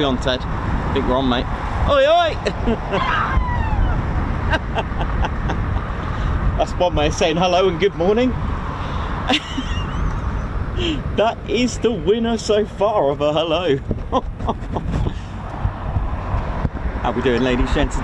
we on, Ted? I think we're on, mate. Oi, oi! That's one way of saying hello and good morning. That is the winner so far of a hello. How we doing, ladies, gents?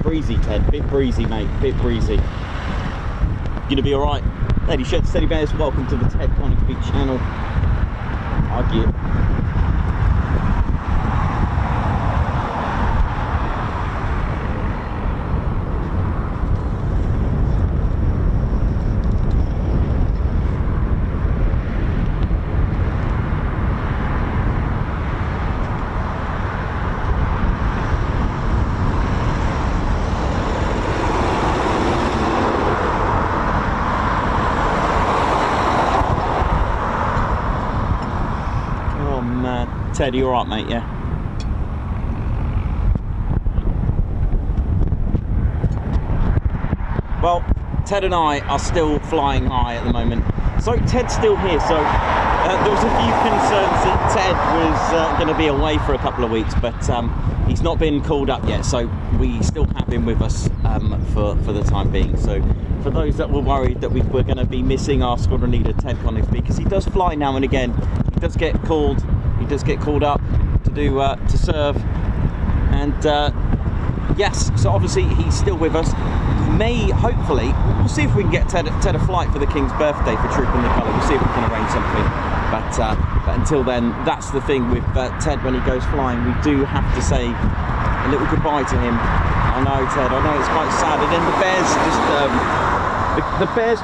Breezy, Ted, bit breezy, mate, bit breezy. Gonna be alright. Ladies, gents, teddy bears, welcome to the Ted Coningsby channel. Argue. Ted, you alright, mate? Yeah. Well, Ted and I are still flying high at the moment. So Ted's still here. So there was a few concerns that Ted was going to be away for a couple of weeks, but he's not been called up yet. So we still have him with us for the time being. So for those that were worried that we were going to be missing our squadron leader, Ted Coningsby, because he does fly now and again, he does get called. He does get called up to do to serve, and yes, so obviously he's still with us. He may, hopefully, we'll see if we can get Ted a flight for the King's birthday for Troop in the Colour. We'll see if we can arrange something. But until then, that's the thing with Ted when he goes flying. We do have to say a little goodbye to him. I know, Ted. I know it's quite sad. And then the bears just the bears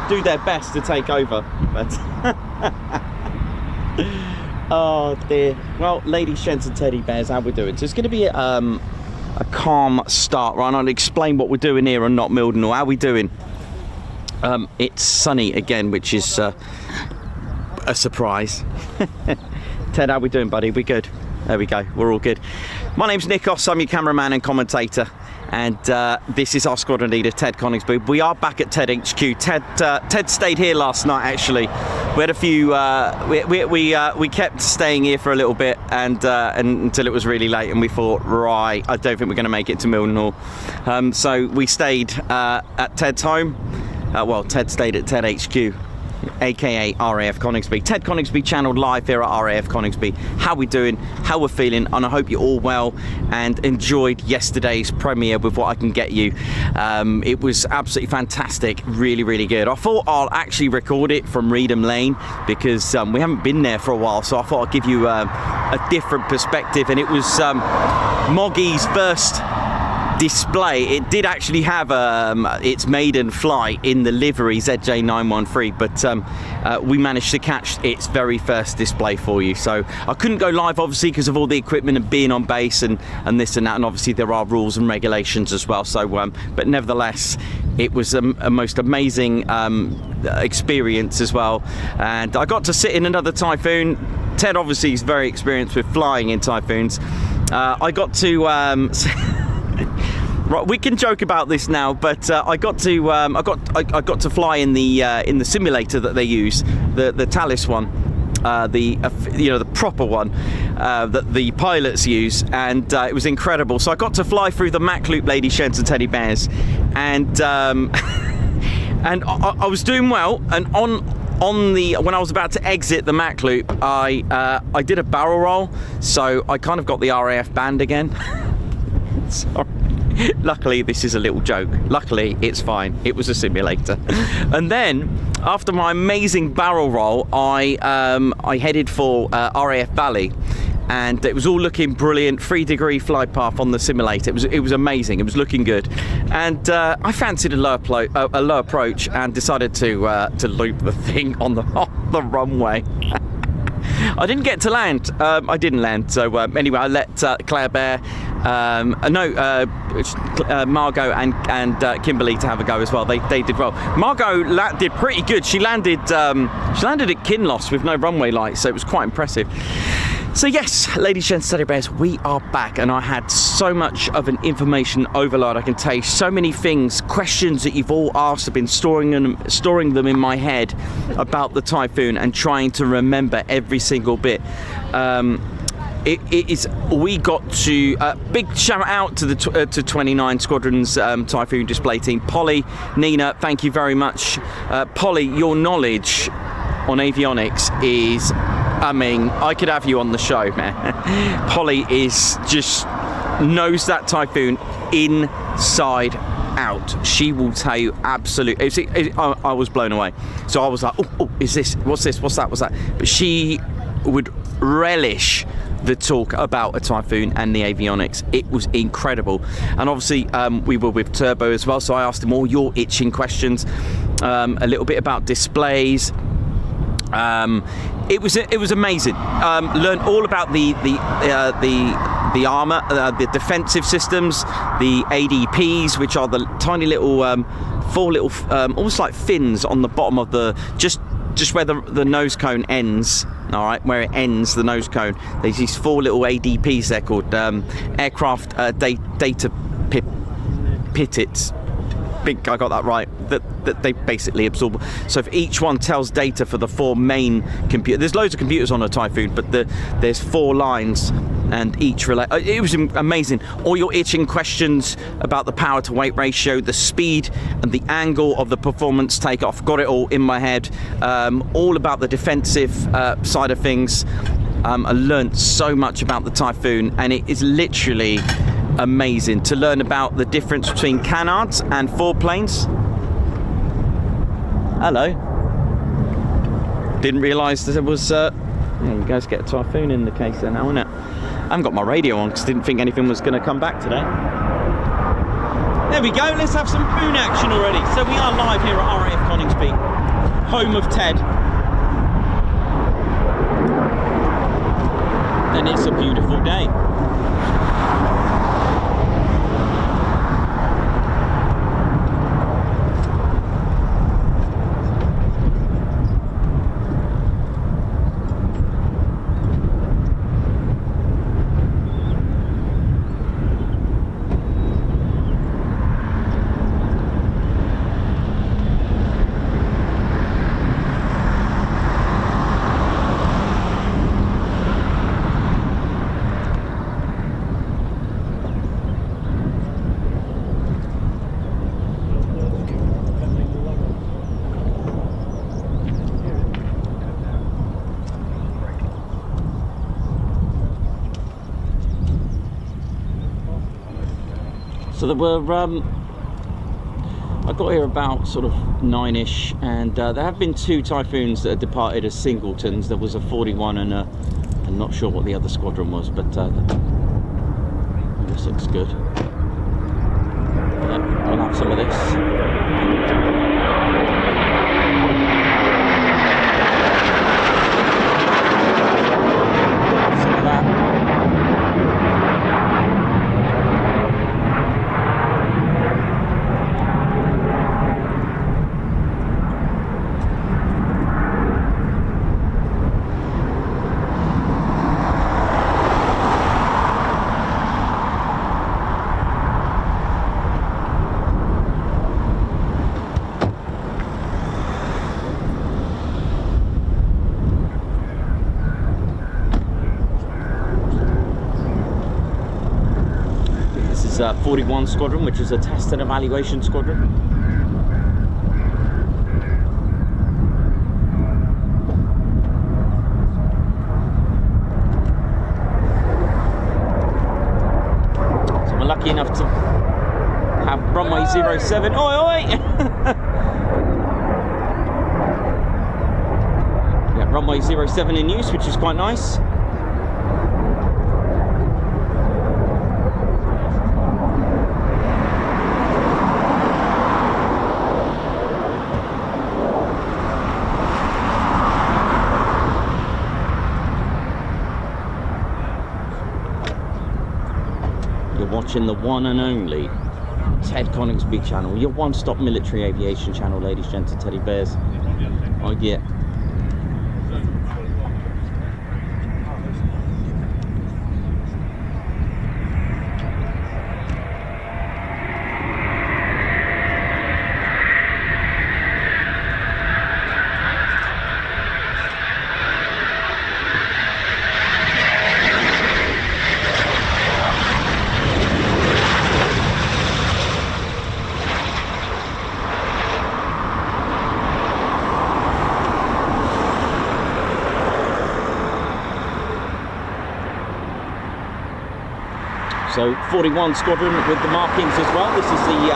do their best to take over, but. Oh dear. Well, ladies, gents and teddy bears, how we doing? So it's going to be a calm start, right? I'll explain what we're doing here on Not Mildenhall. How we doing? It's sunny again, which is a surprise. Ted, how we doing, buddy? We good? There we go. We're all good. My name's Nikos. I'm your cameraman and commentator. And this is our squadron leader, Ted Coningsby. We are back at Ted HQ. Ted stayed here last night, actually. We had a few. We kept staying here for a little bit, and until it was really late, and we thought, right, I don't think we're going to make it to Mildenhall. So we stayed at Ted's home. Well, Ted stayed at Ted HQ. aka RAF Coningsby. Ted Coningsby channel live here at RAF Coningsby. How we doing, how we're feeling, and I hope you're all well and enjoyed yesterday's premiere with what I can get you. It was absolutely fantastic, really good. I thought I'll actually record it from Reedham Lane because we haven't been there for a while, so I thought I'd give you a different perspective, and it was Moggy's first display. It did actually have its maiden flight in the livery ZJ913, but we managed to catch its very first display for you. So I couldn't go live, obviously, because of all the equipment and being on base and this and that, and obviously there are rules and regulations as well. So but nevertheless, it was a most amazing experience as well, and I got to sit in another Typhoon. Ted obviously is very experienced with flying in Typhoons. I got to right, we can joke about this now, but I got to fly in the simulator that they use, the Talis one, the proper one that the pilots use, and it was incredible. So I got to fly through the Mac loop, ladies, gents, and teddy bears, and and I was doing well, and when I was about to exit the Mac loop, I did a barrel roll, so I kind of got the RAF band again. Sorry. Luckily, this is a little joke. Luckily, it's fine. It was a simulator. And then, after my amazing barrel roll, I headed for RAF Valley, and it was all looking brilliant. 3-degree flight path on the simulator. It was amazing. It was looking good, and I fancied a low approach and decided to loop the thing on the runway. I didn't get to land. I didn't land. So anyway, I let Claire Bear, Margot and Kimberly to have a go as well. They did well. Margot did pretty good. She landed at Kinloss with no runway lights, so it was quite impressive. So yes, ladies, gents, teddy bears, we are back, and I had so much of an information overload. I can tell you so many things, questions that you've all asked. I've been storing them in my head about the Typhoon and trying to remember every single bit. We got to big shout out to the to 29 Squadrons Typhoon Display Team. Polly, Nina, thank you very much. Polly, your knowledge on avionics is, I mean, I could have you on the show, man. Polly knows that Typhoon inside out. She will tell you absolutely. I was blown away. So I was like, oh, is this? What's this? What's that? What's that? But she would relish the talk about a Typhoon and the avionics. It was incredible. And obviously we were with Turbo as well, so I asked him all your itching questions, a little bit about displays. It was amazing. Learned all about the armour, the defensive systems, the ADPs, which are the tiny little four little almost like fins on the bottom of the just where the nose cone ends. All right, where it ends, the nose cone. There's these four little ADPs. They're called aircraft data pittets. I got that right. That they basically absorb. So if each one tells data for the four main computers, there's loads of computers on a Typhoon, but there's four lines, and each relate. It was amazing. All your itching questions about the power to weight ratio, the speed and the angle of the performance takeoff, got it all in my head. All about the defensive side of things. I learned so much about the Typhoon, and it is literally amazing to learn about the difference between canards and foreplanes. Hello. Didn't realise that there was. You guys get a Typhoon in the case there now, isn't it? I haven't got my radio on because I didn't think anything was going to come back today. There we go. Let's have some Poon action already. So we are live here at RAF Coningsby, home of Ted, and it's a beautiful day. So there were, I got here about sort of 9ish, and there have been two Typhoons that have departed as singletons. There was a 41 and I'm not sure what the other squadron was, but this looks good. Yeah, I'll have some of this. This is 41 Squadron, which is a test and evaluation squadron. So we're lucky enough to have runway 07. Oi, oi! Yeah, runway 07 in use, which is quite nice. You're watching the one and only Ted Coningsby channel, your one-stop military aviation channel, ladies, gents, and teddy bears. Oh yeah. So 41 Squadron with the markings as well. This is the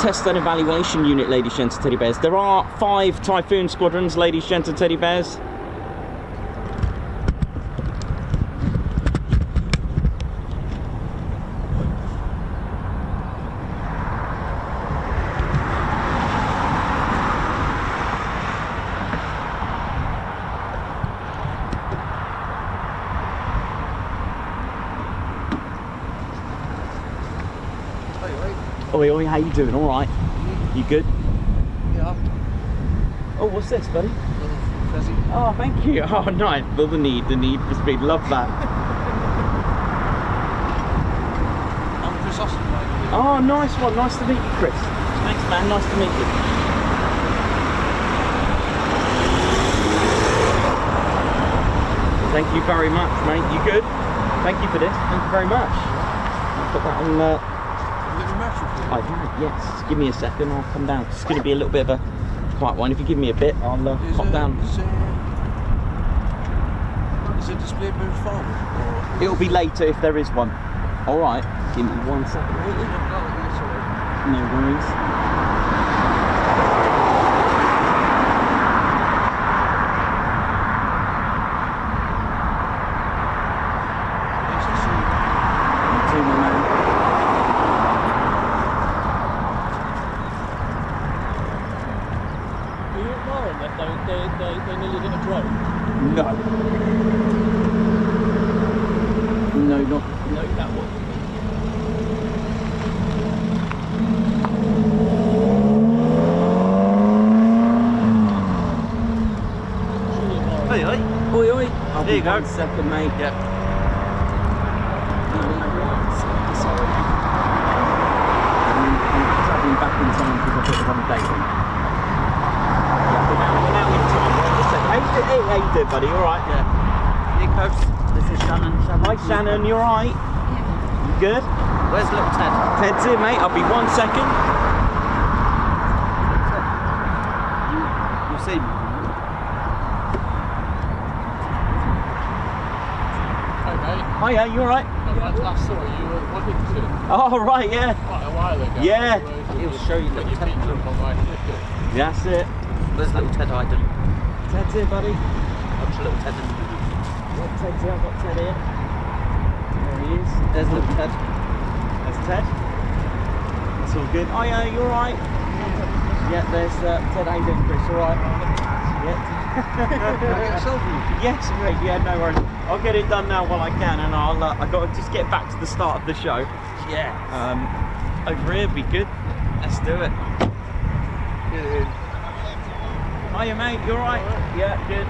test and evaluation unit, ladies, gents, and teddy bears. There are 5 Typhoon Squadrons, ladies, gents, and teddy bears. Oi, oi, how you doing? All right? You good? Yeah. Oh, what's this, buddy? Reggie. Oh, thank you. Oh, nice. Well, the need for speed. Love that. I'm Chris Austin, mate. Oh, nice one. Nice to meet you, Chris. Thanks, man. Nice to meet you. Thank you very much, mate. You good? Thank you for this. Thank you very much. I'll put that on. I have, yes. Give me a second, I'll come down. It's going to be a little bit of a quiet one. If you give me a bit, I'll pop down. Is it display moved forward? Or? It'll be later if there is one. Alright, give me 1 second. No worries. They nearly hit a drone? No. No, not. No, that one. Oi, oi. Oi, oi. I'll There be you go. 1 second, mate. Yep. Sorry. I'm travelling back in time because I put it on the date. How you doing, buddy? All right? Yeah. Here, Coach. This is Shannon. Hi, Shannon. You all right? You good? Where's little Ted? Ted's here, mate. I'll be 1 second. You see me? Hey mate. Hiya, you all right? Last saw you were Wellington Oh, right, yeah. quite a while ago. Yeah. He'll show you When little you Ted. picked up on my ticket. That's it. Where's little Ted hiding? Ted's here, buddy. Watch little Ted. Yeah, Ted's here. I've got Ted here. There he is. There's little Ted. There's Ted. That's all good. Oh, yeah, you all right? Yeah, there's Ted. How you doing, Chris? All right? Yeah. Can I get a selfie? Yes, mate. Yeah, no worries. I'll get it done now while I can, and I've got to just get back to the start of the show. Yeah. Over here, be good. Let's do it. Good. Hiya, mate. You all right? Yeah, good.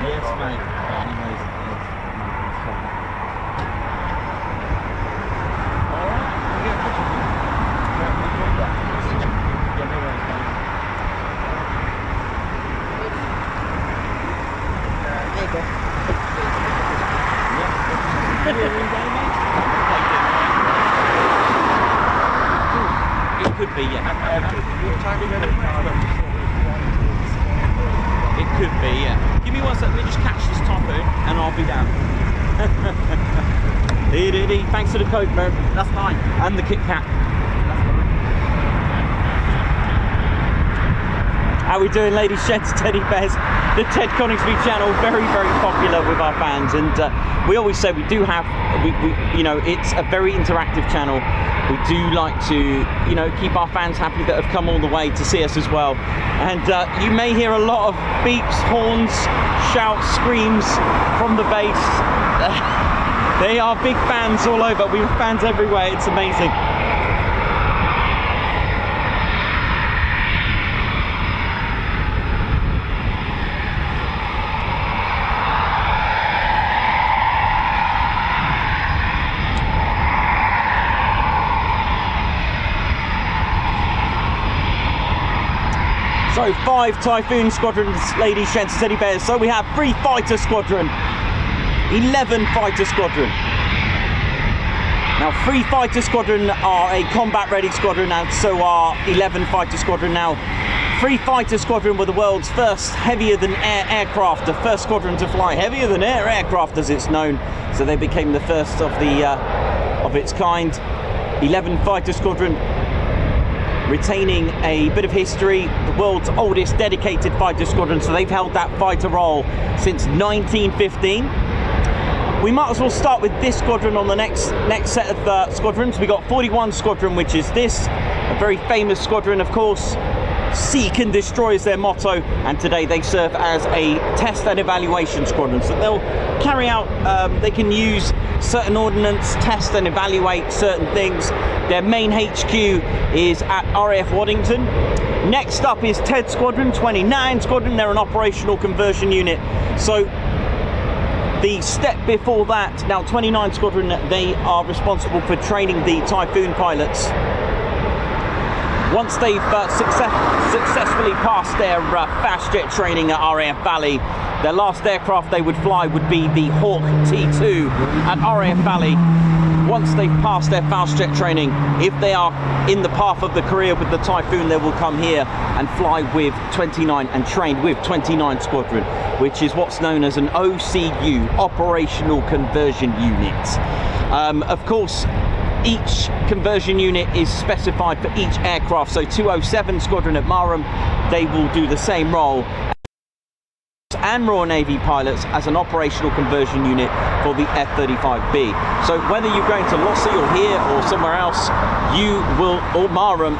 Yes, mate. Anyways, all right. Can we get a picture of you? Yeah, no worries, mate. There you go. It could be, yeah. It could be, yeah. Give me 1 second, let me just catch this typhoon and I'll be down. Thanks for the code, bro. That's mine. And the Kit Kat. How we doing, ladies, gents, teddy bears? The Ted Coningsby channel, very, very popular with our fans, and we always say we do have, you know, it's a very interactive channel. We do like to, you know, keep our fans happy that have come all the way to see us as well. And you may hear a lot of beeps, horns, shouts, screams from the base. They are big fans all over. We have fans everywhere. It's amazing. So 5 Typhoon squadrons, ladies, gents, teddy bears. So we have 3 fighter squadron, 11 fighter squadron. Now 3 fighter squadron are a combat ready squadron, and so are 11 fighter squadron. Now 3 fighter squadron were the world's first heavier than air aircraft, the first squadron to fly heavier than air aircraft as it's known. So they became the first of its kind. 11 fighter squadron, retaining a bit of history, the world's oldest dedicated fighter squadron, so they've held that fighter role since 1915. We might as well start with this squadron on the next set of squadrons. We got 41 Squadron, which is this, a very famous squadron, of course. Seek and destroy is their motto, and today they serve as a test and evaluation squadron. So they'll carry out, they can use certain ordnance, test and evaluate certain things. Their main HQ is at RAF Waddington. Next up is TED Squadron, 29 Squadron. They're an operational conversion unit. So the step before that, now 29 Squadron, they are responsible for training the Typhoon pilots. Once they've successfully passed their fast jet training at RAF Valley, their last aircraft they would fly would be the Hawk T2 at RAF Valley. Once they've passed their fast jet training, if they are in the path of the career with the Typhoon, they will come here and fly with 29 and train with 29 Squadron, which is what's known as an OCU, Operational Conversion Unit. Of course, each conversion unit is specified for each aircraft. So 207 Squadron at Marham, they will do the same role, and Royal Navy pilots as an operational conversion unit for the F-35B. So whether you're going to Lossy or here or somewhere else, you will, or Marham,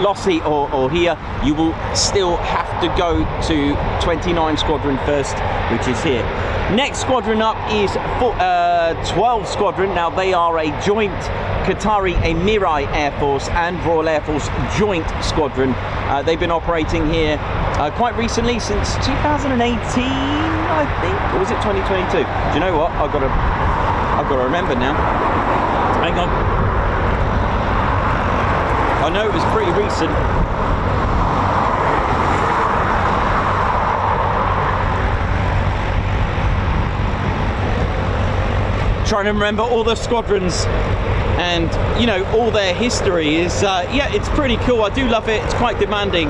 Lossy or here, you will still have to go to 29 Squadron first, which is here. Next squadron up is 12 Squadron. Now they are a joint Qatari Emiri Air Force and Royal Air Force joint squadron. They've been operating here quite recently, since 2018, I think, or was it 2022? Do you know what? I've got to remember now. Hang on. I know it was pretty recent. Trying to remember all the squadrons and, you know, all their history is, yeah, it's pretty cool. I do love it. It's quite demanding.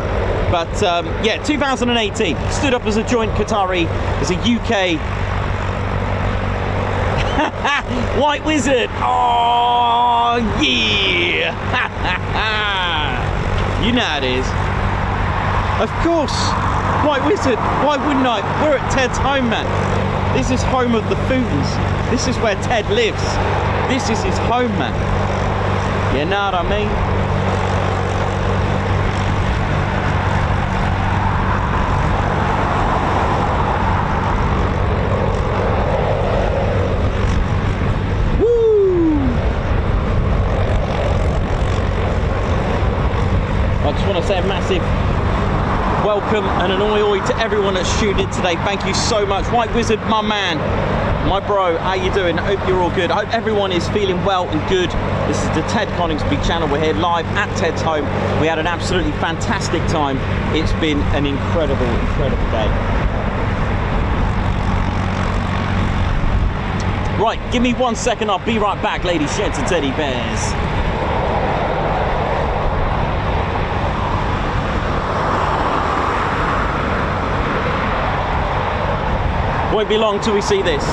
But, yeah, 2018, stood up as a joint Qatari, as a UK White Wizard. Oh, yeah. You know how it is. Of course, White Wizard. Why wouldn't I? We're at Ted's home, man. This is home of the Footons. This is where Ted lives. This is his home, man. You know what I mean? Woo! I just want to say a massive welcome and an oi to everyone that's tuned in today. Thank you so much. White Wizard, my man, my bro, how you doing? I hope you're all good. I hope everyone is feeling well and good. This is the Ted Coningsby channel. We're here live at Ted's home. We had an absolutely fantastic time. It's been an incredible, incredible day. Right, give me 1 second. I'll be right back, ladies, gents and teddy bears. Won't be long till we see this.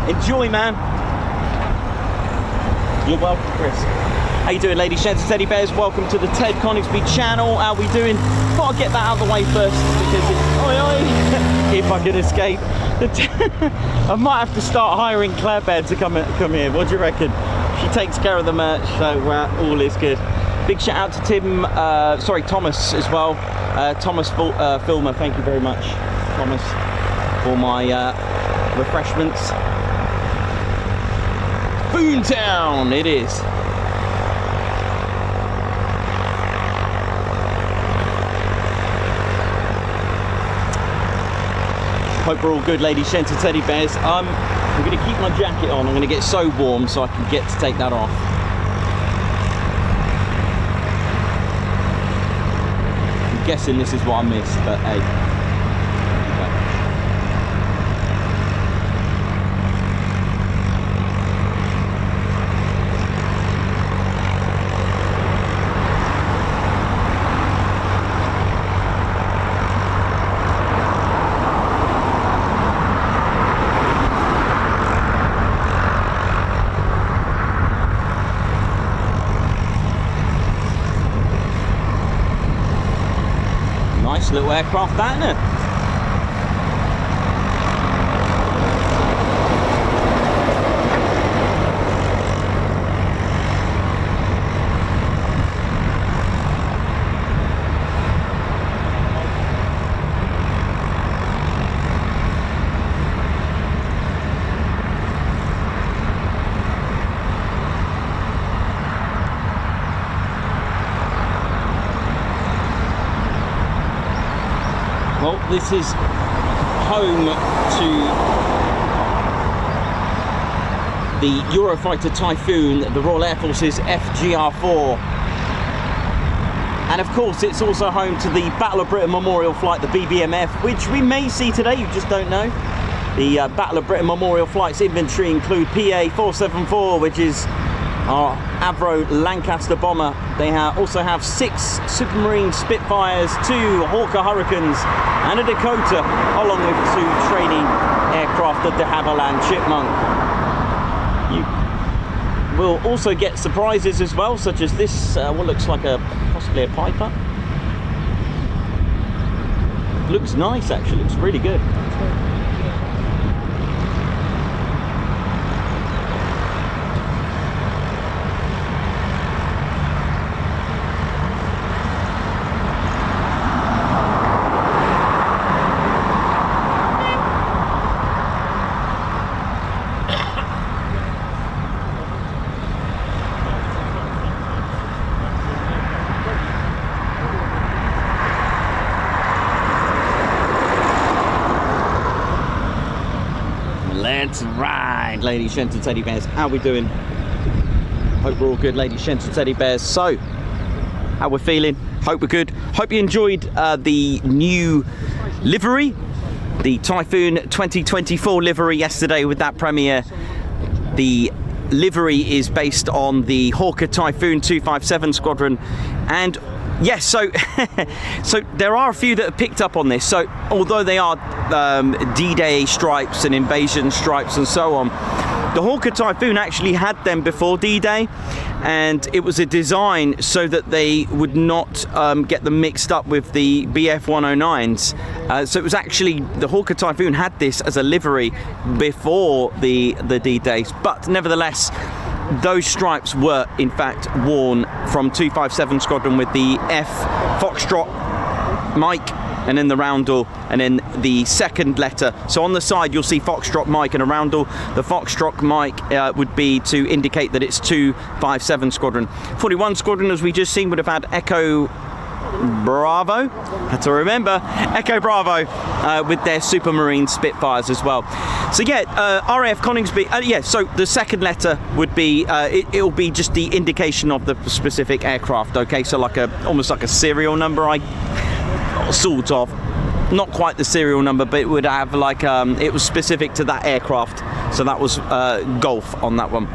Enjoy, man. You're welcome, Chris. How you doing, ladies, gents, and teddy bears? Welcome to the Ted Coningsby channel. How we doing? Thought I'd get that out of the way first because if I can escape. I might have to start hiring Claire Bear to come here. What do you reckon? She takes care of the merch, so all is good. Big shout out to Thomas as well. Thomas Filmer, thank you very much, Thomas, for my refreshments. Boomtown, it is. Hope we're all good, ladies, gents, and teddy bears. I'm going to keep my jacket on. I'm going to get so warm so I can get to take that off. I'm guessing this is what I missed, but hey. Nice little aircraft, that, isn't it? Well, this is home to the Eurofighter Typhoon, the Royal Air Force's FGR4. And of course, it's also home to the Battle of Britain Memorial Flight, the BBMF, which we may see today, you just don't know. The Battle of Britain Memorial Flight's inventory include PA-474, which is our Avro Lancaster bomber. They also have 6 Supermarine Spitfires, 2 Hawker Hurricanes, and a Dakota, along with 2 training aircraft, the de Havilland Chipmunk. You will also get surprises as well, such as this, what looks like possibly a Piper. Looks nice, actually. Looks really good. Let's ride, ladies, gents, and teddy bears. How we doing? Hope we're all good, ladies, gents, and teddy bears. So, how we're feeling? Hope we're good. Hope you enjoyed the new livery, the Typhoon 2024 livery yesterday with that premiere. The livery is based on the Hawker Typhoon 257 Squadron, and yes, so so there are a few that have picked up on this. So although they are D-Day stripes and invasion stripes and so on, the Hawker Typhoon actually had them before D-Day, and it was a design so that they would not get them mixed up with the BF-109s. So it was actually, the Hawker Typhoon had this as a livery before the D-Days, but nevertheless, those stripes were in fact worn from 257 Squadron with the F Foxtrot Mike, and then the roundel, and then the second letter. So on the side you'll see Foxtrot Mike and a roundel. The Foxtrot Mike would be to indicate that it's 257 Squadron. 41 Squadron, as we just seen, would have had Echo Bravo, had to remember, Echo Bravo, with their Supermarine Spitfires as well. So yeah, RAF Coningsby, yeah, so the second letter would be, it'll be just the indication of the specific aircraft, okay, so like almost like a serial number, sort of, not quite the serial number, but it would have like, it was specific to that aircraft, so that was Golf on that one.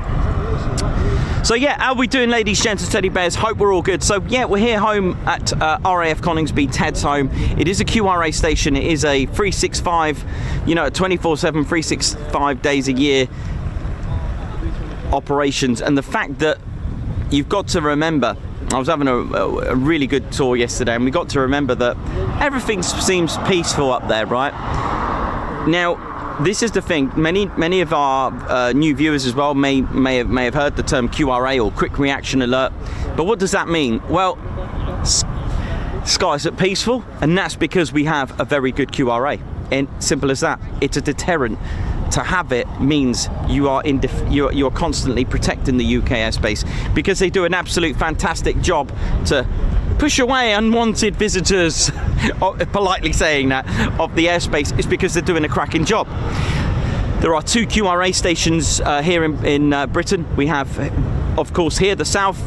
So yeah, how are we doing, ladies, gents, and teddy bears? Hope we're all good. So yeah, we're here home at RAF Coningsby, Ted's home. It is a QRA station. It is a 365, you know, 24/7, 365 days a year operations. And the fact that you've got to remember, I was having a really good tour yesterday, and we got to remember that everything seems peaceful up there, right? Now, this is the thing. Many of our new viewers as well may have heard the term QRA, or Quick Reaction Alert. But what does that mean? Well, skies are peaceful, and that's because we have a very good QRA. And simple as that. It's a deterrent. To have it means you are you're constantly protecting the UK airspace, because they do an absolute fantastic job to push away unwanted visitors, politely saying that, of the airspace. It's because they're doing a cracking job. There are 2 QRA stations here in Britain. We have, of course, here the south,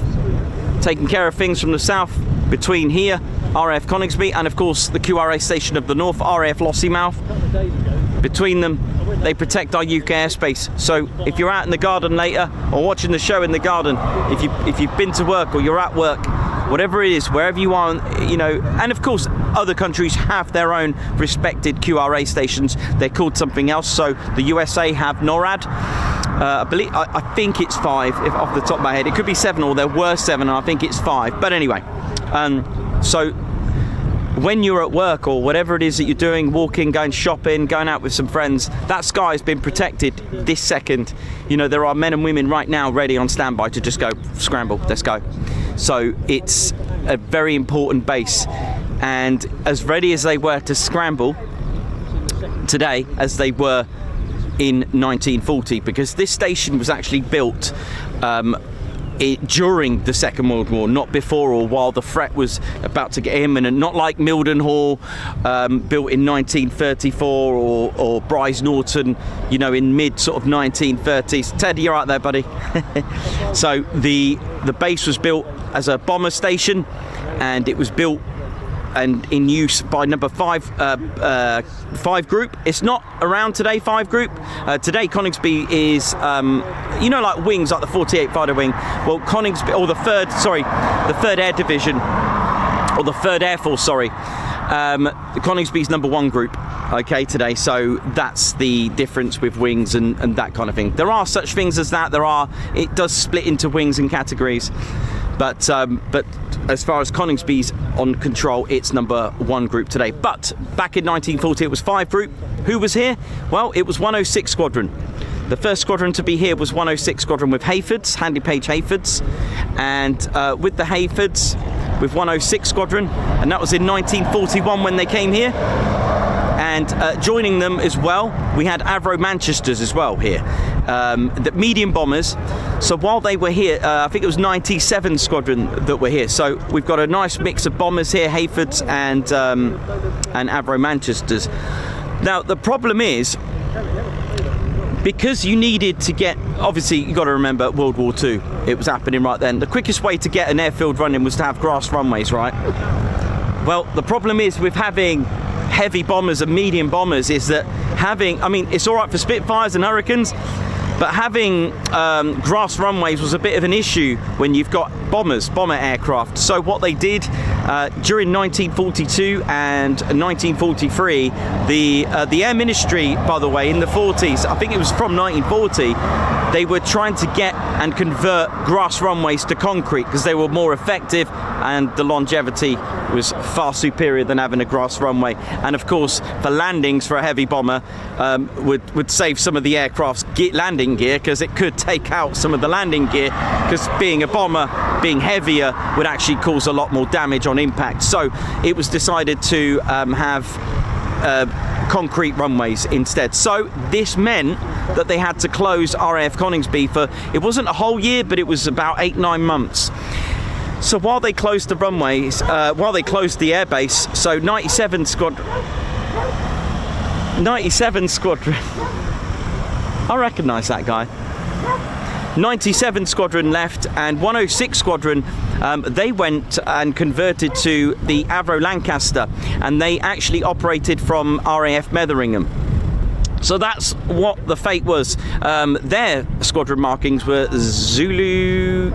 taking care of things from the south, between here, RAF Coningsby, and of course the QRA station of the north, RAF Lossiemouth. Between them, they protect our UK airspace. So if you're out in the garden later, or watching the show in the garden, if you've been to work or you're at work, whatever it is, wherever you are, you know, and of course other countries have their own respected QRA stations. They're called something else. So the USA have NORAD. I think it's 5, if off the top of my head. It could be 7, or there were 7, and I think it's 5. But anyway, so when you're at work or whatever it is that you're doing, walking, going shopping, going out with some friends, that sky has been protected this second. You know, there are men and women right now ready on standby to just go scramble, let's go. So it's a very important base, and as ready as they were to scramble today as they were in 1940, because this station was actually built during the Second World War, not before or while the threat was about to get imminent. Not like Mildenhall, built in 1934, or Bryce Norton, you know, in mid sort of 1930s. Ted, you're right there, buddy. So the base was built as a bomber station, and it was built and in use by number 5 group. It's not around today, 5 group. Today Coningsby is, you know, like wings, like the 48 fighter wing. Well, Coningsby, or the 3rd Air Division, or the 3rd Air Force, sorry. Coningsby's number 1 group, okay, today. So that's the difference with wings and that kind of thing. There are such things as that. It does split into wings and categories. But as far as Coningsby's on control, it's number 1 group today. But back in 1940, it was 5 group. Who was here? Well, it was 106 Squadron. The first squadron to be here was 106 Squadron with Hayfords, Handy Page Hayfords, and with the Hayfords, with 106 Squadron, and that was in 1941 when they came here. And joining them as well, we had Avro Manchesters as well here, the medium bombers. So while they were here, I think it was 97 Squadron that were here. So we've got a nice mix of bombers here, Hayfords and Avro Manchesters. Now the problem is, because you needed to get, obviously you got to remember World War II, it was happening right then. The quickest way to get an airfield running was to have grass runways, right? Well, the problem is with having heavy bombers and medium bombers is that I mean, it's all right for Spitfires and Hurricanes, but having grass runways was a bit of an issue when you've got bomber aircraft. So what they did during 1942 and 1943, the Air Ministry, by the way, in the 40s, I think it was from 1940, they were trying to get and convert grass runways to concrete because they were more effective and the longevity was far superior than having a grass runway. And of course, for landings for a heavy bomber, would save some of the aircraft's landing gear, because it could take out some of the landing gear, because being a bomber, being heavier, would actually cause a lot more damage on impact. So it was decided to have concrete runways instead. So this meant that they had to close RAF Coningsby for, it wasn't a whole year, but it was about 8-9 months. So while they closed the runways, while they closed the airbase, so 97 Squadron, I recognise that guy. 97 Squadron left, and 106 Squadron, they went and converted to the Avro Lancaster, and they actually operated from RAF Metheringham. So that's what the fate was. Their squadron markings were Zulu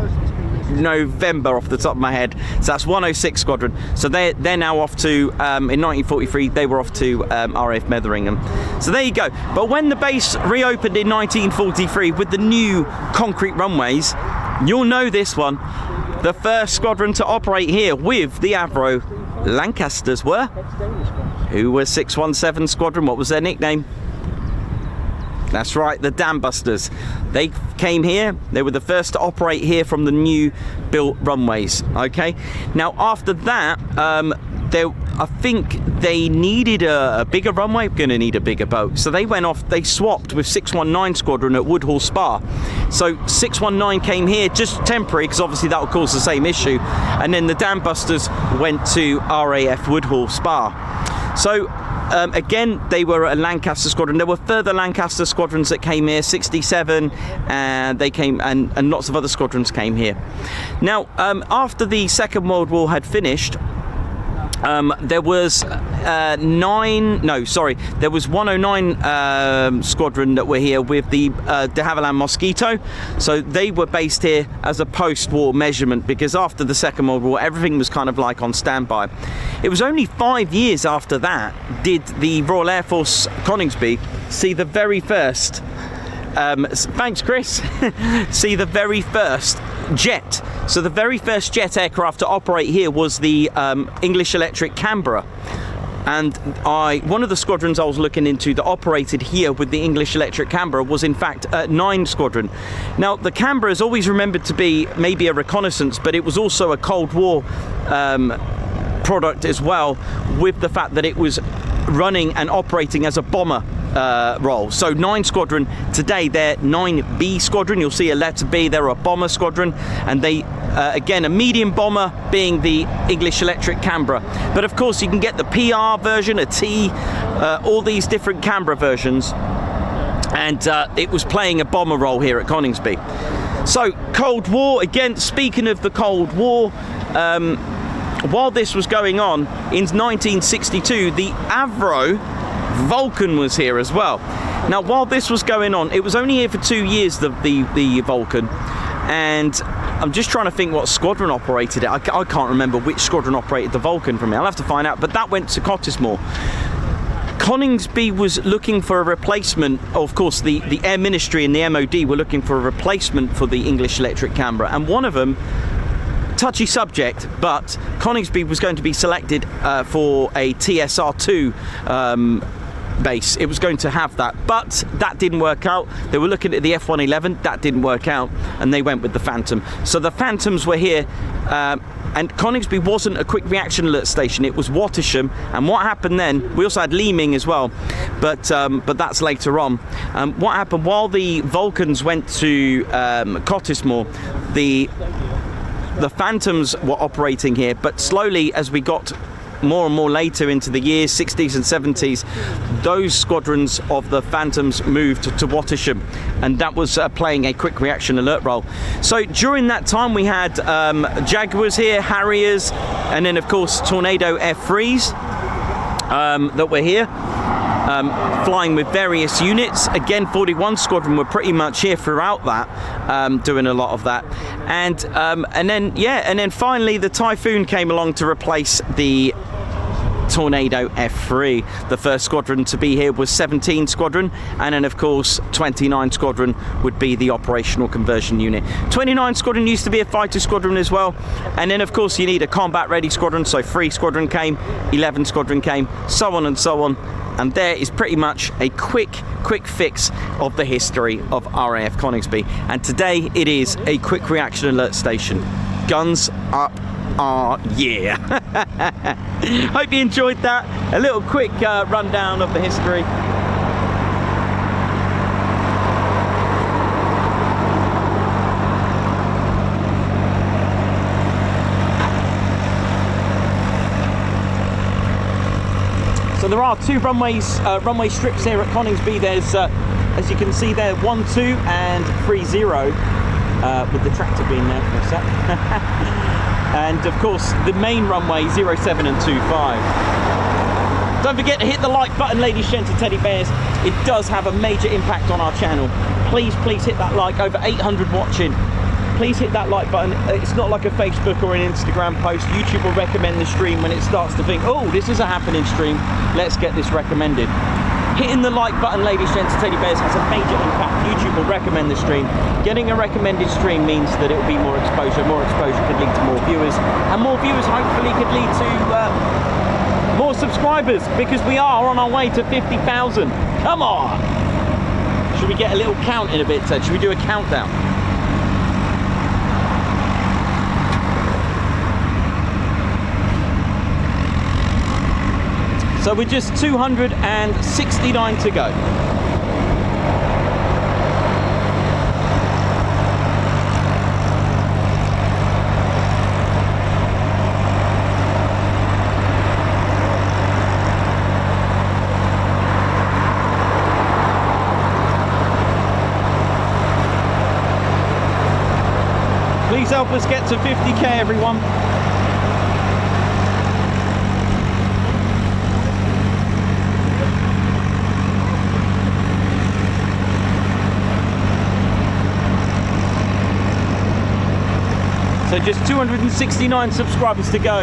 November off the top of my head. So that's 106 Squadron. So they're now off to, in 1943, they were off to RAF Metheringham. So there you go. But when the base reopened in 1943 with the new concrete runways, you'll know this one. The first squadron to operate here with the Avro Lancasters were, who was 617 Squadron. What was their nickname? That's right, the Dam Busters. They came here. They were the first to operate here from the new built runways. Okay. Now after that, I think they needed a bigger runway. Going to need a bigger boat. So they went off. They swapped with 619 Squadron at Woodhall Spa. So 619 came here just temporary because obviously that would cause the same issue. And then the Dam Busters went to RAF Woodhall Spa. So. Again, they were a Lancaster squadron. There were further Lancaster squadrons that came here, 67, and they came, and lots of other squadrons came here. Now, after the Second World War had finished, there was there was 109 squadron that were here with the de Havilland Mosquito. So they were based here as a post-war measurement because after the Second World War, everything was kind of like on standby. It was only 5 years after that did the Royal Air Force Coningsby see the very first, thanks Chris, see the very first jet. So the very first jet aircraft to operate here was the English Electric Canberra. And one of the squadrons I was looking into that operated here with the English Electric Canberra was in fact 9 Squadron. Now the Canberra is always remembered to be maybe a reconnaissance, but it was also a Cold War product as well, with the fact that it was running and operating as a bomber role. So 9 Squadron today, they're 9B Squadron. You'll see a letter B. They're a bomber squadron, and they again a medium bomber being the English Electric Canberra. But of course you can get the PR version, a T, all these different Canberra versions, and it was playing a bomber role here at Coningsby. So Cold War, again, speaking of the Cold War, while this was going on in 1962, the Avro Vulcan was here as well. Now while this was going on, it was only here for 2 years, the Vulcan, and I'm just trying to think what squadron operated it. I can't remember which squadron operated the Vulcan from me. I'll have to find out, but that went to Cottesmore. Coningsby was looking for a replacement. Of course, the Air Ministry and the MOD were looking for a replacement for the English Electric Canberra, and one of them, touchy subject, but Coningsby was going to be selected for a TSR-2 base. It was going to have that, but that didn't work out. They were looking at the F-111, that didn't work out, and they went with the Phantom. So the Phantoms were here, and Coningsby wasn't a quick reaction alert station, it was Wattisham. And what happened then, we also had Leeming as well, but that's later on. What happened while the Vulcans went to Cottesmore, the Phantoms were operating here, but slowly as we got more and more later into the years, 60s and 70s, those squadrons of the Phantoms moved to Wattisham, and that was playing a quick reaction alert role. So during that time we had Jaguars here, Harriers, and then of course Tornado F3s that were here. Flying with various units. Again, 41 Squadron were pretty much here throughout that, doing a lot of that. And then finally the Typhoon came along to replace the Tornado F3. The first squadron to be here was 17 Squadron, and then of course 29 Squadron would be the operational conversion unit. 29 Squadron used to be a fighter squadron as well, and then of course you need a combat ready squadron, so 3 Squadron came, 11 Squadron came, so on and so on. And there is pretty much a quick fix of the history of RAF Coningsby. And today it is a quick reaction alert station. Guns up, yeah. Hope you enjoyed that. A little quick rundown of the history. So there are 2 runway strips here at Coningsby. There's, as you can see there, 1, 2 and 3, 0, with the tractor being there for a sec. And of course the main runway 07 and 25. Don't forget to hit the like button, ladies, gents and teddy bears. it does have a major impact on our channel. Please hit that like. Over 800 watching. Please hit that like button. It's not like a Facebook or an Instagram post. YouTube will recommend the stream when it starts to think, oh, this is a happening stream. Let's get this recommended. Hitting the like button, ladies, gents, and teddy bears, has a major impact. YouTube will recommend the stream. Getting a recommended stream means that it will be more exposure. More exposure could lead to more viewers, and more viewers hopefully could lead to more subscribers, because we are on our way to 50,000. Come on! Should we get a little count in a bit, Ted? Should we do a countdown? So we're just 269 to go. Please help us get to 50k, everyone. So just 269 subscribers to go.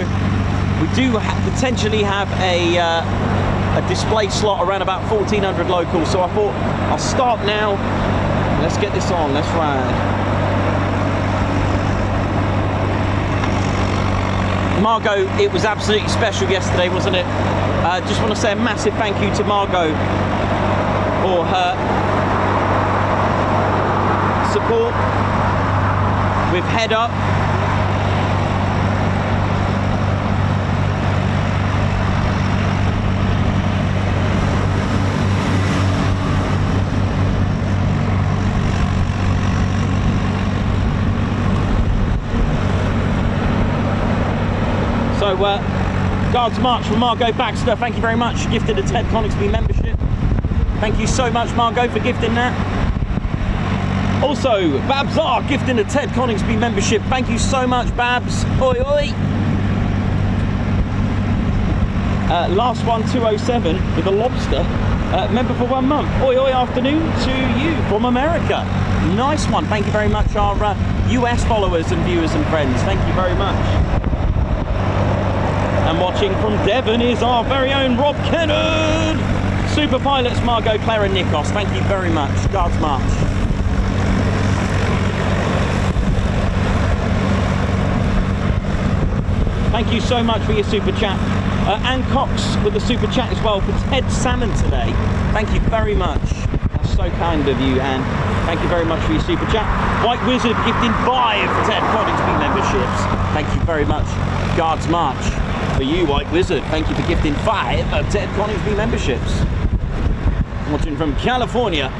We do potentially have a display slot around about 1400 local. So I thought I'll start now. Let's get this on. Let's ride. Margot, it was absolutely special yesterday, wasn't it? Just want to say a massive thank you to Margot for her support with Head Up. So, Guards March from Margot Baxter, thank you very much. Gifted a Ted Coningsby membership. Thank you so much, Margot, for gifting that. Also, Babs R gifting a Ted Coningsby membership. Thank you so much, Babs. Oi, oi. Last one, 207, with a lobster. Member for 1 month. Oi, oi, afternoon to you from America. Nice one. Thank you very much, our US followers and viewers and friends. Thank you very much. And watching from Devon is our very own Rob Kennard. Super pilots Margot, Claire and Nikos. Thank you very much. Guards March. Thank you so much for your super chat. Anne Cox with the super chat as well for Ted Salmon today. Thank you very much. That's so kind of you, Anne. Thank you very much for your super chat. White Wizard gifting 5 Ted Coningsby memberships. Thank you very much. Guards March. For you, White Wizard, thank you for gifting 5 Ted Coningsby memberships. Watching from California,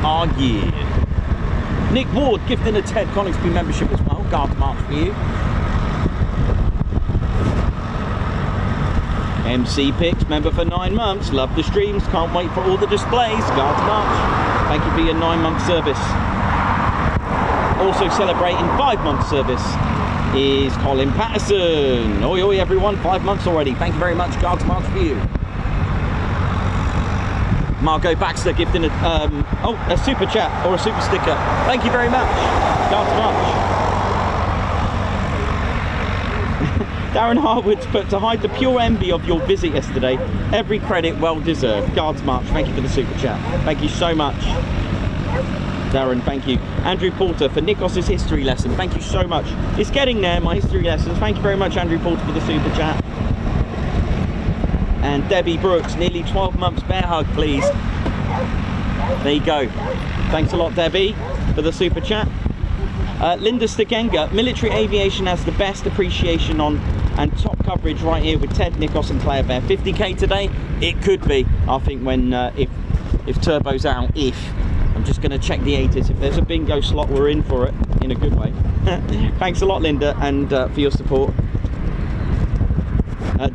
oh yeah. Nick Ward gifting a Ted Coningsby membership as well. Guards March for you. MC Picks, member for 9 months. Love the streams, can't wait for all the displays. Guards March, thank you for your 9-month service. Also celebrating 5-month service is Colin Patterson. Oi, oi, everyone, 5 months already. Thank you very much. Guards March for you. Margot Baxter gifting a super chat or a super sticker. Thank you very much. Guards March. Darren Harwood's put, to hide the pure envy of your visit yesterday, every credit well deserved. Guards March, thank you for the super chat. Thank you so much. Darren, thank you. Andrew Porter for Nikos's history lesson. Thank you so much. It's getting there, my history lessons. Thank you very much, Andrew Porter, for the super chat. And Debbie Brooks, nearly 12 months bear hug, please. There you go. Thanks a lot, Debbie, for the super chat. Linda Stegenga, military aviation has the best appreciation on and top coverage right here with Ted, Nikos and Claire Bear. 50k today? It could be. I think when, if Turbo's out, I'm just going to check the 80s. If there's a bingo slot, we're in for it, in a good way. Thanks a lot, Linda, and for your support.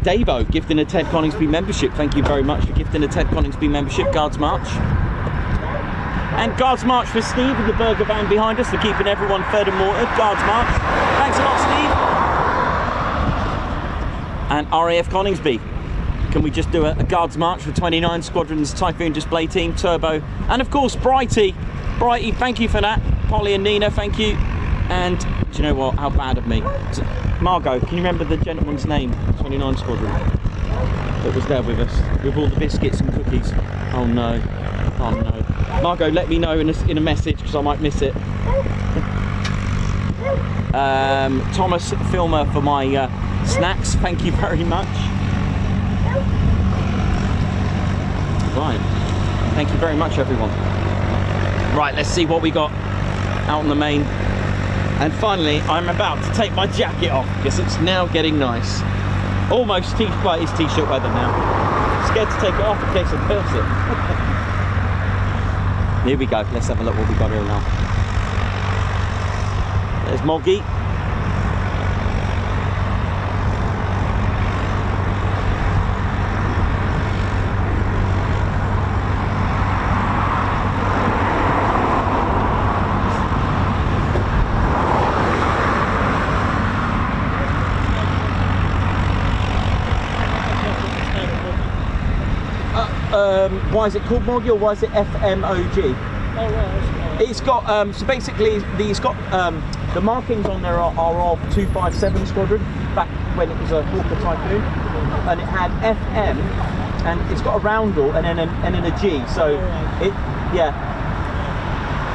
Davo, gifting a Ted Coningsby membership. Thank you very much for gifting a Ted Coningsby membership. Guards March. And Guards March for Steve in the burger van behind us for keeping everyone fed and watered. Guards March. Thanks a lot, Steve. And RAF Coningsby. Can we just do a guards march for 29 Squadrons Typhoon Display Team, Turbo, and of course Brighty, thank you for that. Polly and Nina, thank you. And do you know what? How bad of me. Margot, can you remember the gentleman's name? 29 Squadron that was there with us with all the biscuits and cookies. Oh no. Oh no. Margot, let me know in a message because I might miss it. Thomas Filmer for my snacks, thank you very much. Right, thank you very much everyone. Right, let's see what we got out on the main. And finally, I'm about to take my jacket off because it's now getting nice. Almost well, it's t-shirt weather now. Scared to take it off in case I burst it. Here we go, let's have a look what we got here now. There's Moggy. Why is it called Moggy, or why is it FMOG? Oh, right. It's got so basically it's got the markings on there are of 257 Squadron back when it was a Hawker Typhoon, and it had FM, and it's got a roundel and then a G. So yeah.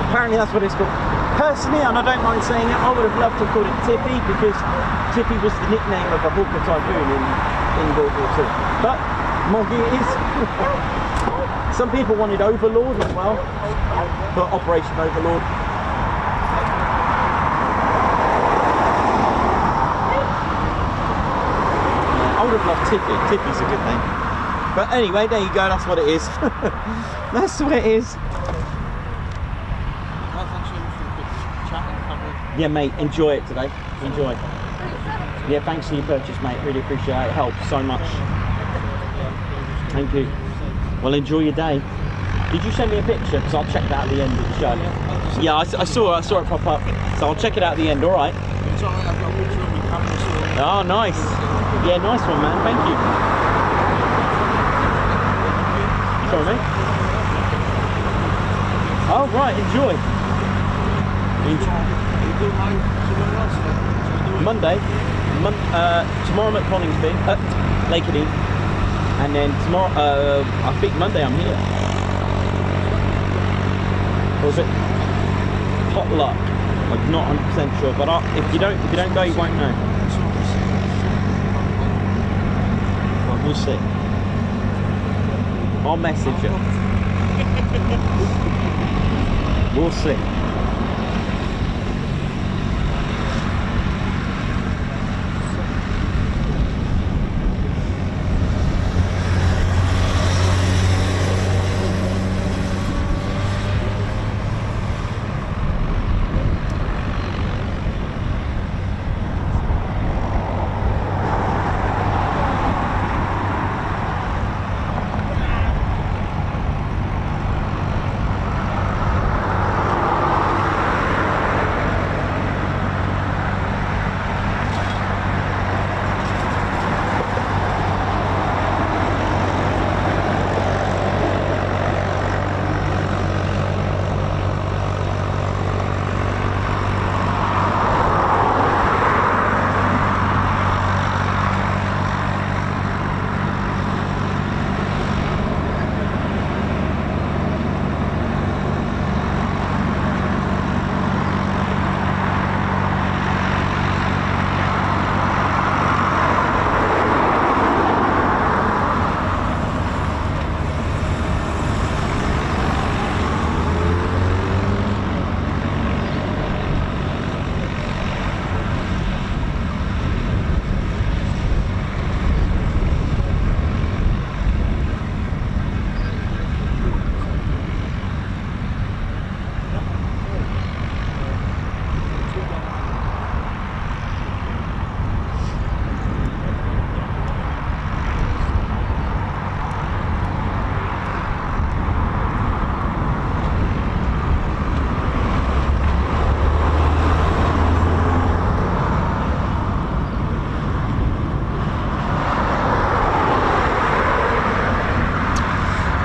Apparently that's what it's called. Personally, and I don't mind saying it, I would have loved to have called it Tippy because Tippy was the nickname of a Hawker Typhoon in World War II. But Moggy it is. Some people wanted Overlord as well, for Operation Overlord. I would have loved Tippy. Tippy's a good name. But anyway, there you go, that's what it is. That's what it is. Well, thanks very much for the quick chat and cover. Yeah, mate, enjoy it today. Enjoy. Yeah, thanks for your purchase, mate. Really appreciate it. It helps so much. Thank you. Well, enjoy your day. Did you send me a picture? Because I'll check that at the end of the show. Yeah, I saw it pop up. So I'll check it out at the end, all right? It's alright, I've got a picture of my camera, so... Oh, nice. Yeah, nice one, man. Thank you. Sorry, mate. Oh, right, enjoy. Monday. Tomorrow I'm at Coningsby, Lakenheath. And then tomorrow, I think Monday I'm here. Or is it potluck? I'm not 100% sure, but if you don't go, you won't know. Well, we'll see. I'll message you. We'll see.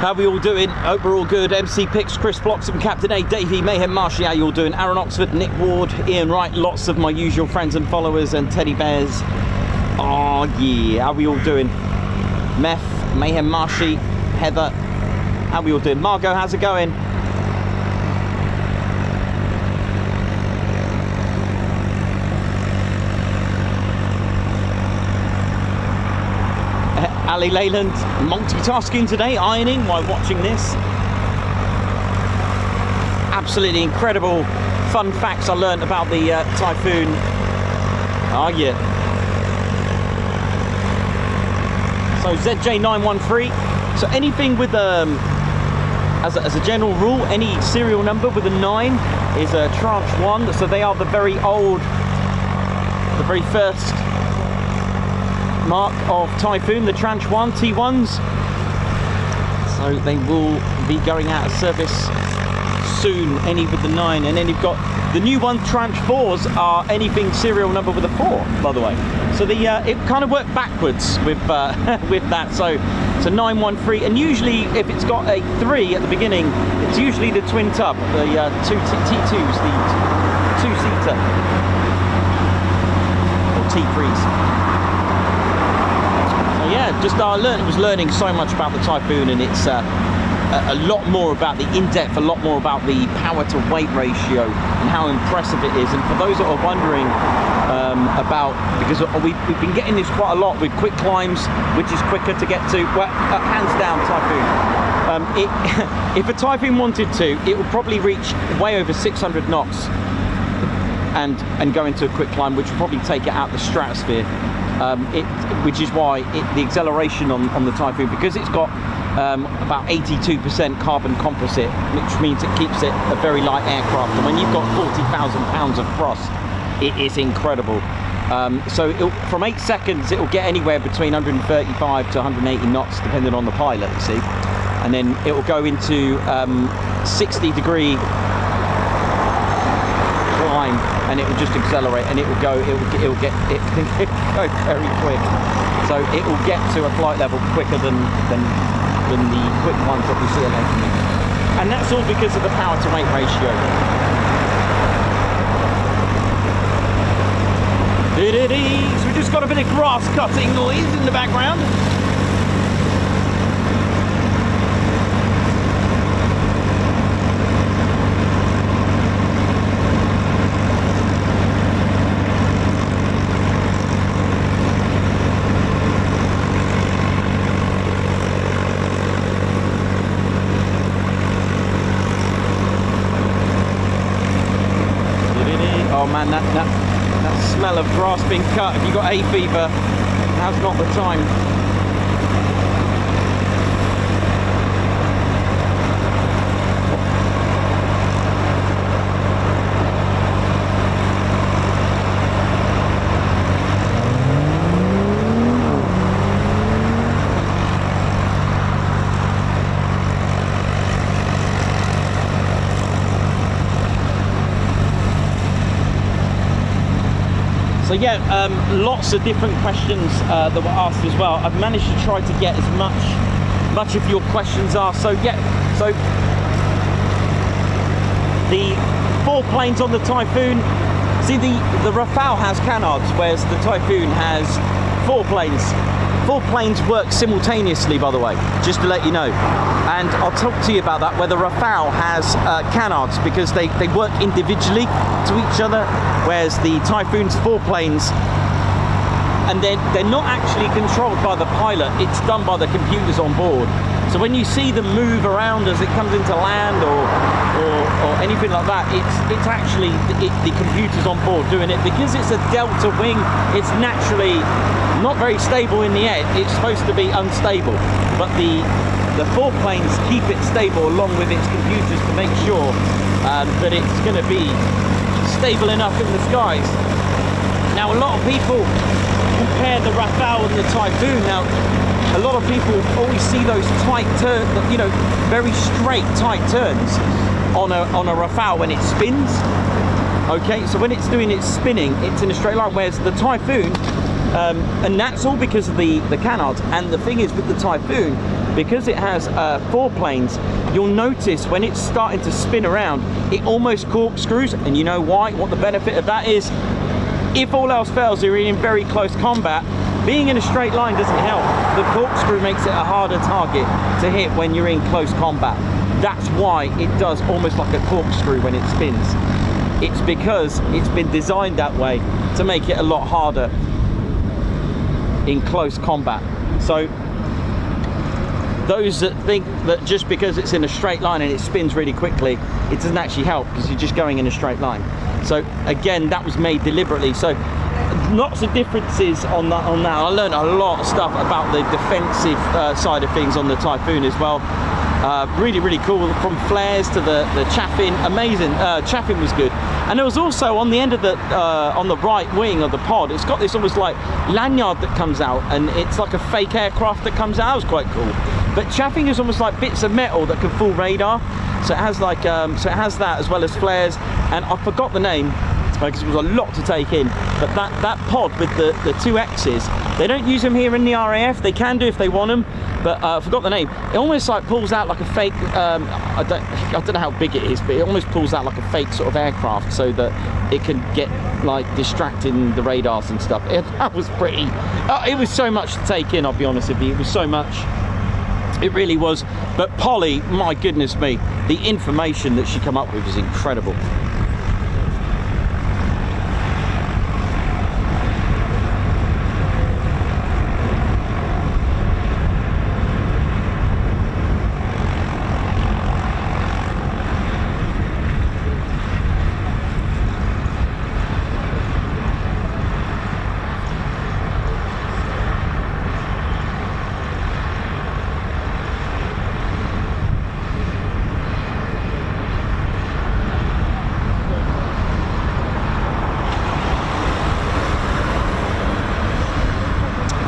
How we all doing? Hope we're all good. MC Picks, Chris Bloxham, Captain A, Davey, Mayhem Marshy, how you all doing? Aaron Oxford, Nick Ward, Ian Wright, lots of my usual friends and followers and teddy bears. Oh yeah, how we all doing? Meth, Mayhem Marshy, Heather, how we all doing? Margot, how's it going? Ali Leyland, multitasking today, ironing while watching this. Absolutely incredible fun facts I learned about the Typhoon. Oh yeah. So ZJ913. So anything with as a general rule, any serial number with a 9 is a tranche 1. So they are the very old, the very first mark of Typhoon, the tranche 1 T1s. So they will be going out of service soon, any with the 9. And then you've got the new one, tranche 4s are anything serial number with a 4, by the way. So the it kind of worked backwards with with that. So 913, and usually if it's got a 3 at the beginning, it's usually the twin tub, the two T2s, the two-seater or T3s. Yeah, just I was learning so much about the Typhoon, and it's a lot more about the in-depth, a lot more about the power to weight ratio and how impressive it is. And for those that are wondering about, because we've been getting this quite a lot with quick climbs, which is quicker to get to, well, hands down Typhoon. If a Typhoon wanted to, it would probably reach way over 600 knots and go into a quick climb, which would probably take it out the stratosphere. Which is why the acceleration on the Typhoon, because it's got about 82% carbon composite, which means it keeps it a very light aircraft. And when you've got 40,000 pounds of thrust, it is incredible. So from 8 seconds, it will get anywhere between 135 to 180 knots, depending on the pilot, you see. And then it will go into 60-degree climb, and it will just accelerate, and it will go very quick. So it will get to a flight level quicker than the quick ones that we see along. And that's all because of the power to weight ratio. So we just got a bit of grass cutting noise in the background. Oh man, that smell of grass being cut. If you've got hay fever, now's not the time. So yeah, lots of different questions that were asked as well. I've managed to try to get as much of your questions asked. So yeah, so the 4 planes on the Typhoon. See, the Rafale has canards, whereas the Typhoon has 4 planes. 4 planes work simultaneously, by the way, just to let you know. And I'll talk to you about that, where the Rafale has canards, because they work individually to each other, whereas the Typhoon's 4 planes, and they're not actually controlled by the pilot, it's done by the computers on board. So when you see them move around as it comes into land or anything like that, it's actually the computers on board doing it. Because it's a delta wing, it's naturally not very stable in the air. It's supposed to be unstable, but the 4 planes keep it stable along with its computers to make sure that it's going to be stable enough in the skies. Now, a lot of people compare the Rafale and the Typhoon. Now, a lot of people always see those tight turns, you know, very straight, tight turns on a Rafale when it spins. Okay, so when it's doing its spinning, it's in a straight line, whereas the Typhoon, and that's all because of the canards. And the thing is, with the Typhoon, because it has 4 planes, you'll notice when it's starting to spin around, it almost corkscrews, and you know why? What the benefit of that is? If all else fails, you're in very close combat, being in a straight line doesn't help. The corkscrew makes it a harder target to hit when you're in close combat. That's why it does almost like a corkscrew when it spins. It's because it's been designed that way to make it a lot harder in close combat. So those that think that just because it's in a straight line and it spins really quickly, it doesn't actually help, because you're just going in a straight line. So again, that was made deliberately. So lots of differences on that. I learned a lot of stuff about the defensive side of things on the Typhoon as well. Really, really cool, from flares to the chaffing. Amazing. Chaffing was good. And there was also on the end of the on the right wing of the pod, it's got this almost like lanyard that comes out, and it's like a fake aircraft that comes out. It was quite cool. But chaffing is almost like bits of metal that can fool radar. So it has like so it has that as well as flares. And I forgot the name, because it was a lot to take in, but that pod with the 2 X's, they don't use them here in the RAF. They can do if they want them, but I forgot the name. It almost like pulls out like a fake, I don't know how big it is, but it almost pulls out like a fake sort of aircraft, so that it can get like distracting the radars and stuff. That was pretty, it was so much to take in, I'll be honest with you. It was so much. It really was. But Polly, my goodness me, the information that she come up with is incredible.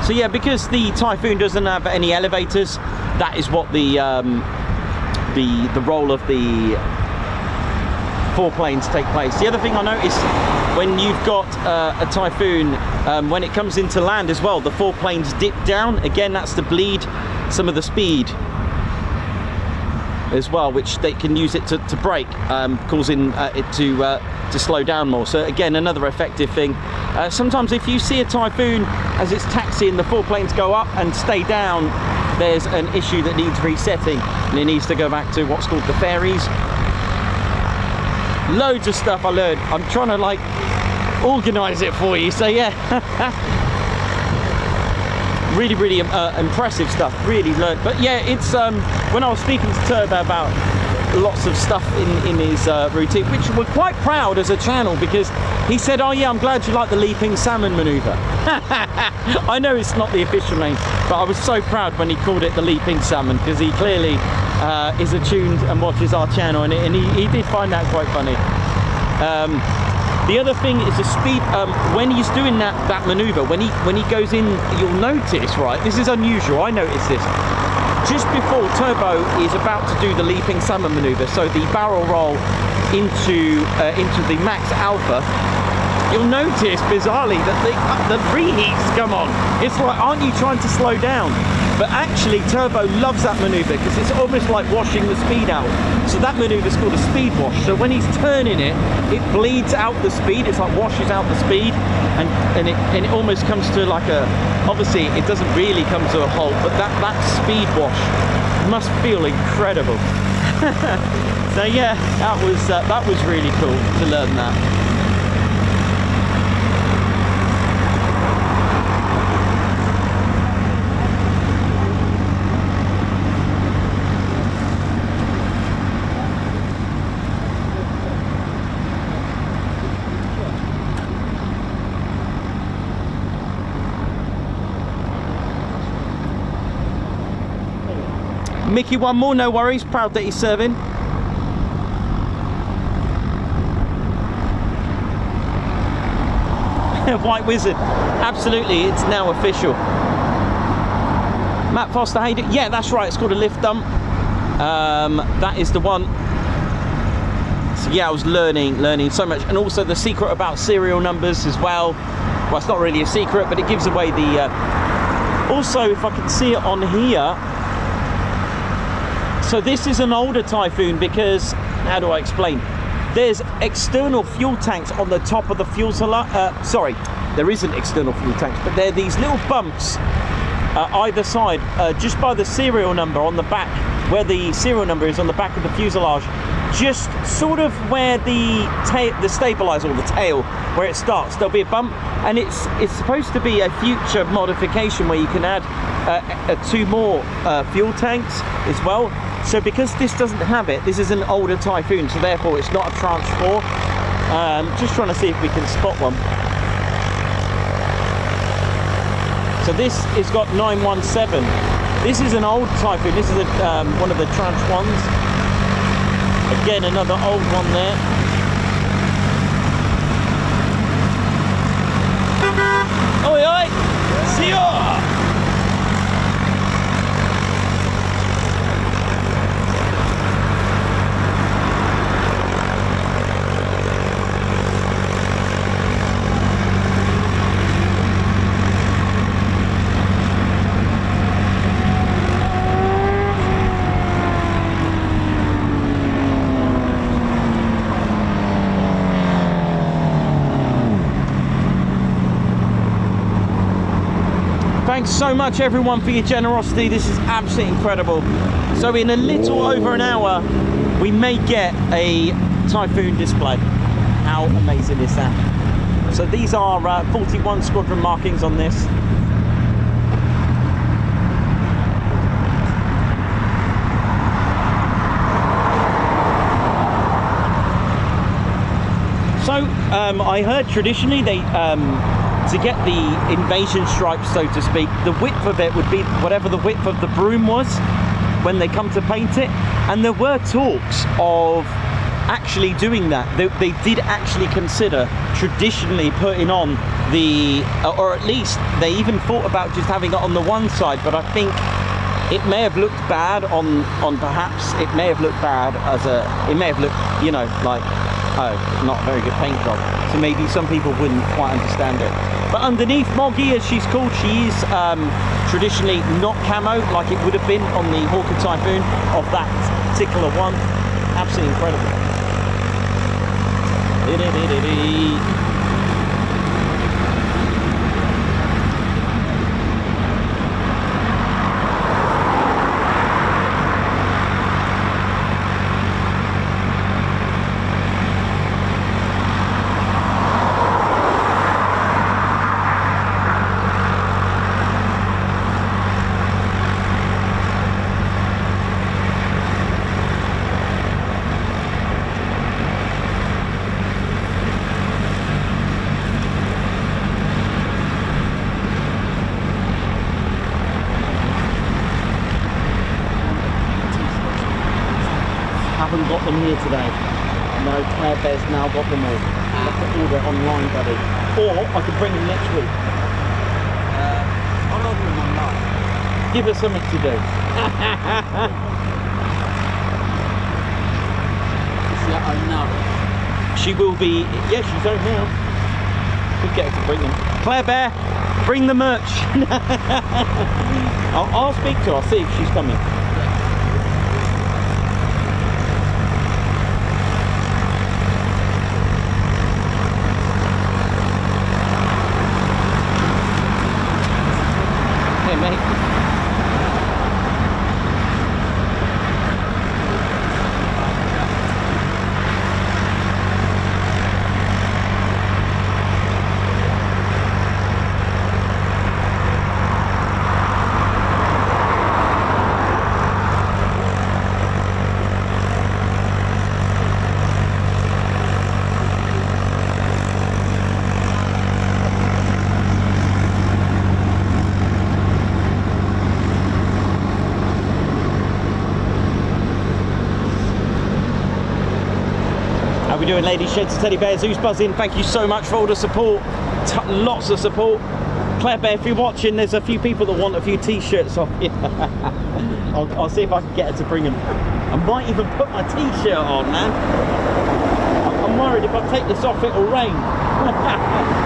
So yeah, because the Typhoon doesn't have any elevators, that is what the role of the 4 planes take place. The other thing I noticed, when you've got a Typhoon, when it comes into land as well, the 4 planes dip down. Again, that's to bleed some of the speed as well, which they can use it to brake, causing it to slow down more. So again, another effective thing. Sometimes if you see a Typhoon as it's taxiing, the 4 planes go up and stay down, there's an issue that needs resetting, and it needs to go back to what's called the fairies. Loads of stuff I learned. I'm trying to like organize it for you, so yeah. Really, really impressive stuff. Really learned. But yeah, it's when I was speaking to Turbo about lots of stuff in his routine, which we're quite proud as a channel, because he said, oh yeah, I'm glad you like the leaping salmon manoeuvre. I know it's not the official name, but I was so proud when he called it the leaping salmon, because he clearly is attuned and watches our channel, and he did find that quite funny. The other thing is the speed, when he's doing that manoeuvre, when he goes in, you'll notice, right, this is unusual, I noticed this, just before Turbo is about to do the leaping salmon manoeuvre, so the barrel roll into the max alpha, you'll notice bizarrely that the reheats come on. It's like, aren't you trying to slow down? But actually Turbo loves that manoeuvre, because it's almost like washing the speed out. So that manoeuvre is called a speed wash. So when he's turning it, it bleeds out the speed. It's like washes out the speed, and it almost comes to like a, obviously it doesn't really come to a halt, but that speed wash must feel incredible. So yeah, that was really cool to learn that. Mickey, one more, no worries, proud that he's serving. White Wizard, absolutely, it's now official. Matt Foster, how you doing? Yeah, that's right, it's called a lift dump. That is the one. So yeah, I was learning so much, and also the secret about serial numbers as well. Well, it's not really a secret, but it gives away the, also if I can see it on here, So this is an older Typhoon because, how do I explain? There's external fuel tanks on the top of the fuselage. Sorry, there isn't external fuel tanks, but there are these little bumps either side, just by the serial number on the back, where the serial number is on the back of the fuselage, just sort of where the stabilizer or the tail, where it starts. There'll be a bump, and it's supposed to be a future modification where you can add 2 more fuel tanks as well. So because this doesn't have it, this is an older Typhoon, so therefore it's not a Tranche 4. Just trying to see if we can spot one. So this has got 917. This is an old Typhoon. This is one of the Tranche 1s. Again, another old one there. Oi, oi! See ya! Thanks so much everyone for your generosity. This is absolutely incredible. So in a little over an hour we may get a Typhoon display. How amazing is that? So these are 41 squadron markings on this. So I heard traditionally they to get the invasion stripes, so to speak, the width of it would be whatever the width of the broom was when they come to paint it. And there were talks of actually doing that. They did actually consider traditionally putting on the, or at least they even thought about just having it on the one side, but I think it may have looked bad on perhaps, it may have looked bad as it may have looked, you know, like, oh, not a very good paint job. So maybe some people wouldn't quite understand it. But underneath Moggy, as she's called, she is traditionally not camo like it would have been on the Hawker Typhoon of that particular one. Absolutely incredible. Haven't got them here today. No, Claire Bear's now got them all. I have to order online, buddy. Or I could bring them next week. I'll order them online. Give us something to do. Yeah, I know. She will be, yeah, she's home now. Could get her to bring them. Claire Bear, bring the merch. I'll speak to her, I'll see if she's coming. How we doing, ladies, sheds and teddy bears? Who's buzzing? Thank you so much for all the support. Lots of support. Claire Bear, if you're watching, there's a few people that want a few t-shirts off. I'll see if I can get her to bring them. I might even put my t-shirt on, man. I'm worried if I take this off it'll rain.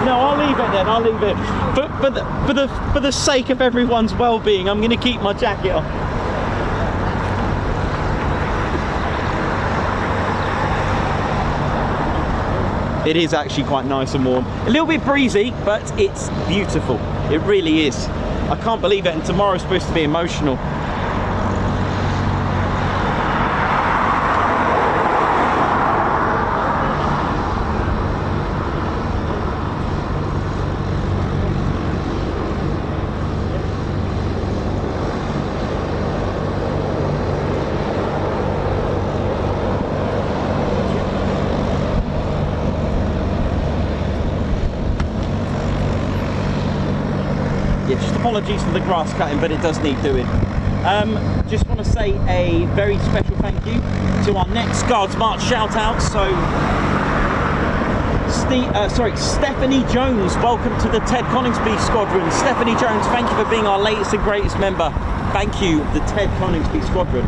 No, I'll leave it then, I'll leave it. For the sake of everyone's well-being, I'm going to keep my jacket on. It is actually quite nice and warm. A little bit breezy, but it's beautiful. It really is. I can't believe it, and tomorrow's supposed to be emotional. Just apologies for the grass cutting, but it does need doing. Just want to say a very special thank you to our next Guards March shout out. So, Stephanie Jones, welcome to the Ted Coningsby Squadron. Stephanie Jones, thank you for being our latest and greatest member. Thank you, the Ted Coningsby Squadron.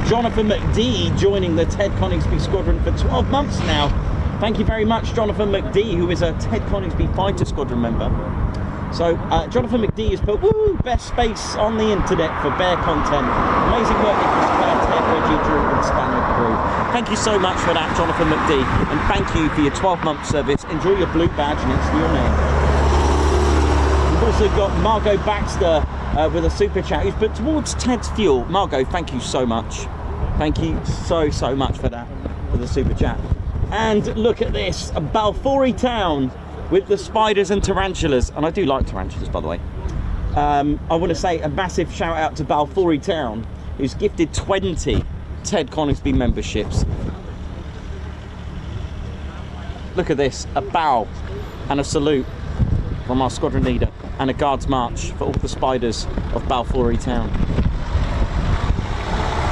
Jonathan McD joining the Ted Coningsby Squadron for 12 months now. Thank you very much, Jonathan McD, who is a Ted Coningsby Fighter Squadron member. So Jonathan McD has put, woo, best space on the internet for bear content. Amazing work with Ted, Reggie, Drew and Spanner crew. Thank you so much for that, Jonathan McD, and thank you for your 12-month service. Enjoy your blue badge next to your name. We've also got Margot Baxter with a super chat who's put towards Ted's fuel. Margot, thank you so much. Thank you so much for that, for the super chat. And look at this, a Balfour town with the spiders and tarantulas, and I do like tarantulas, by the way. I want to say a massive shout out to Balfour Town, who's gifted 20 Ted Coningsby memberships. Look at this, a bow and a salute from our squadron leader, and a Guards March for all the spiders of Balfour Town.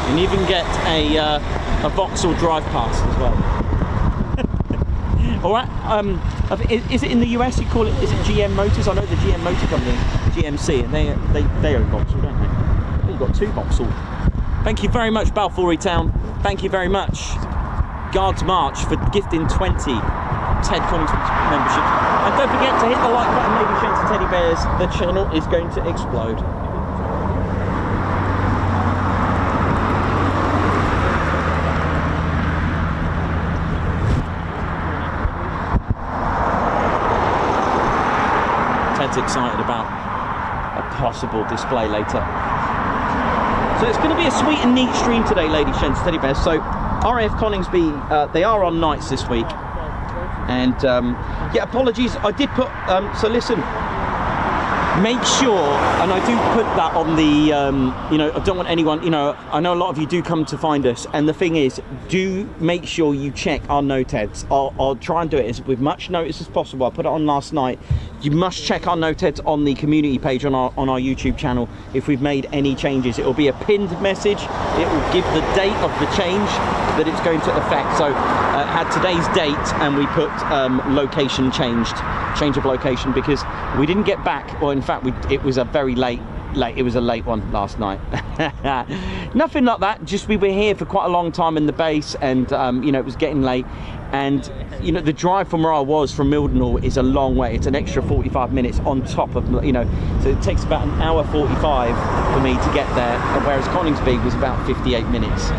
And you even get a Vauxhall drive pass as well. All right. Is it in the US? You call it? Is it GM Motors? I know the GM Motor Company, GMC, and they own Vauxhall, don't they? You've got 2 Vauxhall. Thank you very much, Balfour Town. Thank you very much, Guards March, for gifting 20 Ted Coningsby memberships. And don't forget to hit the like button, ladies, gents, and teddy bears. The channel is going to explode. Excited about a possible display later. So it's going to be a sweet and neat stream today, ladies, gents, teddy bears. So RAF Coningsby, they are on nights this week, and yeah, apologies, I did put so listen, make sure, and I do put that on the you know, I don't want anyone, you know, I know a lot of you do come to find us, and the thing is, do make sure you check our noteheads. I'll try and do it with much notice as possible. I put it on last night. You must check our noteheads on the community page on our YouTube channel if we've made any changes. It will be a pinned message. It will give the date of the change that it's going to affect. So had today's date, and we put location change of location, because we didn't get back, or in fact it was a very late, it was a late one last night. Nothing like that, just we were here for quite a long time in the base, and you know, it was getting late, and you know, the drive from where I was from Mildenhall is a long way. It's an extra 45 minutes on top of, you know, so it takes about an hour 45 for me to get there, whereas Coningsby was about 58 minutes.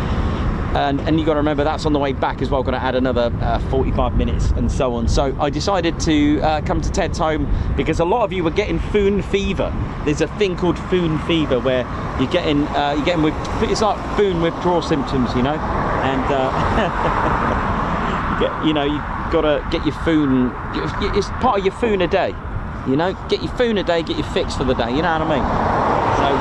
And you got to remember, that's on the way back as well. Got to add another 45 minutes and so on. So I decided to come to Ted's home because a lot of you were getting foon fever. There's a thing called foon fever where you're getting with, it's like foon withdrawal symptoms, you know, and you know, you got to get your foon. It's part of your foon a day, you know. Get your foon a day, get your fix for the day. You know what I mean? So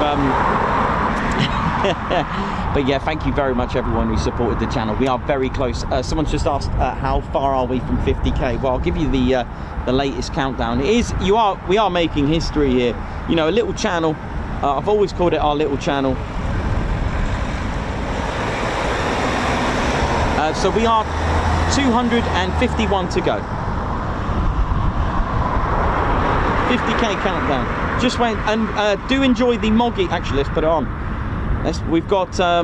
but yeah, thank you very much everyone who supported the channel. We are very close. Someone's just asked how far are we from 50k. Well, I'll give you the latest countdown. It is, we are making history here. You know, a little channel. I've always called it our little channel. So we are 251 to go. 50k countdown. Just went, and do enjoy the Moggy. Actually, let's put it on. We've got a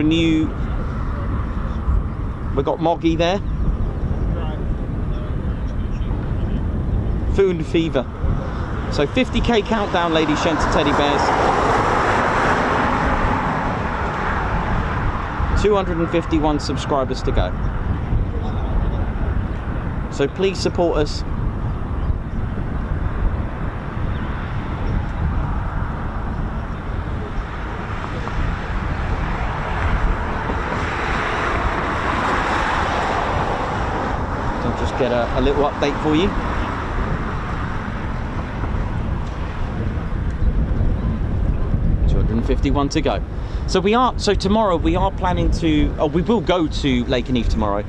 new. We've got Moggy there. Foon fever. So 50k countdown, ladies, gents, and teddy bears. 251 subscribers to go. So please support us. I'll just get a little update for you. .51 to go. So tomorrow we are planning to, we will go to Lake Keneath tomorrow.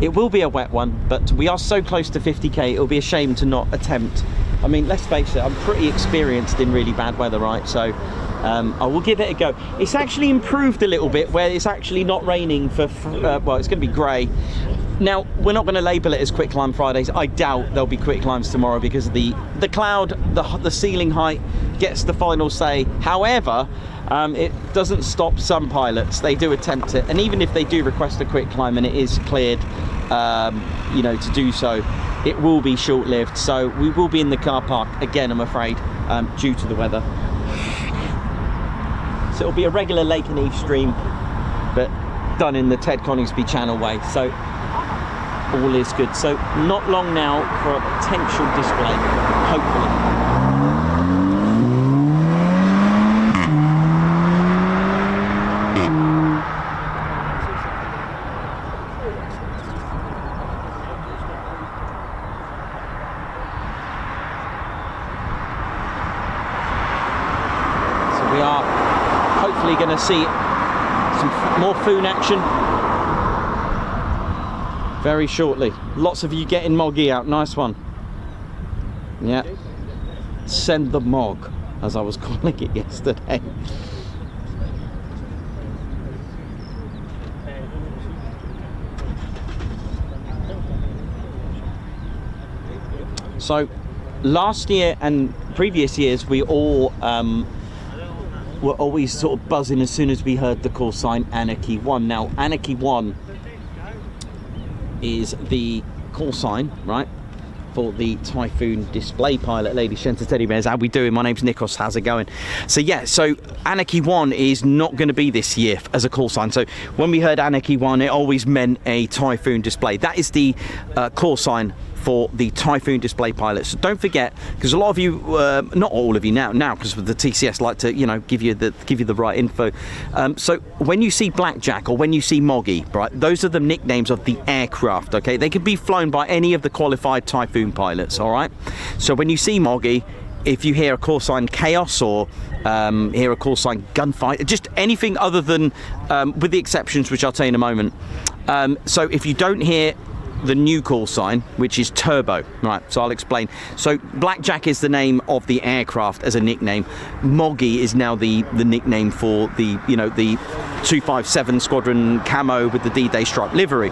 It will be a wet one, but we are so close to 50k, it'll be a shame to not attempt. I mean, let's face it, I'm pretty experienced in really bad weather, right? So I will give it a go. It's actually improved a little bit where it's actually not raining for, well, it's going to be grey. Now, we're not going to label it as quick climb Fridays. I doubt there'll be quick climbs tomorrow because of the cloud, the ceiling height gets the final say. However, it doesn't stop some pilots. They do attempt it, and even if they do request a quick climb and it is cleared, you know, to do so, it will be short-lived. So we will be in the car park again, I'm afraid, due to the weather. So it'll be a regular Lake Keneath stream, but done in the Ted Coningsby channel way. So all is good. So not long now for a potential display, hopefully. So we are hopefully going to see some more Foon action very shortly. Lots of you getting Moggy out. Nice one. Yeah. Send the Mog, as I was calling it yesterday. So last year and previous years we all were always sort of buzzing as soon as we heard the call sign Anarchy 1. Now Anarchy 1 is the call sign, right, for the Typhoon Display Pilot. Ladies, gents, teddy bears, how we doing? My name's Nikos, how's it going? So yeah, so Anarchy 1 is not going to be this year as a call sign. So when we heard Anarchy 1, it always meant a Typhoon display. That is the call sign for the Typhoon Display Pilot. So don't forget, because a lot of you, not all of you now because the TCS like to, you know, give you the right info. So when you see Blackjack or when you see Moggy, right, those are the nicknames of the aircraft. Okay, they can be flown by any of the qualified Typhoon pilots. All right. So when you see Moggy, if you hear a call sign Chaos or hear a call sign Gunfight, just anything other than, with the exceptions which I'll tell you in a moment. So if you don't hear the new call sign, which is Turbo, right, so I'll explain. So Blackjack is the name of the aircraft as a nickname. Moggy is now the nickname for the, you know, the 257 Squadron camo with the D-Day stripe livery.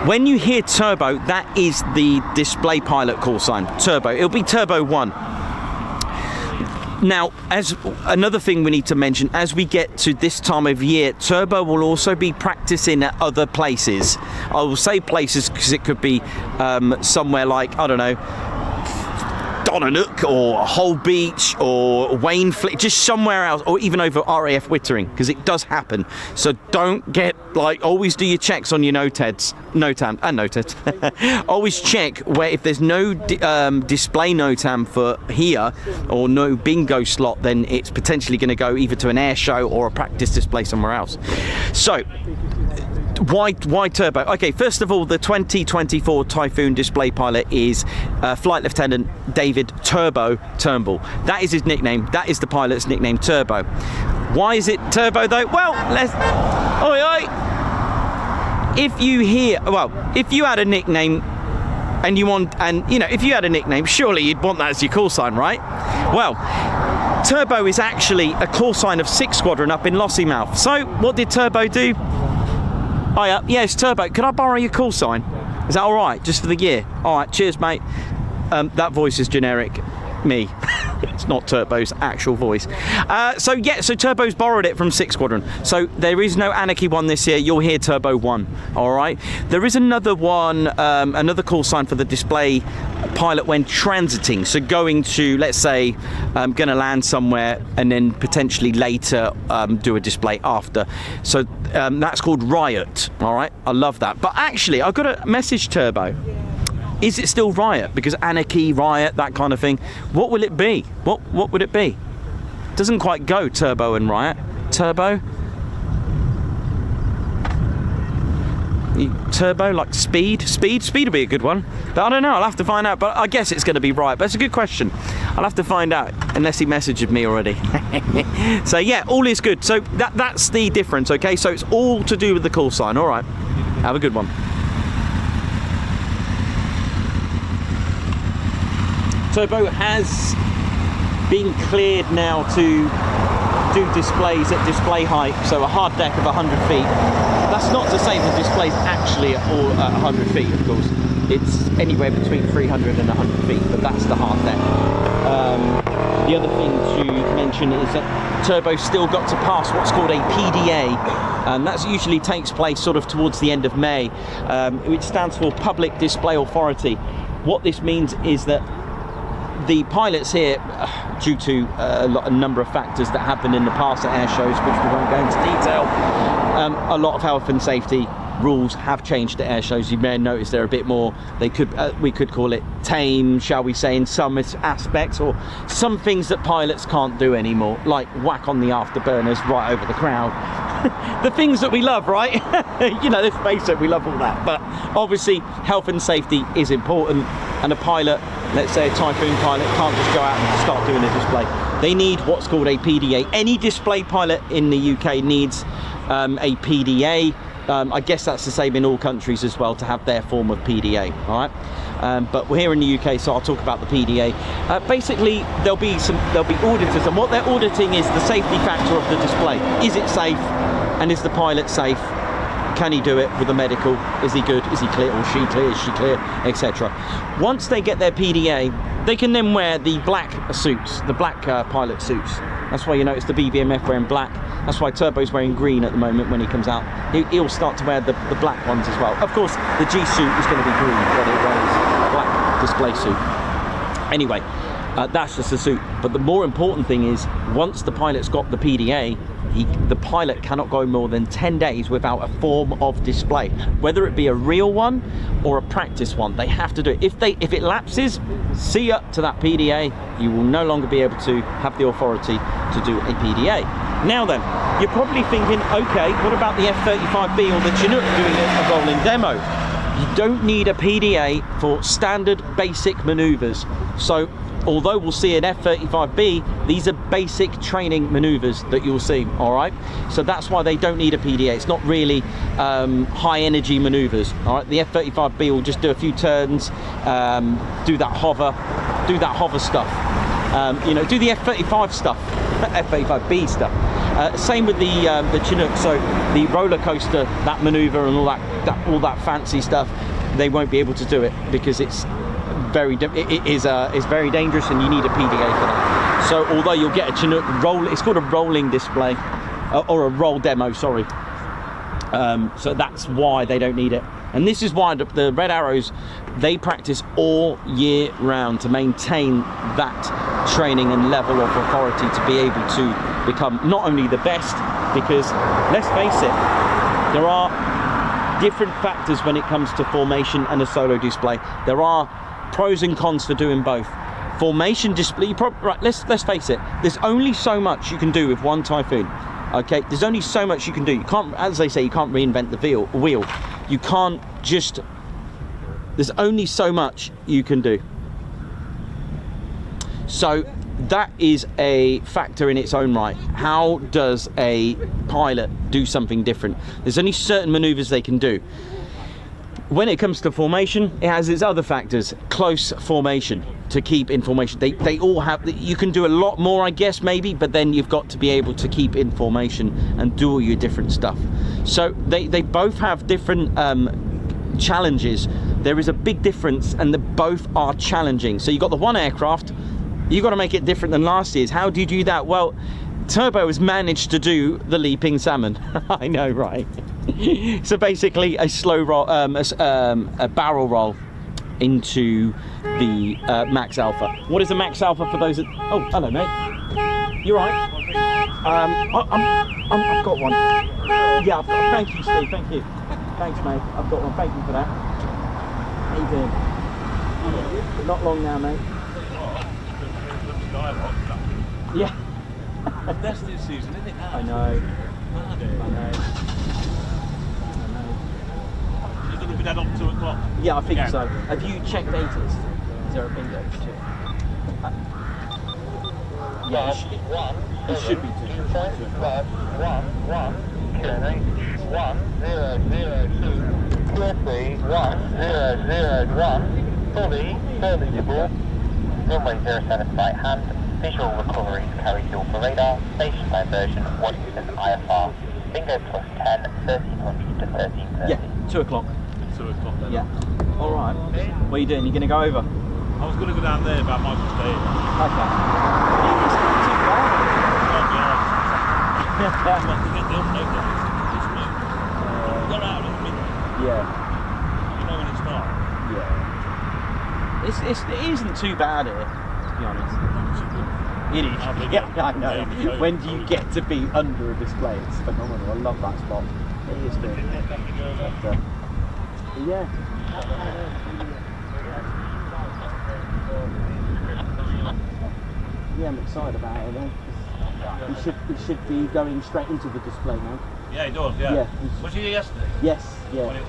When you hear Turbo, that is the display pilot call sign, Turbo. It'll be Turbo 1. Now, as another thing we need to mention, as we get to this time of year, Turbo will also be practicing at other places. I will say places because it could be somewhere like, I don't know, Donanook or Hull Beach or Waynefleet, just somewhere else, or even over RAF Wittering, because it does happen. So don't get, like, always do your checks on your NOTAMs. Always check where, if there's no display NOTAM for here or no bingo slot, then it's potentially going to go either to an air show or a practice display somewhere else. So why Turbo? Okay, first of all, the 2024 Typhoon Display Pilot is Flight Lieutenant David Turbo Turnbull. That is his nickname. That is the pilot's nickname, Turbo. Why is it Turbo though? Well, let's. Oi, oi. If you hear, well, if you had a nickname and you want, and you know, if you had a nickname, surely you'd want that as your call sign, right? Well, Turbo is actually a call sign of 6 Squadron up in Lossiemouth. So what did Turbo do? Hiya, yes, Turbo, could I borrow your call sign? Is that all right, just for the year? All right, cheers, mate. That voice is generic. Me. It's not Turbo's actual voice. So yeah, so Turbo's borrowed it from 6 Squadron. So there is no Anarchy 1 this year. You'll hear Turbo 1. All right. There is another one, another call sign for the display pilot when transiting. So going to, let's say, going to land somewhere and then potentially later do a display after. So that's called Riot. All right. I love that. But actually, I've got a message, Turbo. Is it still riot? Because anarchy, riot, that kind of thing. What will it be? What would it be? Doesn't quite go turbo and riot. Turbo? Turbo, like speed? Speed would be a good one. But I don't know, I'll have to find out. But I guess it's going to be riot. But it's a good question. I'll have to find out, unless he messaged me already. So yeah, all is good. So that's the difference, okay? So it's all to do with the call sign. All right, have a good one. Turbo has been cleared now to do displays at display height, so a hard deck of 100 feet. That's not to say the display's actually at 100 feet, of course. It's anywhere between 300 and 100 feet, but that's the hard deck. The other thing to mention is that Turbo's still got to pass what's called a PDA, and that usually takes place sort of towards the end of May, which stands for Public Display Authority. What this means is that the pilots here, due to a number of factors that happened in the past at air shows, which we won't go into detail, a lot of health and safety rules have changed at air shows. You may have noticed they're a bit more, we could call it tame, shall we say, in some aspects, or some things that pilots can't do anymore, like whack on the afterburners right over the crowd. The things that we love, right? You know, let's face it, we love all that. But obviously, health and safety is important, and a pilot, let's say a Typhoon pilot, can't just go out and start doing a display. They need what's called a PDA. Any display pilot in the UK needs a PDA. I guess that's the same in all countries as well, to have their form of PDA, all right? But we're here in the UK, so I'll talk about the PDA. Basically, there'll be auditors, and what they're auditing is the safety factor of the display. Is it safe, and is the pilot safe? Can he do it with a medical? Is he good? Is he clear? Or she clear? Is she clear? Etc. Once they get their PDA, they can then wear the black suits, the black pilot suits. That's why you notice the BBMF wearing black. That's why Turbo's wearing green at the moment when he comes out. He'll start to wear the black ones as well. Of course, the G suit is going to be green, but it wears a black display suit. Anyway, that's just the suit. But the more important thing is, once the pilot's got the PDA, the pilot cannot go more than 10 days without a form of display, whether it be a real one or a practice one. They have to do it. If it lapses, see up to that PDA. You will no longer be able to have the authority to do a PDA. Now then, you're probably thinking, okay, what about the F-35B or the Chinook doing a rolling demo? You don't need a PDA for standard basic maneuvers. So although we'll see an F-35B, these are basic training maneuvers that you'll see, all right? So that's why they don't need a PDA. It's not really high energy maneuvers, all right? The F-35B will just do a few turns, do that hover stuff, you know, do the F-35 stuff, F-35B stuff. Same with the Chinook, so the roller coaster, that maneuver and all that fancy stuff, they won't be able to do it because it's very dangerous, and you need a PDA for that. So although you'll get a Chinook roll, it's called a rolling display, or a roll demo, sorry. So that's why they don't need it. And this is why the Red Arrows, they practice all year round to maintain that training and level of authority to be able to become not only the best, because let's face it, there are different factors when it comes to formation and a solo display. There are pros and cons for doing both. Formation display, right, let's face it, there's only so much you can do with one Typhoon. Okay, there's only so much you can do. You can't, as they say, you can't reinvent the wheel. You can't just, there's only so much you can do. So that is a factor in its own right. How does a pilot do something different? There's only certain maneuvers they can do. When it comes to formation, it has its other factors. Close formation to keep in formation. They all have, you can do a lot more, I guess, maybe, but then you've got to be able to keep in formation and do all your different stuff. So they both have different challenges. There is a big difference, and they both are challenging. So you've got the one aircraft, you've got to make it different than last year's. How do you do that? Well, Turbo has managed to do the leaping salmon. I know, right? So basically a slow roll, a barrel roll into the max alpha. What is a max alpha for those that, oh, hello mate. You're right. I've got one. Yeah, I've got, thank you Steve, thank you. Thanks mate, I've got one, thank you for that. How you doing? not long now, mate. Yeah. Destiny season, isn't it now? I know. You're going to be dead on 2 o'clock? Yeah, I think Yeah. so. Have you checked data? Is there a bingo? Yeah, it should be 2. fully visible. Runway 07 right hand. Visual recovery carried dual for radar. Station diversion 1% IFR. Bingo plus 10, 1300 to 1330. Yeah, 2 o'clock. 2 o'clock then. Yeah. All right. What are you doing? You going to go over? I was going to go down there, but I might just stay here. Okay. It's not too bad. To get the upload on this week. They're out at midnight. Yeah. You know when it starts? Yeah. It isn't too bad here, to be honest. It is. Yeah, I know. When do you get to be under a display? It's phenomenal. I love that spot. It is good. But, yeah. Yeah, I'm excited about it though. We should be going straight into the display now. Yeah, it does, yeah. Yeah. Was you here yesterday? Yes, yeah. When it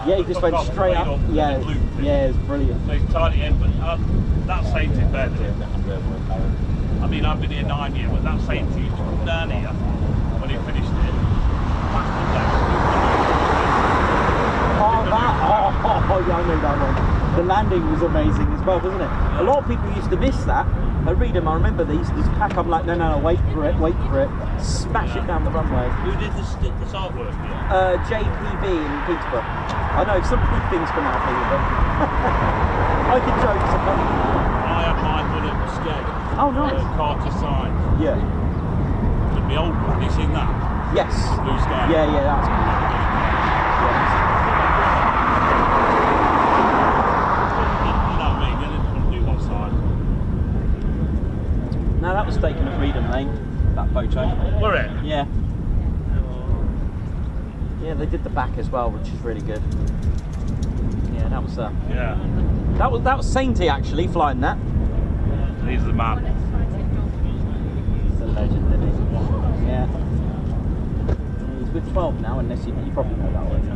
Yeah, he just went straight up. Yeah, yeah, it's brilliant. So it's tidy in, but that saved it better. I mean, I've been here 9 years, but that saved it. You come down here when he finished it. Oh, yeah, I know that one. The landing was amazing as well, wasn't it? A lot of people used to miss that. I read them, I remember they used to just pack up like, no, wait for it, smash it down the runway. Who did this artwork here? JPB in Peterborough. I know, some good things come out of Peterborough. I can show you some funny. I had mine done at Skeg. Oh, nice. Carter sign. Yeah. With my old one, have you seen that? Yes. Blue sky. Yeah, that's good. You know what I mean? They didn't want to do one side. Now that was taken at Reedham Lane, that photo. Were it? Yeah. Yeah, they did the back as well, which is really good. Yeah, that was Yeah. that was Sainty actually flying that. He's the man. He's a legend, isn't he? Yeah. He's with 12 now, unless you probably know that already.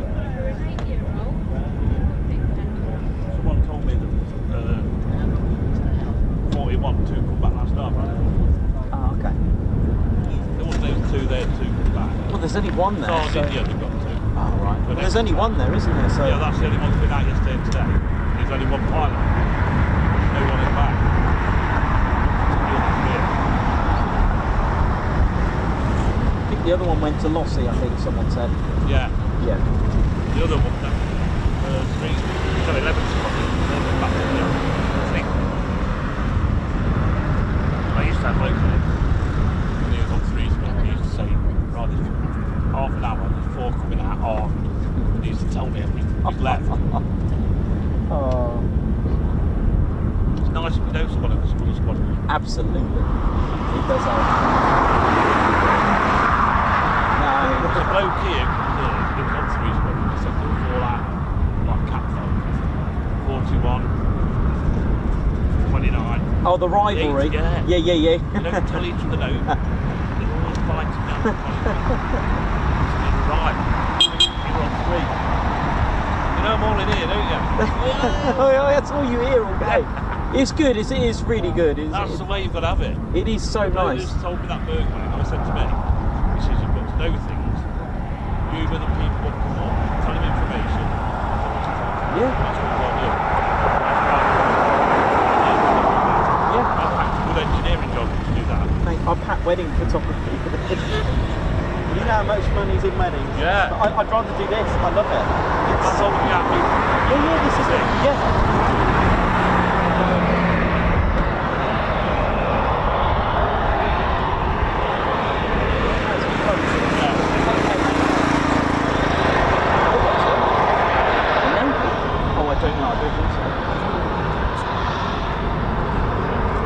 Someone told me that 41 2 come back last night, right? Oh, okay. There was those 2 there, 2 come back. Well, there's only one there. Oh, So... yeah, they've got 2. Oh, right. Well, there's only one there, isn't there? So... Yeah, that's the only one that's been out yesterday and today. There's only one pilot. No one is back. I think the other one went to Lossy, I think someone said. Yeah. Yeah. The other one, 3, so 11 back to the thing. I used to have loads of it. When he was on 3 spot, he used to say, right, there's half an hour, there's 4 coming out, and he used to tell me everything. He's left. Oh. It's nice if you know someone at the squadron. Absolutely. It does have. There's a bloke here, he was on 3 spot, he said they were all out, like cat phone. 41, 29. Oh, the rivalry. Yeah. Yeah. They don't tell each other no. They're always fighting down the right. You're on 3. You know I'm all in here, don't you? Oh, yeah, that's all you hear all day. It's good. It is really good. That's the way you've got to have it. It is so nice. Just told me that burger when I said to me, he says you've got to know things. You with the people that come on, tell them information. Yeah. That's what we've got to do. Yeah. I've had a good engineering job to do that. Mate, I pack wedding photography for the kids. You know how much money's in weddings? Yeah. I'd rather do this. I love it. That's all we have. Yeah, this is it. Yeah.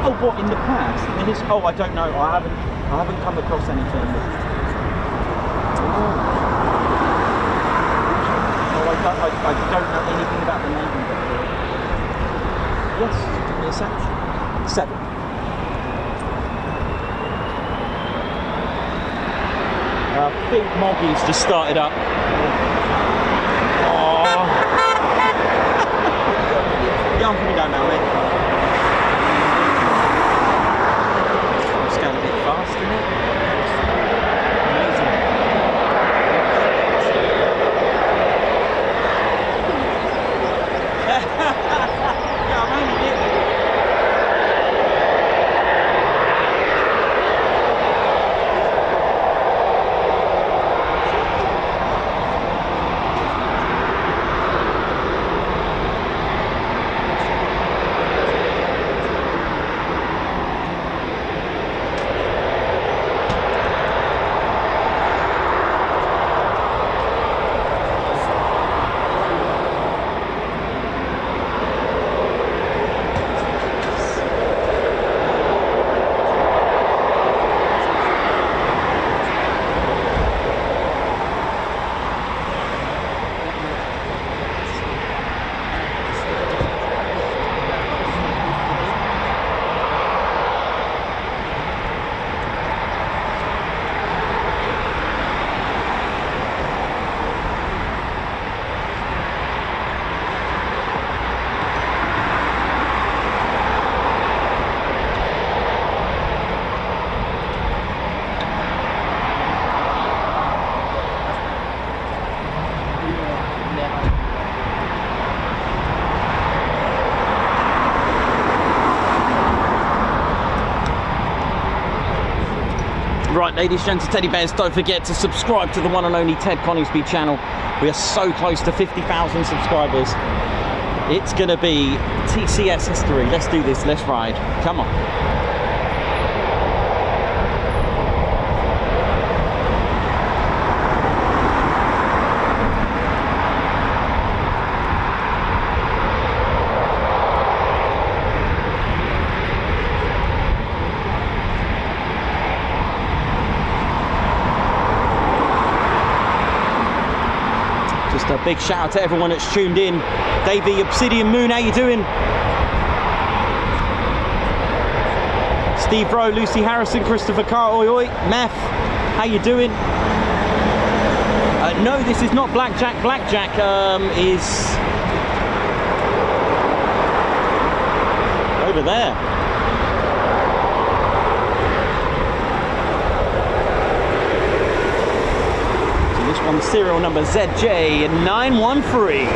Oh, what in the past? Oh, I don't know. I haven't come across anything. Oh, I don't know anything about the Navy. Yes, give me a sec. 7. I think Moggy's just started up. Oh. Yeah, I'm coming down now, mate. It's going a bit fast, isn't it? Amazing. Yeah, I'm only getting it. Right, ladies, gents, teddy bears, don't forget to subscribe to the one and only Ted Coningsby channel. We are so close to 50,000 subscribers. It's going to be TCS history. Let's do this. Let's ride. Come on. A big shout out to everyone that's tuned in. Davey, Obsidian Moon, how you doing? Steve Rowe, Lucy Harrison, Christopher Carr, oi oi, Meth, how you doing? No, this is not Blackjack. Blackjack is over there. On serial number ZJ913.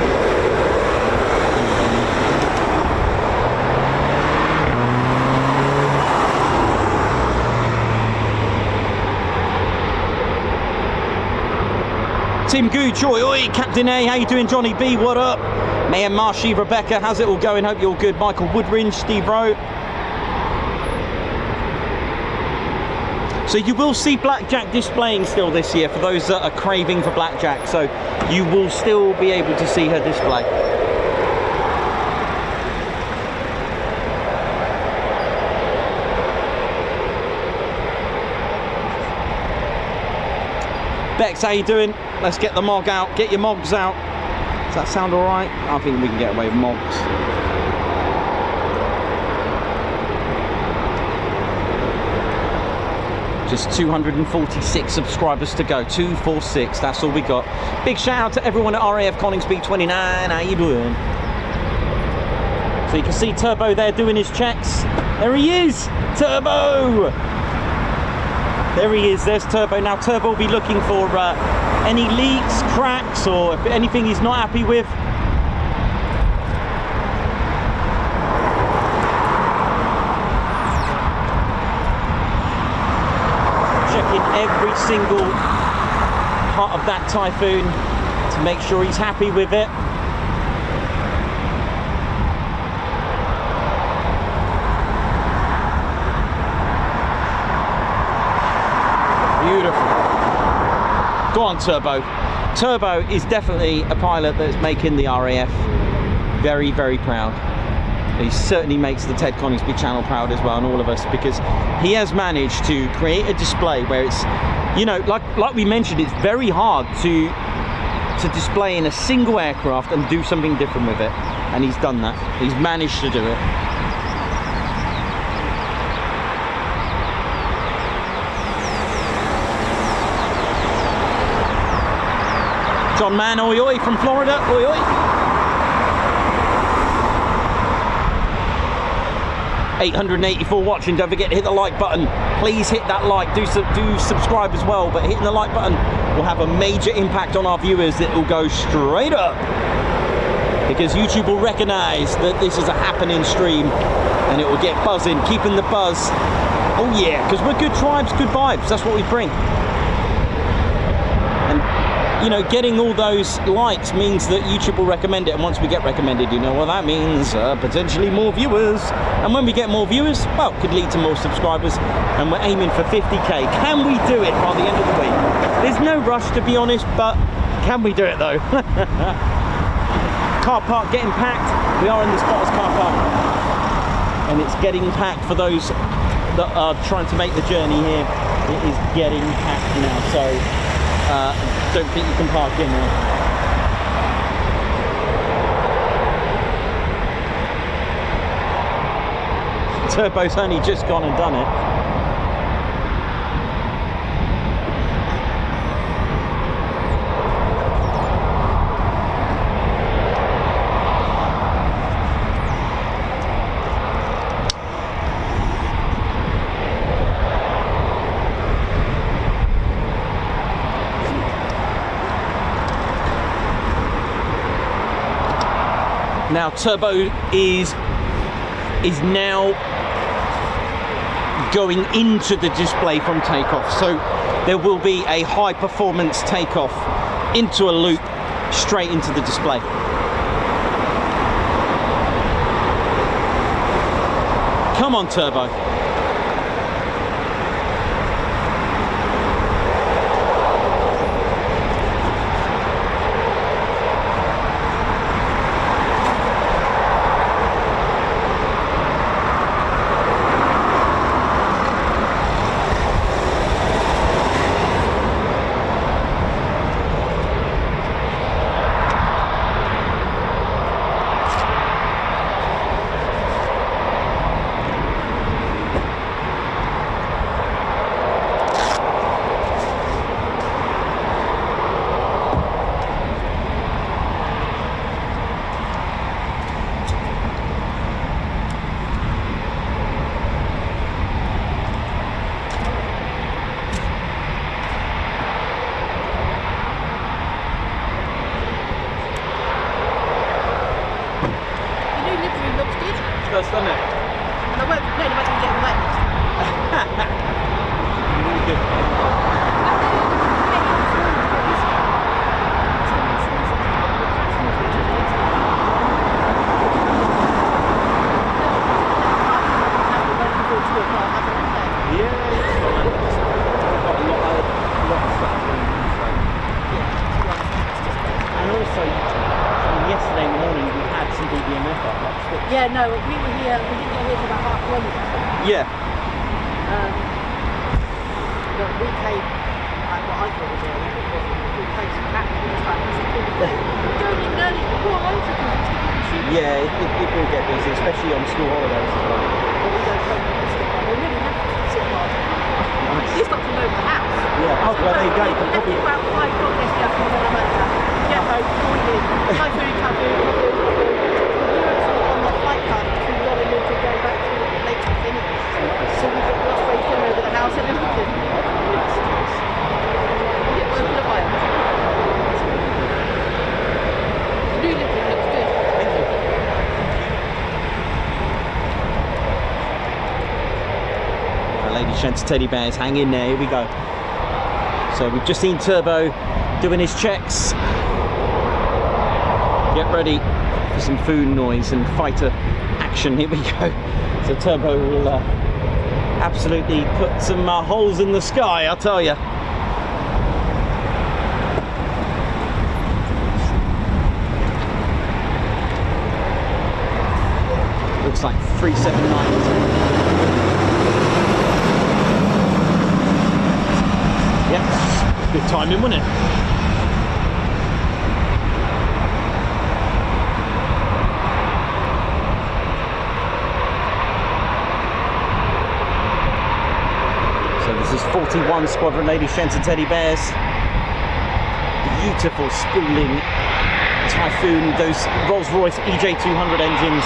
Tim Gooch, oi oi, Captain A, how you doing? Johnny B, what up? Mayor Marshy, Rebecca, how's it all going? Hope you're all good. Michael Woodringe, Steve Rowe. So you will see Blackjack displaying still this year for those that are craving for Blackjack. So you will still be able to see her display. Bex, how you doing? Let's get the Mog out. Get your Mogs out. Does that sound all right? I think we can get away with Mogs. Just 246 subscribers to go. 246, that's all we got. Big shout out to everyone at RAF Coningsby 29. How you doing? So you can see Turbo there doing his checks. There he is! Turbo! There he is, there's Turbo. Now Turbo will be looking for any leaks, cracks, or anything he's not happy with. Every single part of that Typhoon to make sure he's happy with it. Beautiful. Go on, Turbo. Turbo is definitely a pilot that's making the RAF very, very proud. He certainly makes the Ted Coningsby channel proud as well, and all of us, because he has managed to create a display where it's, you know, like we mentioned, it's very hard to to display in a single aircraft and do something different with it. And he's done that. He's managed to do it. John Man, oi oi, from Florida, oi oi. 884 watching. Don't forget to hit the like button. Please hit that like. Do subscribe as well. But hitting the like button will have a major impact on our viewers. That will go straight up because YouTube will recognise that this is a happening stream, and it will get buzzing. Keeping the buzz. Oh yeah, because we're good tribes, good vibes. That's what we bring. And you know, getting all those likes means that YouTube will recommend it, and once we get recommended, you know what that means, potentially more viewers, and when we get more viewers, well, could lead to more subscribers, and we're aiming for 50k. Can we do it by the end of the week? There's no rush, to be honest, but can we do it though? Car park getting packed. We are in the spotters car park, and it's getting packed for those that are trying to make the journey here. It is getting packed now, so don't think you can park in there. Turbo's only just gone and done it. Now Turbo is now going into the display from takeoff, so there will be a high performance takeoff into a loop straight into the display. Come on, Turbo. Doesn't it? And I won't, no, I won't get wet. Really good. Yesterday morning we had some BBMF up. Yeah, no, we were here, we didn't get here till about 1:30. Yeah. But we came, like what I thought was early, we came some back and it was like, we're going even early, what loads of people shoot. Yeah, it will get busy, especially on school holidays as well. But we don't come to sit bar. We're really happy to sit bar. Nice. You've got to know the house. Yeah, oh, well, there you go. You can Left probably... you about 5 o'clock yesterday afternoon when I'm over there. Get home, call you in. Typhoon. On the flight card, we've got to move to go back to Lake anyway. So we've got lost way to over the house and everything. Yeah, we're going to buy it. New looking, looks good. Thank you. Lady Shant's teddy bears, hang in there, here we go. So we've just seen Turbo doing his checks. Get ready for some food noise and fighter action, here we go. So Turbo will absolutely put some holes in the sky, I'll tell you. Looks like 379. Yep, good timing, wasn't it? 41 Squadron, ladies, gents and teddy bears. Beautiful spooling Typhoon, those Rolls-Royce EJ200 engines.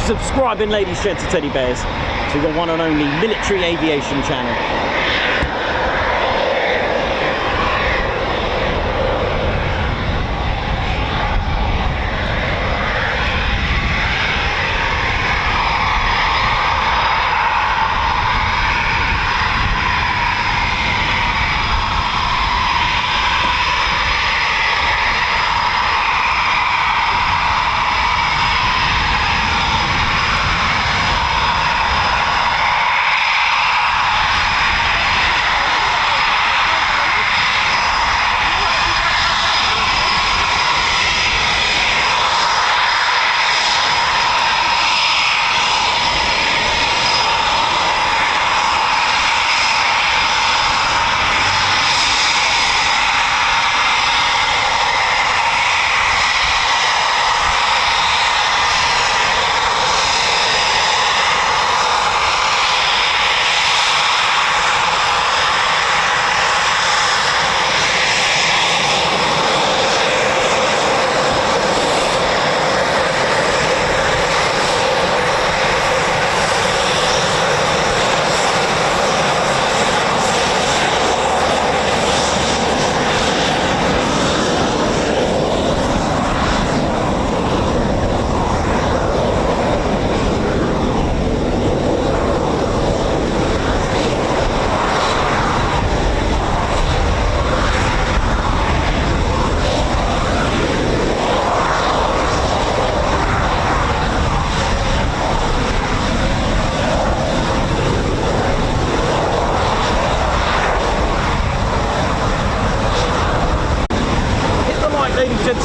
Subscribing, ladies, gents and teddy bears, to the one and only military aviation channel.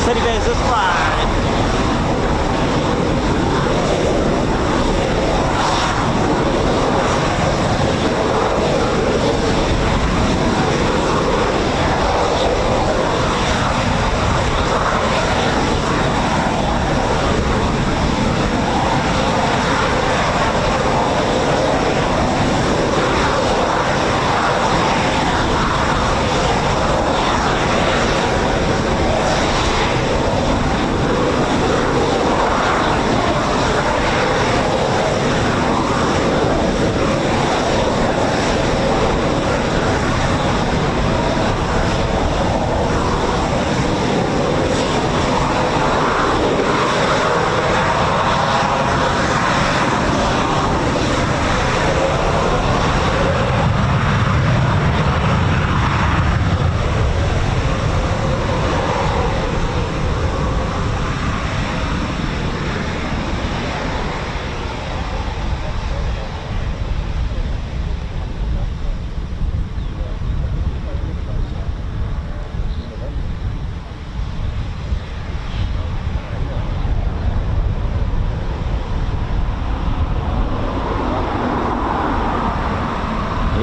Teddy bears, let's ride.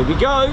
Here we go.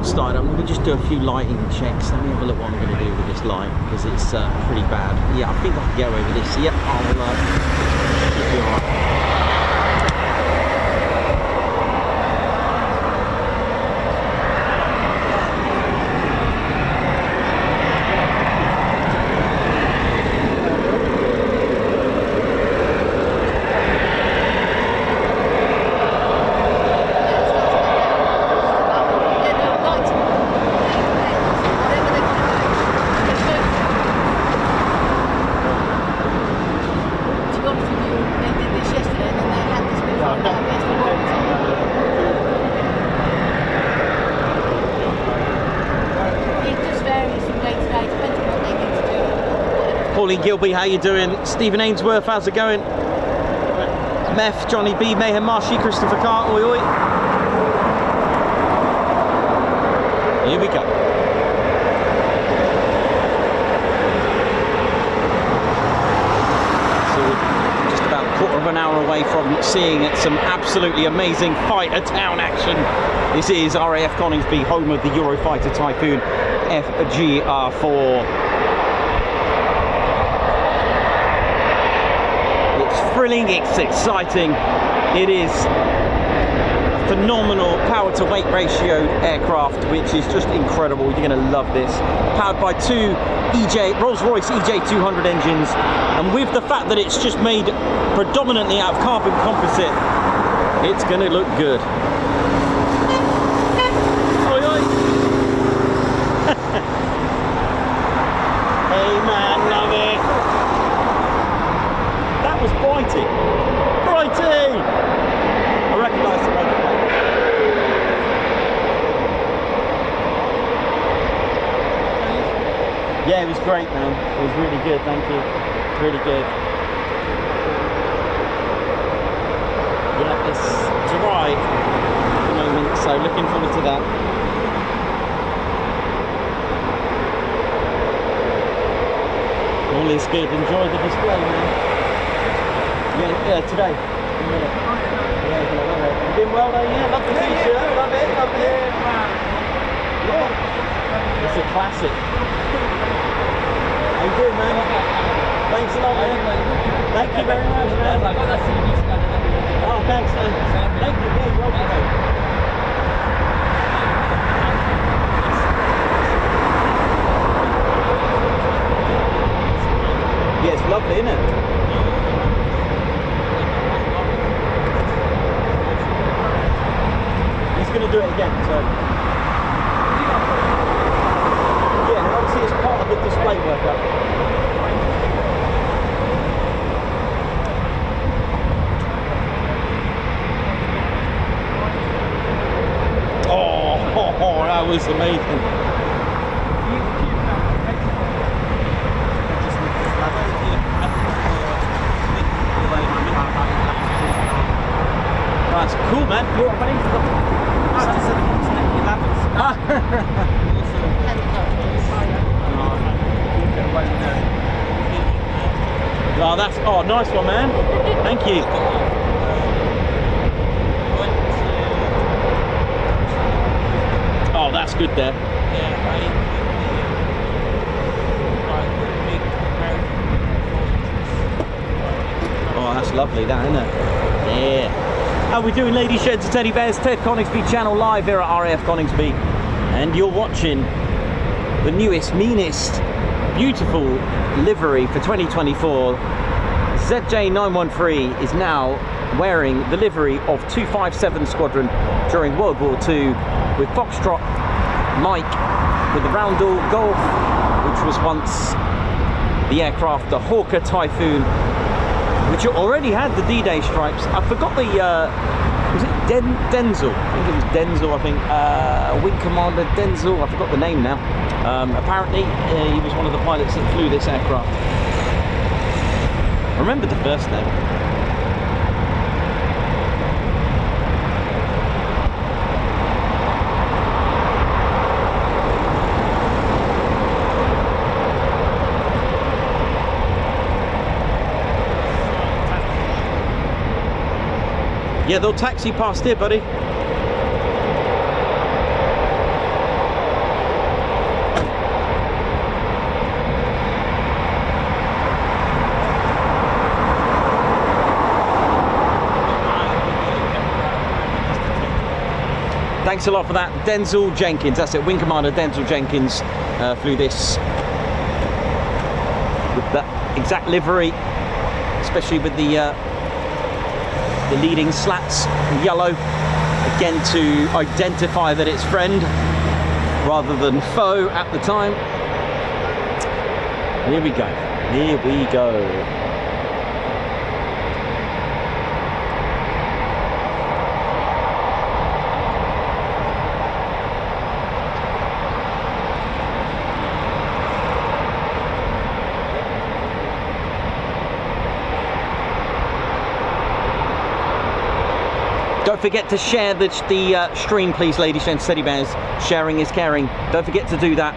got started, I'm going to just do a few lighting checks. Let me have a look what I'm going to do with this light, because it's pretty bad. Yeah, I think I can get away with this. Yep, I'll should be alright. Pauline Gilby, how you doing? Stephen Ainsworth, how's it going? Meth, Johnny B, Mayhem Marshy, Christopher Carr, oi oi. Here we go. So we're just about a quarter of an hour away from seeing some absolutely amazing fighter town action. This is RAF Coningsby, home of the Eurofighter Typhoon FGR4. Thrilling, it's exciting, it is a phenomenal power to weight ratio aircraft, which is just incredible. You're going to love this. Powered by two Rolls-Royce EJ200 engines, and with the fact that it's just made predominantly out of carbon composite, it's going to look good. Oi, oi. Hey man, love it. That was Brighty! Brighty! I recognise the red plate. Yeah, it was great, man. It was really good, thank you. Really good. Yeah, it's a ride at the moment, so looking forward to that. All is good. Enjoy the display, man. Yeah, today. Yeah, I love it. You've been well though, yeah? Love the t-shirt, love it, love it. Yeah. It's a classic. How you doing, man? Thanks a lot, man. Thank you very much, man. Oh, thanks, man. Thank you, yeah, you're welcome, mate. Yeah, it's lovely, isn't it? Going to do it again, so yeah, and obviously it's part of the display workup. Oh, that was amazing. That's cool, man. You're ready for the oh, that's nice one, man. Thank you. Oh, that's good there. Oh, that's lovely, that, isn't it? Yeah. How we doing, ladies, sheds and teddy bears? Ted Coningsby channel live here at RAF Coningsby, and you're watching the newest, meanest, beautiful livery for 2024. ZJ913 is now wearing the livery of 257 Squadron during World War II, with Foxtrot Mike with the Roundel Golf, which was once the aircraft, the Hawker Typhoon, which already had the D-Day stripes. I forgot the, was it Denzel? I think it was Denzel, I think. Wing Commander Denzel, I forgot the name now. Apparently, he was one of the pilots that flew this aircraft. I remember the first name. Yeah, they'll taxi past here, buddy. Thanks a lot for that, Denzel Jenkins. That's it, Wing Commander Denzel Jenkins flew this with that exact livery, especially with the leading slats in yellow, again to identify that it's friend rather than foe at the time. Here we go. Here we go. Don't forget to share the stream, please, ladies and teddy bears. Sharing is caring. Don't forget to do that.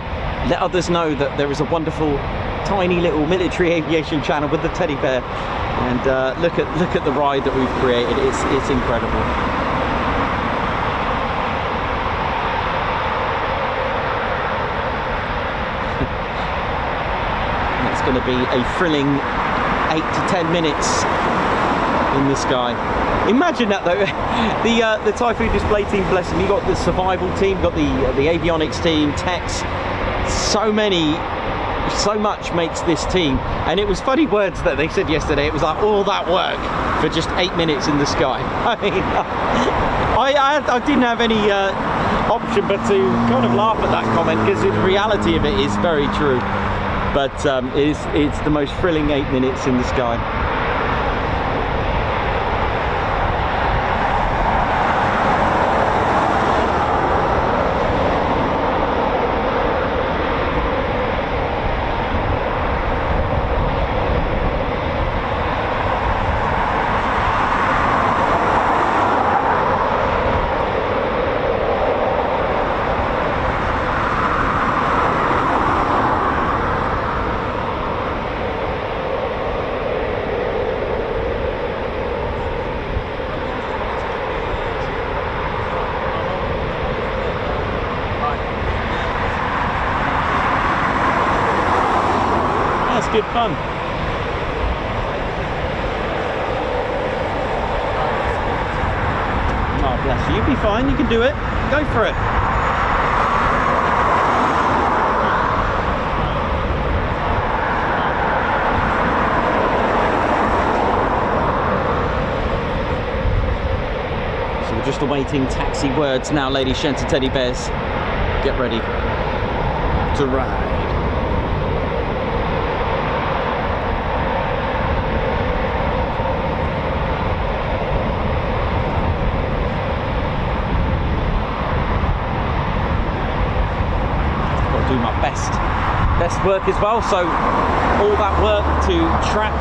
Let others know that there is a wonderful, tiny little military aviation channel with the teddy bear. And look at the ride that we've created. It's incredible. It's going to be a thrilling 8 to 10 minutes in the sky. Imagine that though, the Typhoon Display Team, bless them, you got the survival team, got the avionics team, techs, so much makes this team. And it was funny words that they said yesterday, it was like all that work for just 8 minutes in the sky. I mean, I didn't have any option but to kind of laugh at that comment, because the reality of it is very true. But it's the most thrilling 8 minutes in the sky. Good fun. Oh, bless you. You'll be fine. You can do it. Go for it. So we're just awaiting taxi words now, ladies, gents and teddy bears. Get ready to ride. Do my best work as well, so all that work to track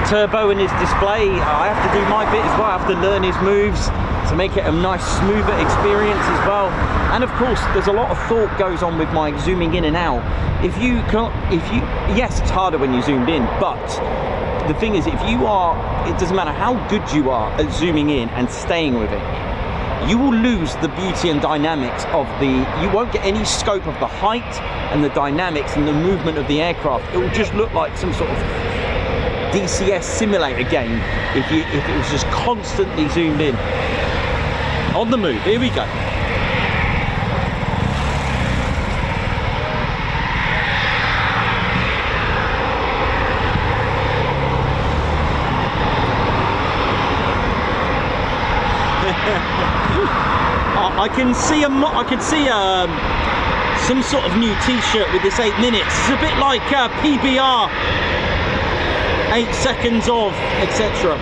Turbo in his display, I have to do my bit as well. I have to learn his moves to make it a nice smoother experience as well. And of course there's a lot of thought goes on with my zooming in and out. Yes, it's harder when you zoomed in, but the thing is, it doesn't matter how good you are at zooming in and staying with it, you will lose the beauty and dynamics of you won't get any scope of the height and the dynamics and the movement of the aircraft. It will just look like some sort of DCS simulator game if it was just constantly zoomed in. On the move, here we go. I can see some sort of new t-shirt with this 8 minutes. It's a bit like PBR, 8 seconds of, etc.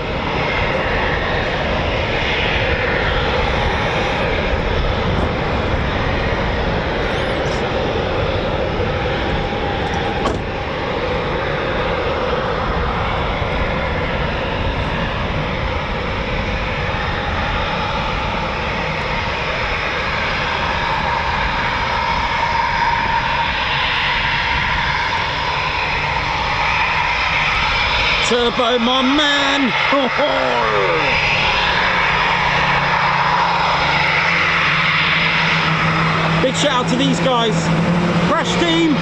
Turbo, my man! Big shout out to these guys. Crash team!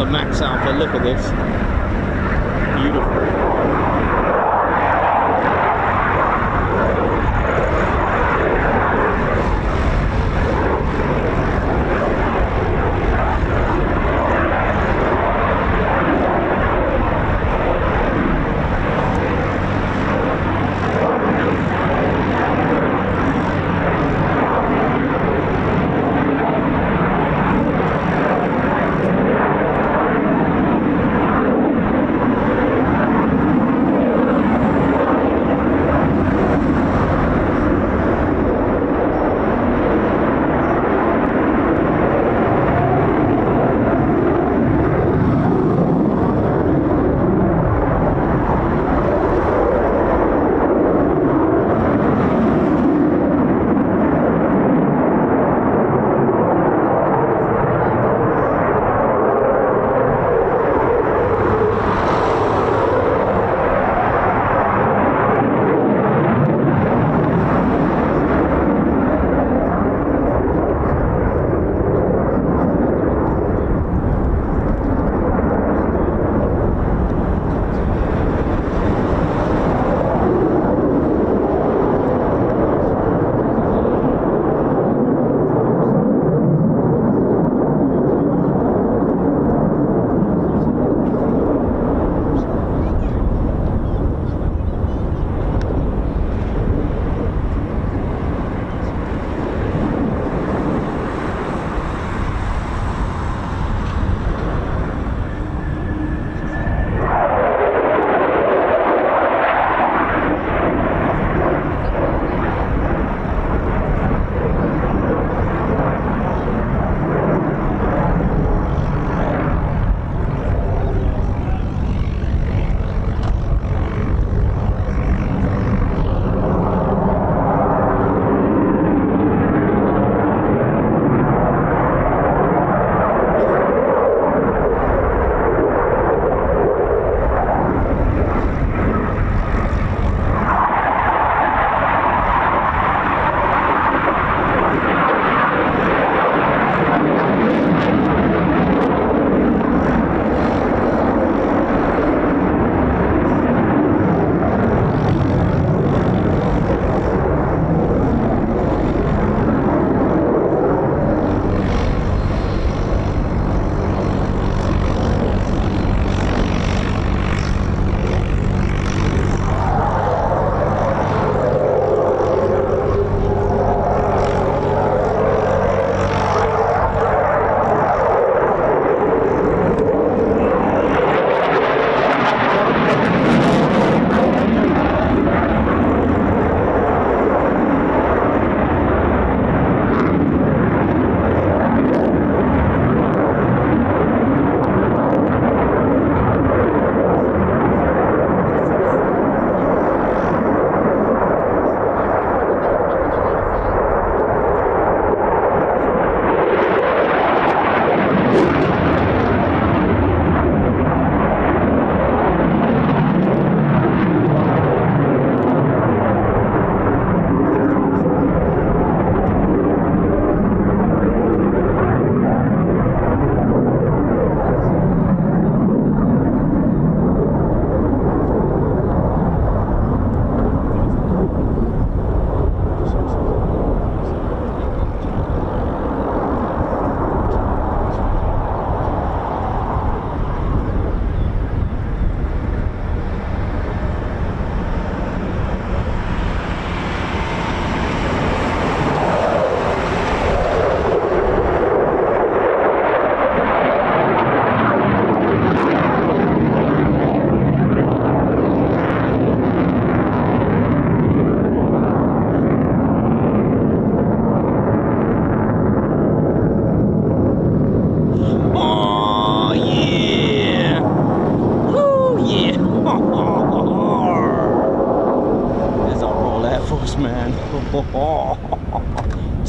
the Max Alpha. Look at this. Beautiful.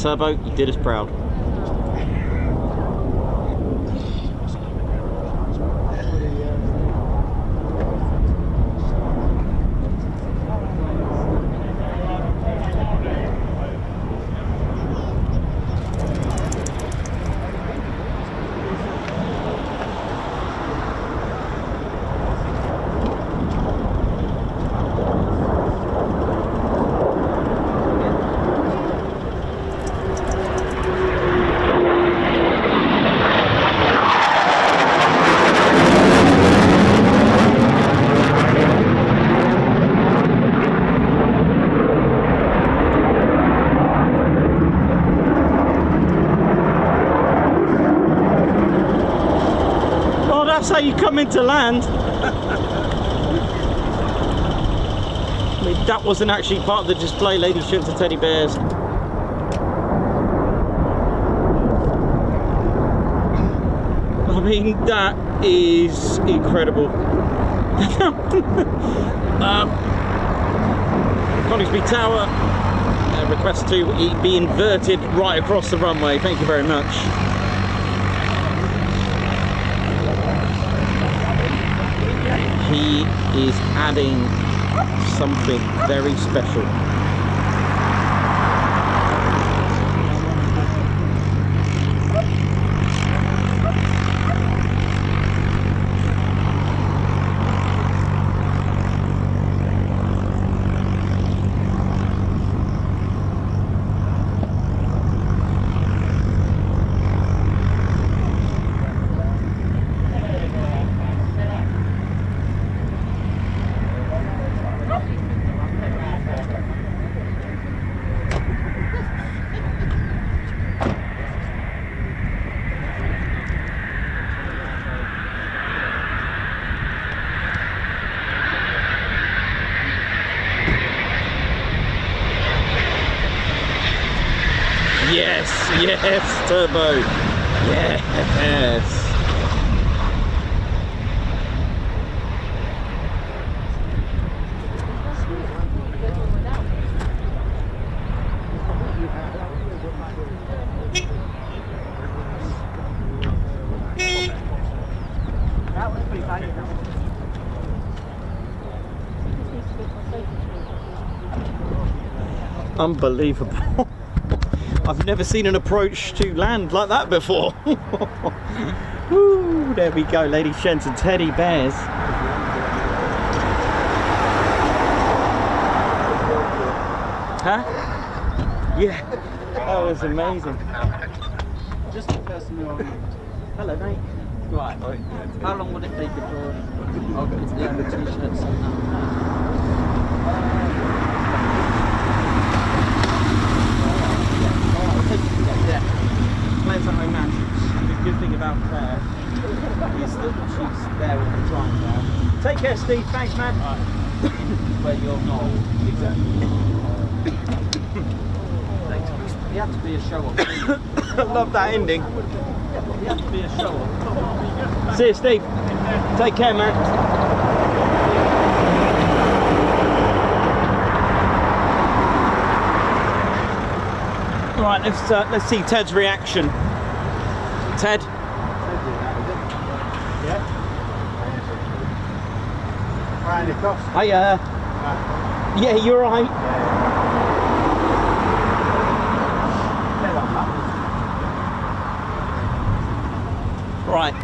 Turbo, you did us proud. That's how you come into land. I mean, that wasn't actually part of the display, ladies, gents and teddy bears. I mean, that is incredible. Coningsby Tower, request to be inverted right across the runway. Thank you very much. He is adding something very special. Yes, turbo. Yes. That was pretty valuable. Unbelievable. I've never seen an approach to land like that before. Woo, there we go, ladies, gents and teddy bears. Huh? Yeah, that was amazing. Just the person who Hello, mate. Right. How long would it be before I'll get to the other t-shirts and that? Yeah. Claire's at home now. The good thing about Claire is that she's there all the time now. Take care, Steve. Thanks, man. Where you're not. Exactly. You have to be a show-off. I love that ending. You have to be a show-off. See you, Steve. Take care, man. Right, let's see Ted's reaction. Ted. Right across. Hiya. Yeah, you're right. Right.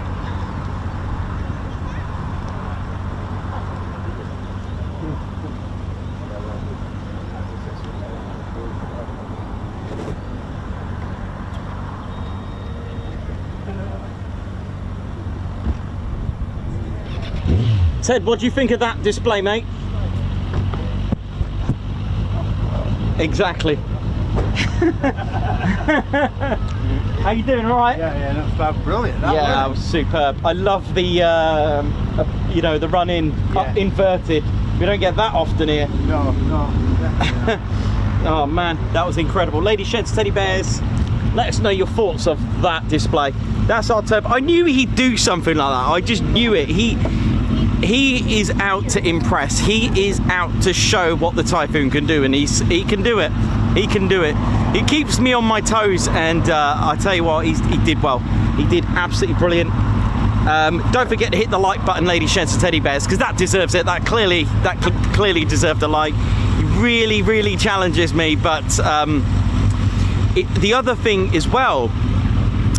Ted, what do you think of that display, mate? Exactly. How you doing? All right? Yeah, that's about brilliant. That was superb. I love the, you know, the run-in inverted. We don't get that often here. No. Oh man, that was incredible. Ladies, gents, teddy bears, let us know your thoughts of that display. That's our turbo. I knew he'd do something like that. I just knew it. He is out to impress. He is out to show what the Typhoon can do, and he can do it. He can do it. He keeps me on my toes, and I tell you what, he did well. He did absolutely brilliant. Don't forget to hit the like button, ladies, gents, and teddy bears, because that deserves it. That clearly deserved a like. He really challenges me, but the other thing as well,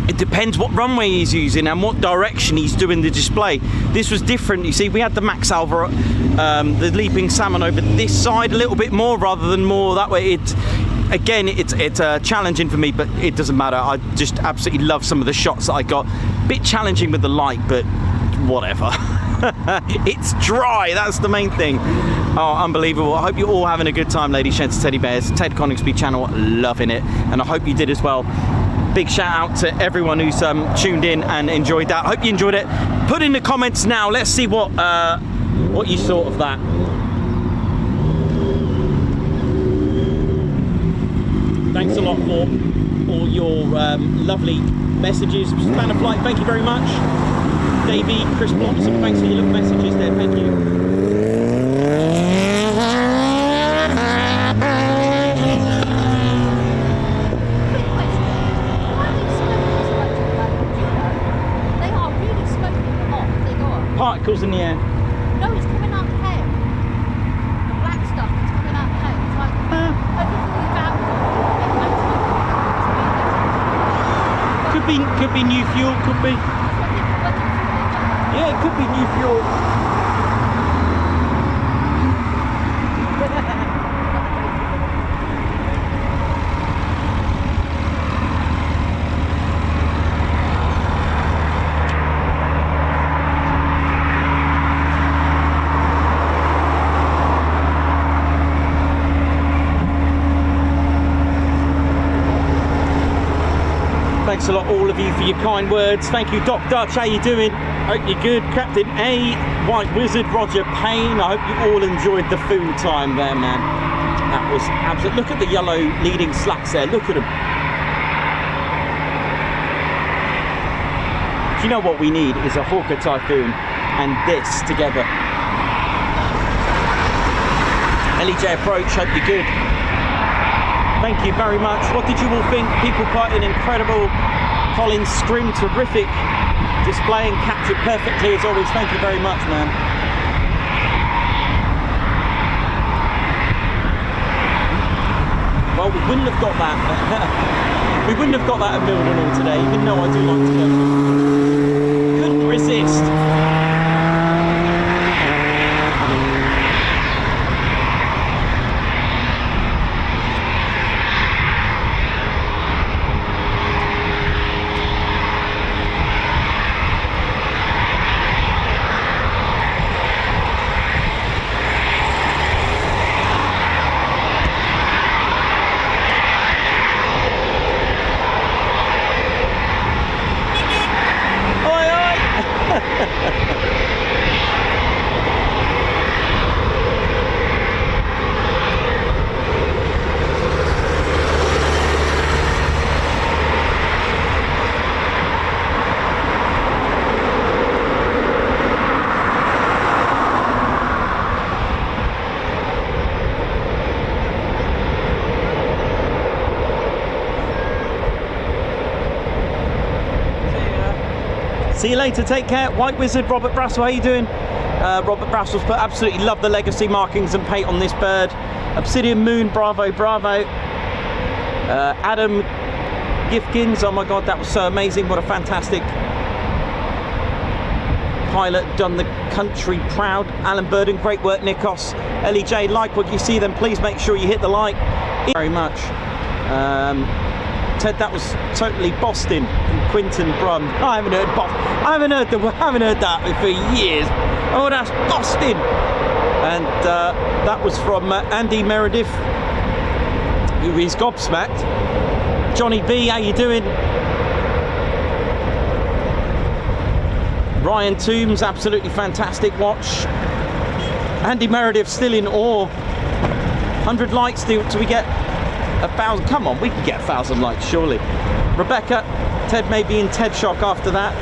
it depends what runway he's using and what direction he's doing the display. This was different. You see, we had the Max Alva, the leaping salmon over this side a little bit more rather than more that way. Again, it's challenging for me, but it doesn't matter. I just absolutely love some of the shots that I got. Bit challenging with the light, but whatever. It's dry, that's the main thing. Oh, unbelievable. I hope you're all having a good time, ladies, gents, teddy bears. Ted Coningsby channel, loving it, and I hope you did as well. big shout out to everyone who's tuned in and enjoyed that. Hope you enjoyed it. Put in the comments now. Let's see what you thought of that. Thanks a lot for all your lovely messages. Spanner Flight, thank you very much. Davey, Chris Blomson, thanks for your little messages there. Thank you. Particles in the air. No, it's coming out the hair. The black stuff is coming out the hair. It's like everything about Could be new fuel, could be. Yeah, it could be new fuel. Thanks a lot, all of you, for your kind words. Thank you, Doc Dutch. How you doing? Hope you're good. Captain A, White Wizard, Roger Payne. I hope you all enjoyed the food time there, man. That was absolute. Look at the yellow leading slacks there. Look at them. Do you know what we need is a Hawker Typhoon and this together. LEJ approach. Hope you're good. Thank you very much. What did you all think? People quite an incredible. Colin Scrim, terrific display and captured perfectly as always. Thank you very much, man. Well, we wouldn't have got that. We wouldn't have got that at Mildenhall today, even though I do like to go. Couldn't resist. See you later, take care. White Wizard, Robert Brassel, how you doing? Robert Brassel's put absolutely love the legacy markings and paint on this bird. Obsidian Moon, bravo, bravo. Adam Gifkins, oh my god, that was so amazing. What a fantastic pilot, done the country proud. Alan Burden, great work, Nikos. LEJ, like what you see, then please make sure you hit the like. Very much. Ted, that was totally Boston from Quinton Brum. I haven't heard I haven't heard that for years. Oh, that's Boston. And that was from Andy Meredith, who is gobsmacked. Johnny B, how you doing? Ryan Toombs, absolutely fantastic watch. Andy Meredith still in awe. 100 likes till we get 1,000. Come on, we can get 1,000 likes surely. Rebecca, Ted may be in Ted shock after that.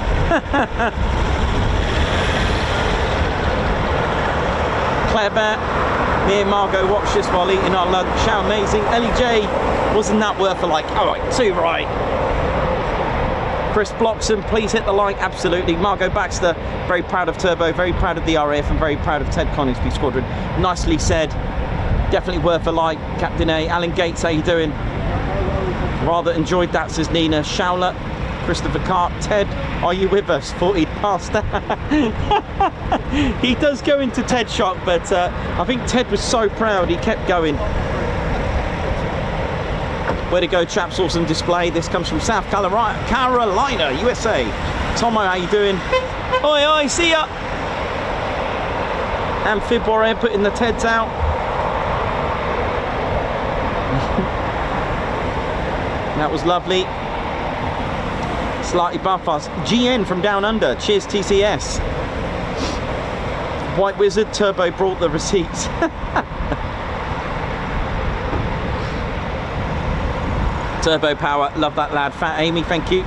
Claire Bear, me and Margot watched this while eating our lunch. How amazing. LEJ, wasn't that worth a like? All right, 2 right. Chris Bloxham, please hit the like. Absolutely. Margot Baxter, very proud of Turbo, very proud of the RAF, and very proud of Ted Coningsby Squadron. Nicely said. Definitely worth a like. Captain A. Alan Gates, how you doing? Rather enjoyed that, says Nina. Showler, Christopher Cart. Ted, are you with us? 40 past. He does go into Ted shock, but I think Ted was so proud he kept going. Way to go, chaps. Awesome display. This comes from South Carolina, USA. Tomo, how you doing? Oi, oi, see ya. Amphib Warrior putting the Teds out. That was lovely. Slightly buff us. GN from Down Under. Cheers, TCS. White Wizard Turbo brought the receipts. Turbo power. Love that lad. Fat Amy, thank you.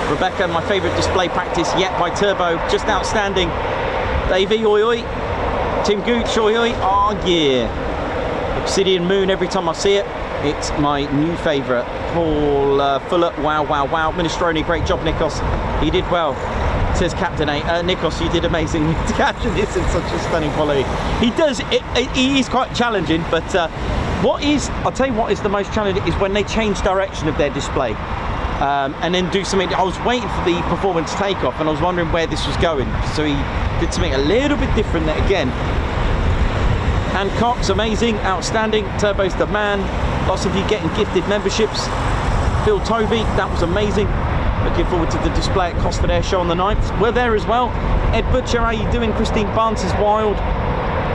Rebecca, my favourite display practice yet by Turbo. Just outstanding. Davey, oi oi. Tim Gooch, oi oi. Oh yeah. Obsidian Moon, every time I see it, it's my new favourite. Paul Fuller, wow, wow, wow. Minestrone, great job, Nikos. He did well, says Captain A. Nikos, you did amazing to capture this in such a stunning quality. He does, he is quite challenging, but I'll tell you what is the most challenging is when they change direction of their display. And then do something. I was waiting for the performance takeoff and I was wondering where this was going. So he did something a little bit different there again. Hancock's amazing, outstanding. Turbo's the man. Lots of you getting gifted memberships. Phil Toby, that was amazing. Looking forward to the display at Cosford Air Show on the 9th. We're there as well. Ed Butcher, how you doing? Christine Barnes is wild.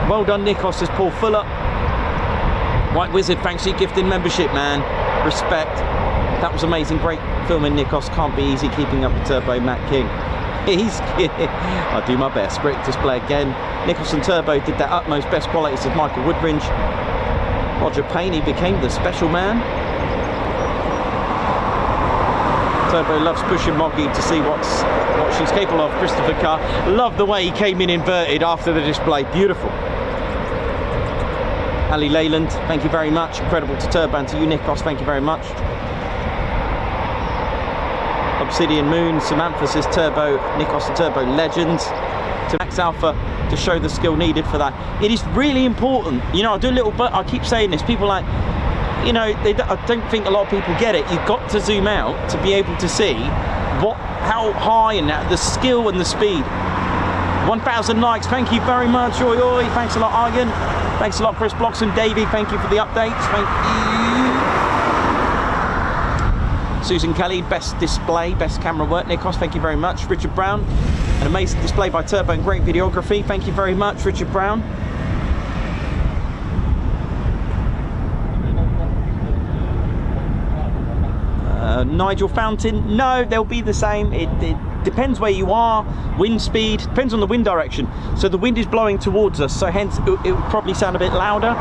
Well done, Nikos, says Paul Fuller. White Wizard, thanks for your gifted membership, man. Respect. That was amazing. Great filming, Nikos. Can't be easy keeping up with Turbo, Matt King. I'll do my best. Great display again. Nikos and Turbo did their utmost. Best quality, says Michael Woodbridge. Roger Payne, he became the special man. Turbo loves pushing Moggy to see what she's capable of. Christopher Carr. Love the way he came in inverted after the display. Beautiful. Ali Leyland, thank you very much. Incredible to Turbo and to you, Nikos. Thank you very much. Obsidian Moon, Samantha says Turbo, Nikos and Turbo legends. To Max Alpha to show the skill needed for that. It is really important. You know, I do a little bit, I keep saying this, people like, you know, I don't think a lot of people get it. You've got to zoom out to be able to see how high and the skill and the speed. 1,000 likes, thank you very much. Oi oi, thanks a lot, Argan. Thanks a lot, Chris Blocks and Davey. Thank you for the updates. Thank you. Susan Kelly, best display, best camera work. Nikos, thank you very much. Richard Brown, an amazing display by Turbo and great videography. Thank you very much, Richard Brown. Nigel Fountain, no, they'll be the same. It depends where you are. Wind speed depends on the wind direction. So the wind is blowing towards us, so hence it would probably sound a bit louder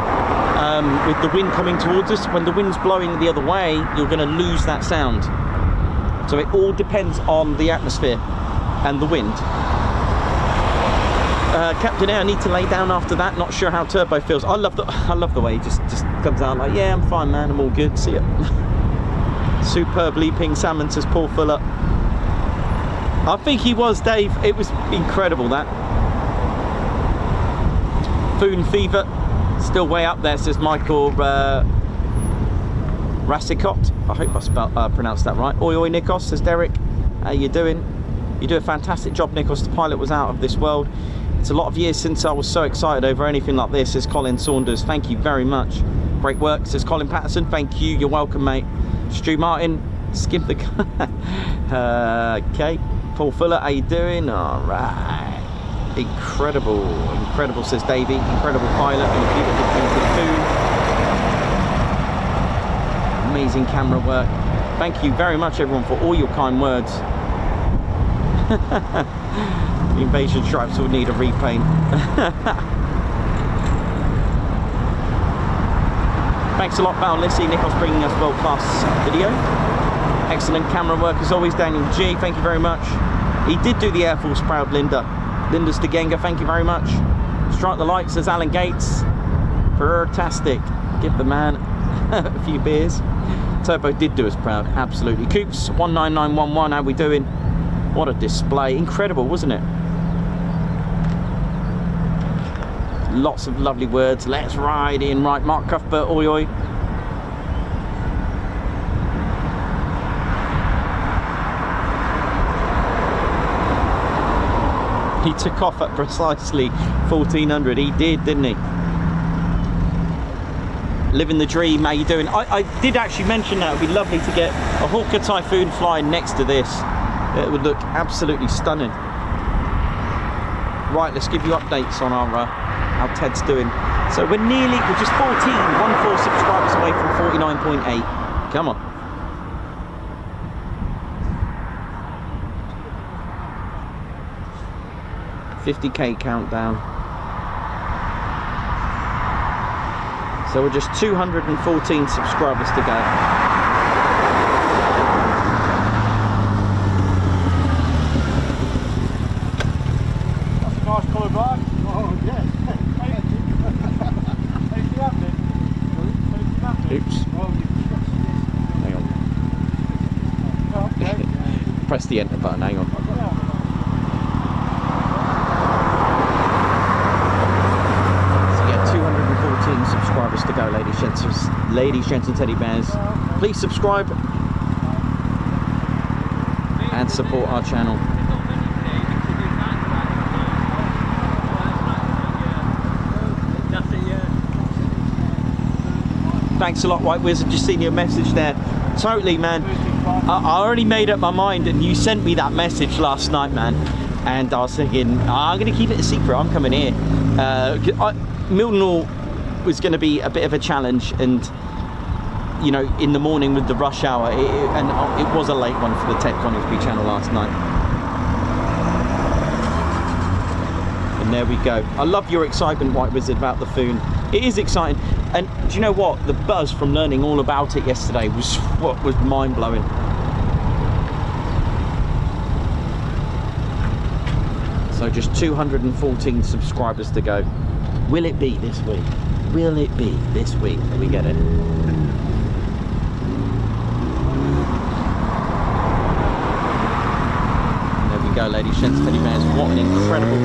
with the wind coming towards us. When the wind's blowing the other way, you're going to lose that sound. So it all depends on the atmosphere and the wind. Captain Air, I need to lay down after that. Not sure how Turbo feels. I love the way he just comes out like, yeah, I'm fine, man. I'm all good. See ya. Superb leaping salmon, says Paul Fuller. I think he was, Dave. It was incredible, that. Foon Fever, still way up there, says Michael Rassicott. I hope I pronounced that right. Oi oi Nikos, says Derek. How you doing? You do a fantastic job, Nikos. The pilot was out of this world. It's a lot of years since I was so excited over anything like this, says Colin Saunders. Thank you very much. Great work, says Colin Patterson. Thank you. You're welcome, mate. Stu Martin, skip the okay. Paul Fuller, how you doing? All right. Incredible, incredible, says Davey. Incredible pilot and a beautiful painted food. Amazing camera work. Thank you very much, everyone, for all your kind words. The invasion stripes will need a repaint. Thanks a lot, Val Lissy. Nikos bringing us world-class video. Excellent camera work as always, Daniel G. Thank you very much. He did do the Air Force proud, Linda. Linda Stegenga, thank you very much. Strike the light, says Alan Gates. Fantastic. Give the man a few beers. Turbo did do us proud, absolutely. Coops 19911, how we doing? What a display. Incredible, wasn't it? Lots of lovely words. Let's ride in. Right, Mark Cuthbert, oi oi. He took off at precisely 1400. He did, didn't he? Living the dream. How you doing? I did actually mention that it would be lovely to get a Hawker Typhoon flying next to this. It would look absolutely stunning. Right, let's give you updates on our how Ted's doing. So we're just 14 subscribers away from 49.8. Come on. 50k countdown. So we're just 214 subscribers to go. That's a nice colour bag. Oh, yeah. Oops. Hang on. Press the enter button, hang on. So yeah, 214 subscribers to go, ladies, gents and teddy bears. Please subscribe and support our channel. Thanks a lot, White Wizard. Just seen your message there. Totally, man. I already made up my mind, and you sent me that message last night, man. And I was thinking, I'm going to keep it a secret. I'm coming here. Mildenhall was going to be a bit of a challenge, and you know, in the morning with the rush hour, it was a late one for the Ted Coningsby channel last night. And there we go. I love your excitement, White Wizard, about the Foon. It is exciting. And do you know what? The buzz from learning all about it yesterday was what was mind-blowing. So just 214 subscribers to go. Will it be this week? Will it be this week that we get it? There we go, ladies, gents, teddy bears. What an incredible...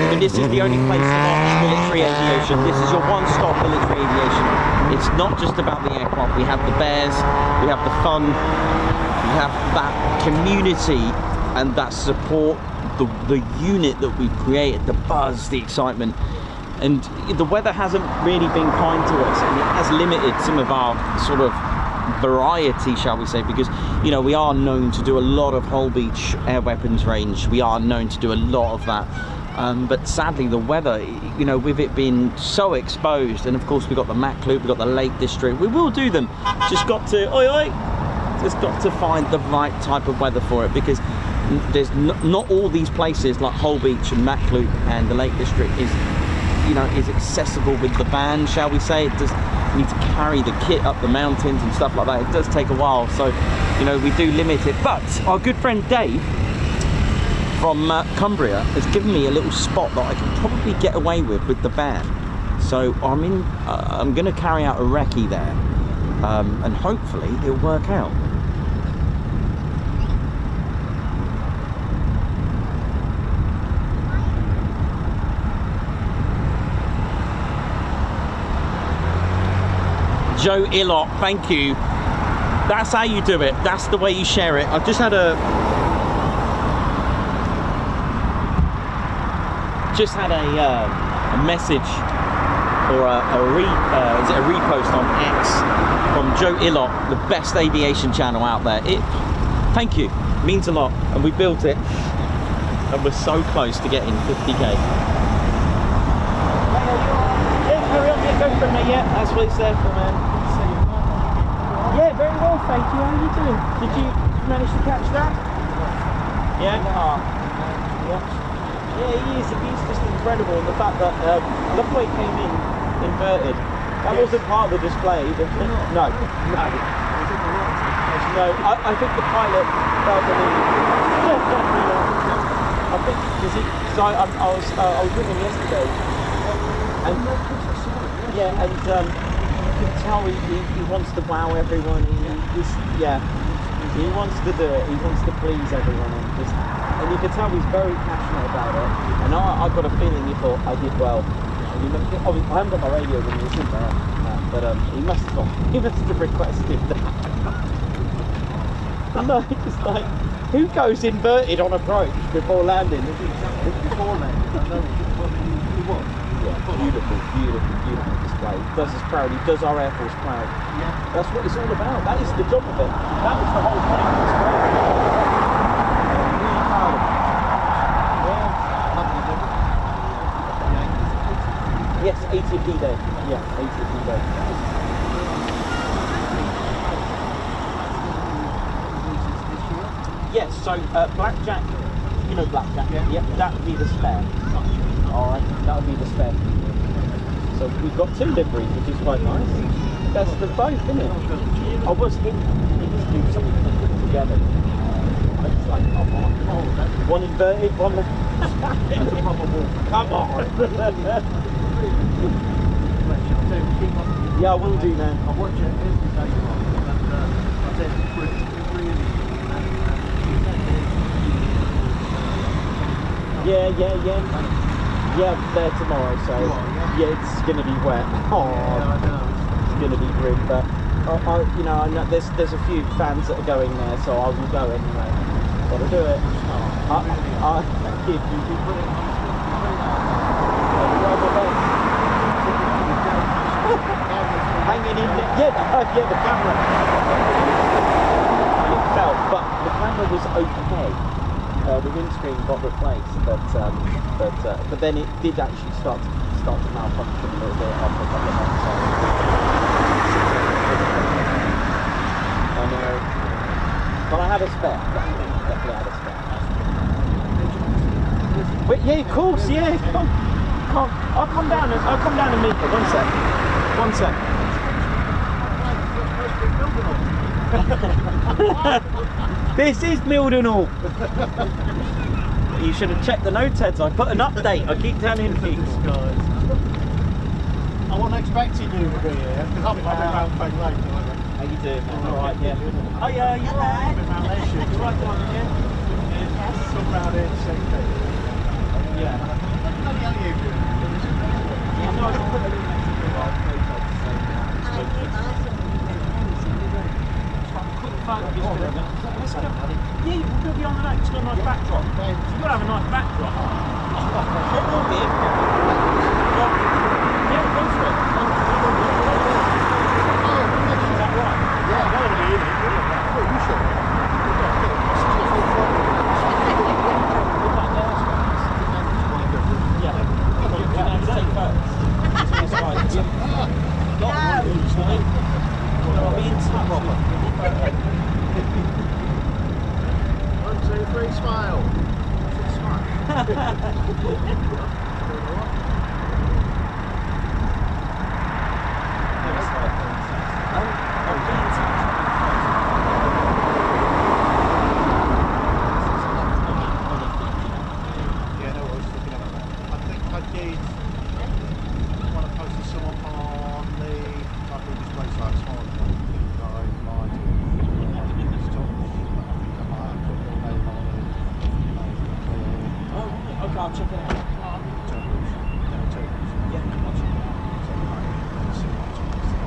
And this is the only place to watch military aviation. This is your one-stop military aviation. It's not just about the aircraft. We have the bears, we have the fun, we have that community and that support, the unit that we've created, the buzz, the excitement. And the weather hasn't really been kind to us, and it has limited some of our sort of variety, shall we say, because, you know, we are known to do a lot of Hull Beach air weapons range. We are known to do a lot of that. But sadly, the weather, you know, with it being so exposed, and of course we've got the Mac Loop, we've got the Lake District, we will do them. Just got to, just got to find the right type of weather for it, because there's not all these places like Hull Beach and Mac Loop and the Lake District is, you know, is accessible with the van, shall we say. It does need to carry the kit up the mountains and stuff like that. It does take a while, so, you know, we do limit it. But our good friend Dave from Cumbria has given me a little spot that I can probably get away with the van. So I'm going to carry out a recce there, and hopefully it'll work out. Joe Illot, thank you. That's how you do it. That's the way you share it. I've just had a message or is it a repost on X from Joe Illot, the best aviation channel out there. Thank you, it means a lot, and we built it, and we're so close to getting 50k. Go for me, yeah, that's what it's there for, man. Yeah, very well, thank you. How are you doing? Did you manage to catch that? Yeah? Oh. Yeah, he is. He's just incredible. And the fact that, look the way he came in, inverted. That wasn't part of the display. No. I think the pilot felt that I think, because I was with him yesterday. And yeah, and you can tell he wants to wow everyone. He wants to do it. He wants to please everyone, and you can tell he's very passionate about it. And I got a feeling he thought I did well. And I haven't got my radio with me, it's in there, but he must have requested that. No, it's like, who goes inverted on approach before landing? Before landing, I know he was. Beautiful display. He does us proud. He does our Air Force proud. Yeah. That's what it's all about. That is the job of it. That was the whole point of the display. Really proud of it. Yeah. Yes, ATP day. Yeah, ATP day. Yes, so Blackjack, no blackjack. Yep, that would be the spare. Alright, that would be the spare. So we've got 2 liveries, which is quite nice. Best of both, isn't it? I was thinking to do something to put them together. I just like, come on. One inverted, one. Come on. Yeah, I will do, man. I watch it every day, and I said really. Yeah, I'm there tomorrow, so yeah, it's gonna be wet. Oh, it's gonna be grim, but you know, I know there's a few fans that are going there, so I will go anyway. Gotta do it. Hanging in there. Yeah, the camera. It fell, but the camera was okay. The windscreen got replaced, but then it did actually start to malfunction a little bit after a couple of months. I know, but I had a spare. Definitely had a spare. But yeah, of course, yeah. I'll come down and meet you. One sec. This is Mildenhall. You should have checked the note heads. I put an update. I keep telling you. I wasn't expecting you to be here because I've been around quite late. How you doing? All right, yeah. Oh yeah, you're right. You're right, Yes. Come round here to see me. Yeah. What the hell are you doing? Yeah, no, I just put a little message in our page. Yeah, we're going to be on the night. It's got a nice backdrop. You've got to have a nice backdrop. It will be. Yeah, go for it. Is that right? Yeah, I want to be in it. Oh, you should. Yeah. You're going to have to take photos. I'll be in touch. 1, 2, 3, smile. Yeah, no, I was looking at that. I think I did want to post some up on the Typhoon Display Team this morning. Okay, I'll check it out.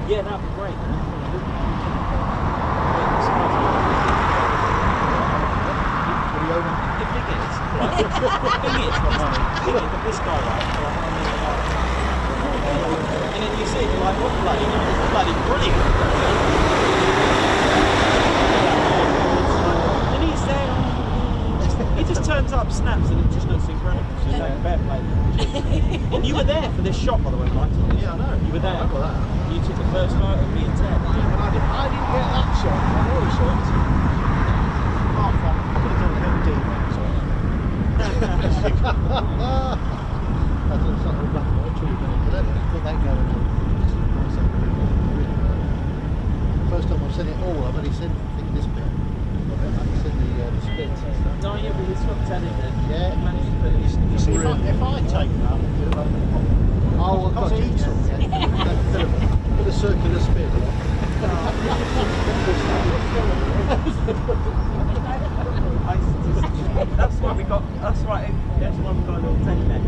Yeah, that'd be great. The thing is, this guy, right? And then you see it, you're like, what bloody brilliant. And he's there. He just turns up, snaps, and it just looks incredible. So, fair play. And you were there for this shot, by the way, Mike. Yeah, I know. You were there. I remember that. You took the first photo of me and Ted. I didn't get that shot. I know the shot. Apart from, I could have done a MD there, so. That's something black and white tree, but I put that going on. First time I've seen it all, I've only seen this bit. I haven't seen the splits and stuff. No, yeah, but he's got Ted in there. Yeah. Managed to put it. You see, if I take that, oh, I've got to eat something. Put a circular spin. That's why we got. That's right. That's why we got a little teddy bear.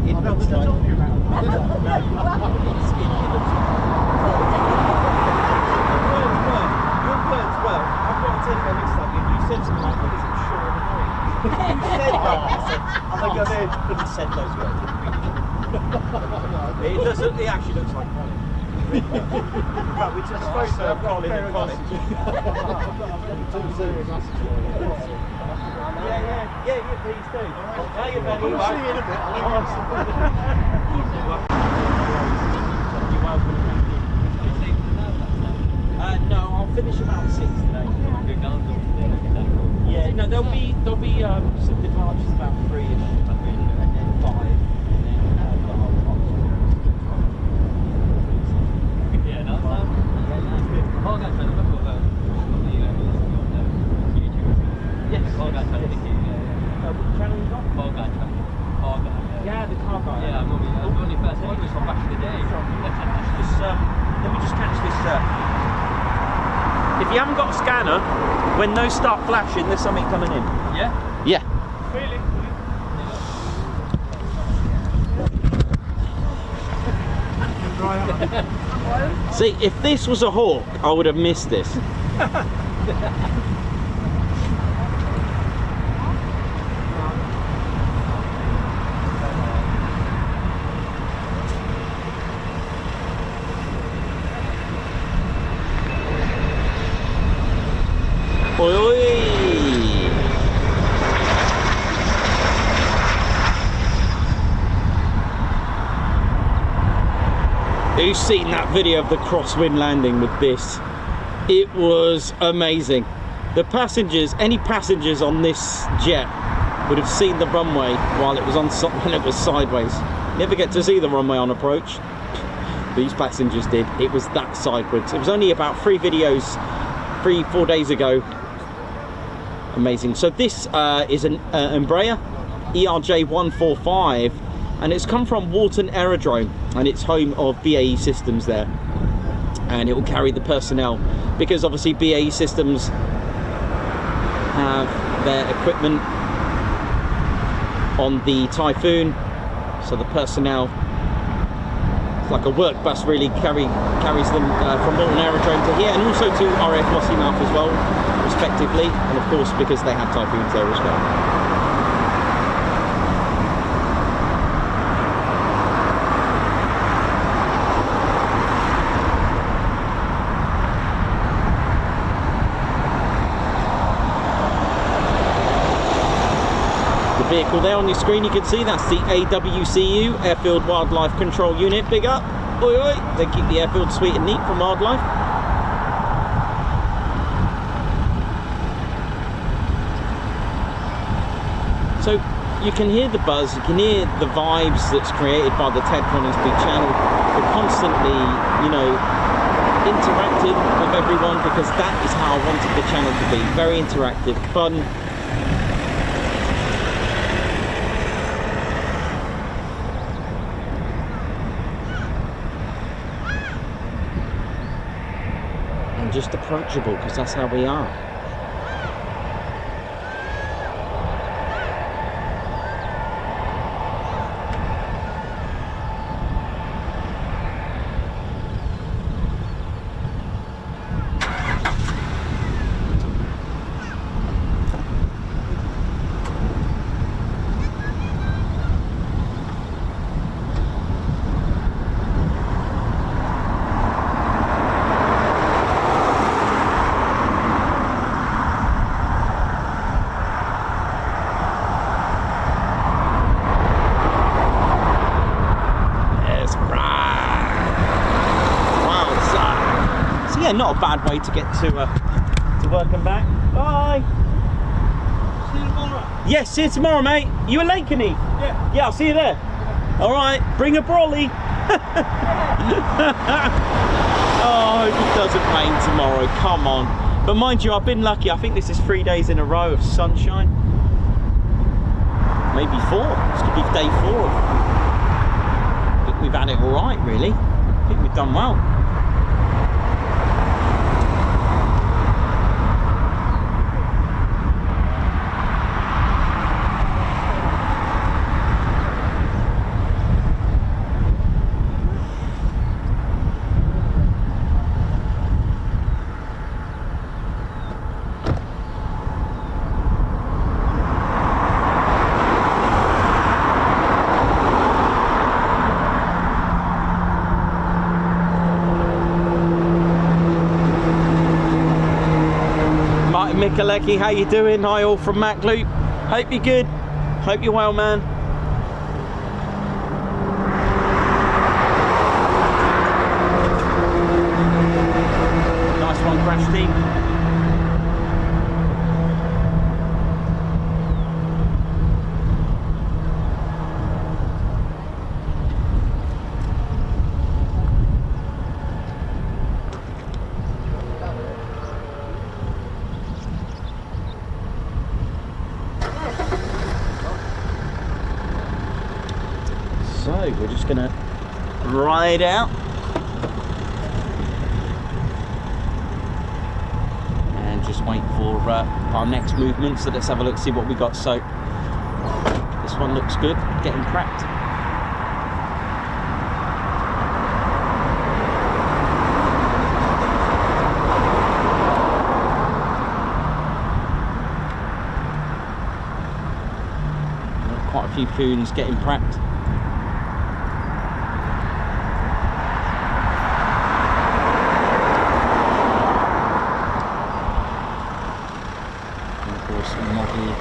It looks like. Your words well. I've got a teddy bear looks like you. You said something like, "What is it? Sure annoying." You said that. I think I did. You said those words. It doesn't. It actually looks like Colin. But we just spoke to Colin in college. Yeah, please do. How you been? We'll see you in a bit. You're welcome. No, I'll finish about 6 today. Yeah, no, they'll if you haven't got a scanner, when those start flashing, there's something coming in. Yeah? Yeah. Really? See, if this was a hawk, I would have missed this. Oi, oi. Who's seen that video of the crosswind landing with this? It was amazing. The passengers, any passengers on this jet would have seen the runway while it was on when it was sideways. Never get to see the runway on approach. These passengers did. It was that sideways. It was only about 4 days ago. Amazing. So this is an Embraer ERJ145, and it's come from Walton Aerodrome, and it's home of BAE Systems there, and it will carry the personnel, because obviously BAE Systems have their equipment on the Typhoon, so the personnel, it's like a work bus really, carries them from Walton Aerodrome to here, and also to RAF Coningsby as well, respectively, and of course because they have Typhoons there as well. The vehicle there on your screen, you can see that's the AWCU, Airfield Wildlife Control Unit. Big up, oi oi, they keep the airfield sweet and neat from wildlife. So you can hear the buzz, you can hear the vibes that's created by the Ted Coningsby channel. We're constantly, you know, interacting with everyone, because that is how I wanted the channel to be. Very interactive, fun. And just approachable, because that's how we are. Yeah, not a bad way to get to work and back. Bye. See you tomorrow. Yes, see you tomorrow, mate. You in Lakenheath? Yeah. Yeah, I'll see you there. All right, bring a brolly. Oh, I hope it doesn't rain tomorrow. Come on. But mind you, I've been lucky. I think this is 3 days in a row of sunshine. Maybe 4. This could be day 4. I think we've had it all right, really. I think we've done well. Mikalecki, how you doing? Hi all from Mac Loop. Hope you're good. Hope you're well, man. Nice one, Crash Team. So we're just gonna ride out. just wait for our next movement. So let's have a look, see what we got. So this one looks good, getting prepped. Quite a few foons getting prepped. And of course, Moggy.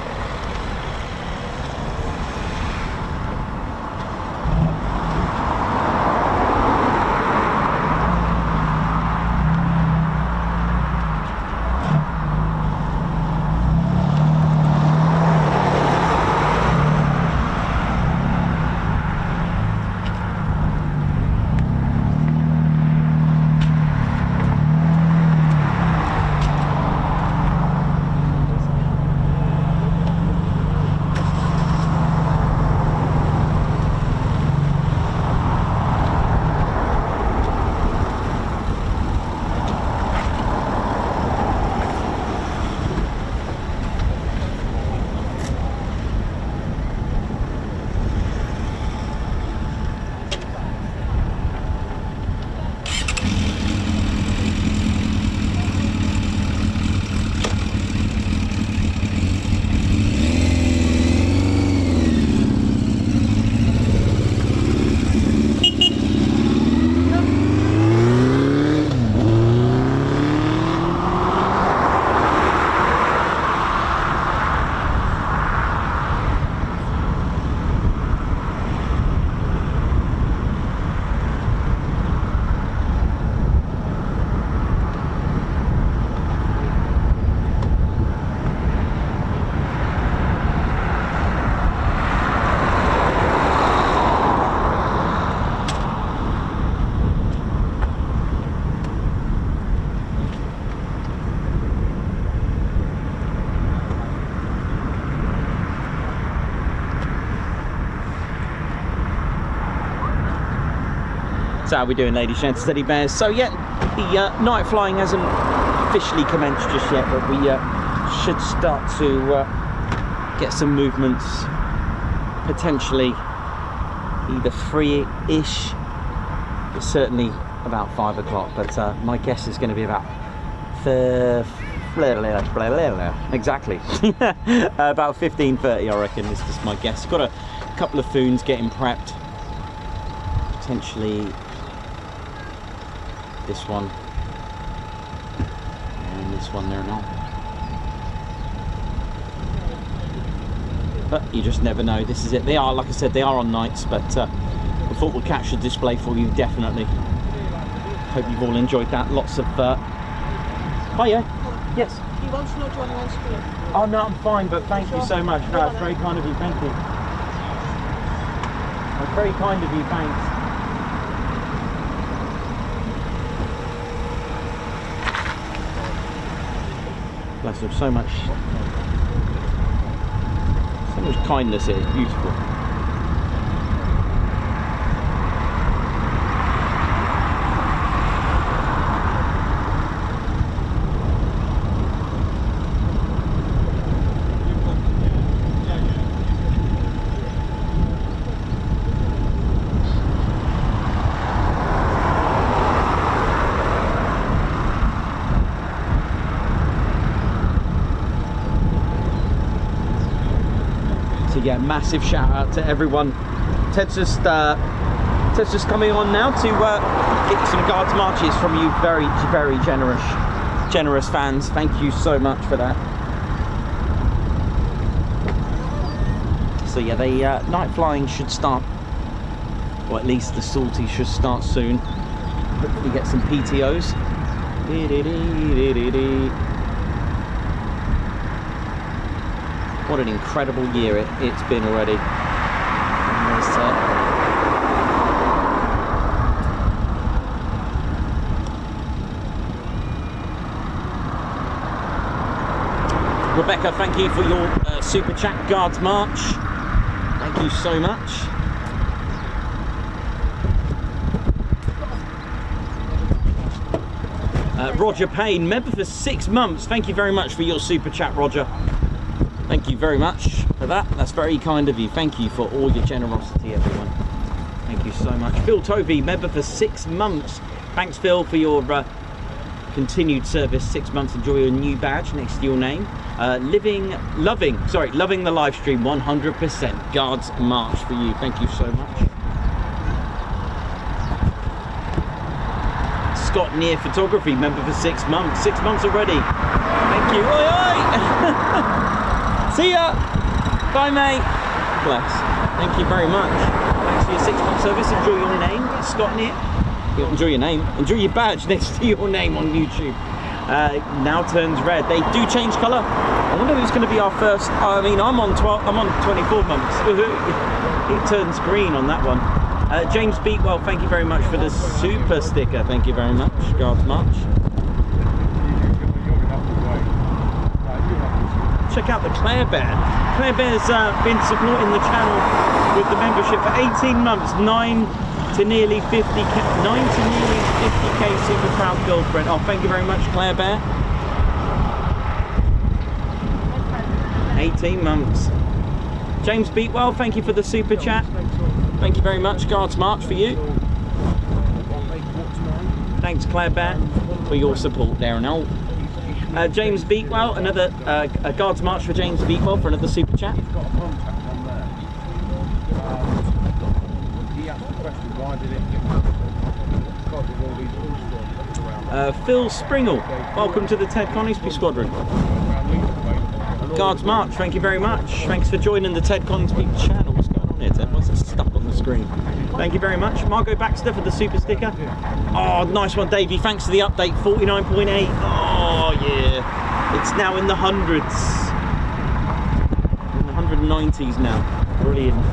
So how are we doing, ladies, gents, teddy bears? So yeah, the night flying hasn't officially commenced just yet, but we should start to get some movements, potentially either 3-ish, but certainly about 5 o'clock. But my guess is going to be about exactly about 15:30, I reckon. This is my guess. Got a couple of foons getting prepped, potentially this one and this one there now, but you just never know. This is it. They are, like I said, they are on nights, but I thought we'll catch the display for you, definitely. Hope you've all enjoyed that. Lots of hiya. Yes. He wants to know Johnny on screen. Oh no, I'm fine, but thank you so much. No, it's very kind of you, thank you. It's very kind of you, thanks. Bless them, so much kindness here, it's beautiful. Yeah, massive shout out to everyone. Ted's just coming on now to get some guards marches from you, very generous fans. Thank you so much for that. So yeah, the night flying should start, or at least the sortie should start soon. Hopefully get some PTOs. What an incredible year it's been already. Rebecca, thank you for your super chat, Guards March. Thank you so much. Roger Payne, member for 6 months. Thank you very much for your super chat, Roger. Thank you very much for that. That's very kind of you. Thank you for all your generosity, everyone. Thank you so much. Phil Tovey, member for 6 months. Thanks, Phil, for your continued service. 6 months. Enjoy your new badge next to your name. Loving the live stream 100%. Guards March for you. Thank you so much. Scott Near Photography, member for 6 months. 6 months already. Thank you. Oi, oi! See ya! Bye, mate. Bless. Thank you very much. Thanks for your 6 month service. Enjoy your name, Scott Near. Enjoy your name. Enjoy your badge next to your name on YouTube. Now turns red. They do change colour. I wonder who's going to be our first. I mean, I'm on 24 months. It turns green on that one. James Beatwell, thank you very much for the super sticker. Thank you very much. Guards March. Check out the Claire Bear. Claire Bear's been supporting the channel with the membership for 18 months. 9 to nearly 50k super proud girlfriend. Oh, thank you very much, Claire Bear. 18 months. James Beatwell, thank you for the super chat. Thank you very much. Guards March for you. Thanks, Claire Bear, for your support there and all. James Beatwell, another a Guards March for James Beatwell for another super chat. Phil Springle, welcome to the Ted Coningsby Squadron. Guards March, thank you very much. Thanks for joining the Ted Coningsby channel. What's going on here, Ted? What's it stuck on the screen? Thank you very much. Margot Baxter for the super sticker. Oh, nice one, Davey. Thanks for the update. 49.8. Oh, yeah. It's now in the hundreds. In the 190s now. Brilliant.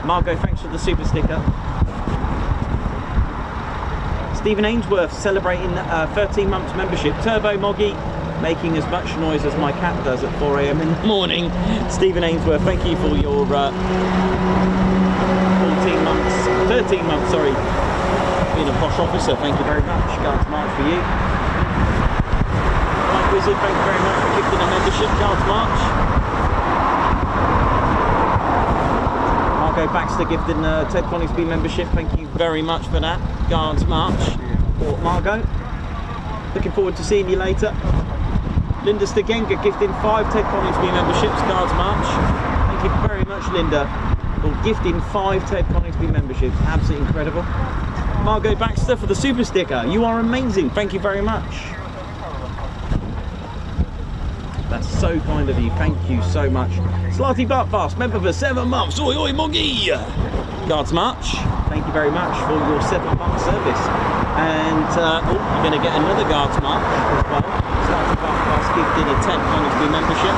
Margot, thanks for the super sticker. Stephen Ainsworth celebrating 13 months membership. Turbo Moggy, making as much noise as my cat does at 4 AM in the morning. Stephen Ainsworth, thank you for your 13 months, sorry, being a posh officer. Thank you very much. Guards March for you. Mike Wizard, thank you very much for gifting a membership. Guards March. Margot Baxter gifting Ted Coningsby membership. Thank you very much for that. Guards March for Margot. Looking forward to seeing you later. Linda Stegenga gifting 5 Ted Coningsby memberships. Guards March. Thank you very much, Linda, for gifting 5 Ted Coningsby memberships. Absolutely incredible. Margot Baxter for the super sticker. You are amazing. Thank you very much. That's so kind of you. Thank you so much. Slarty Buttfast, member for 7 months. Oi, oi, Moggy. Guards March. Thank you very much for your 7-month service. And you're going to get another Guards March as well. Slarty Buttfast gifted a Ted Coningsby membership.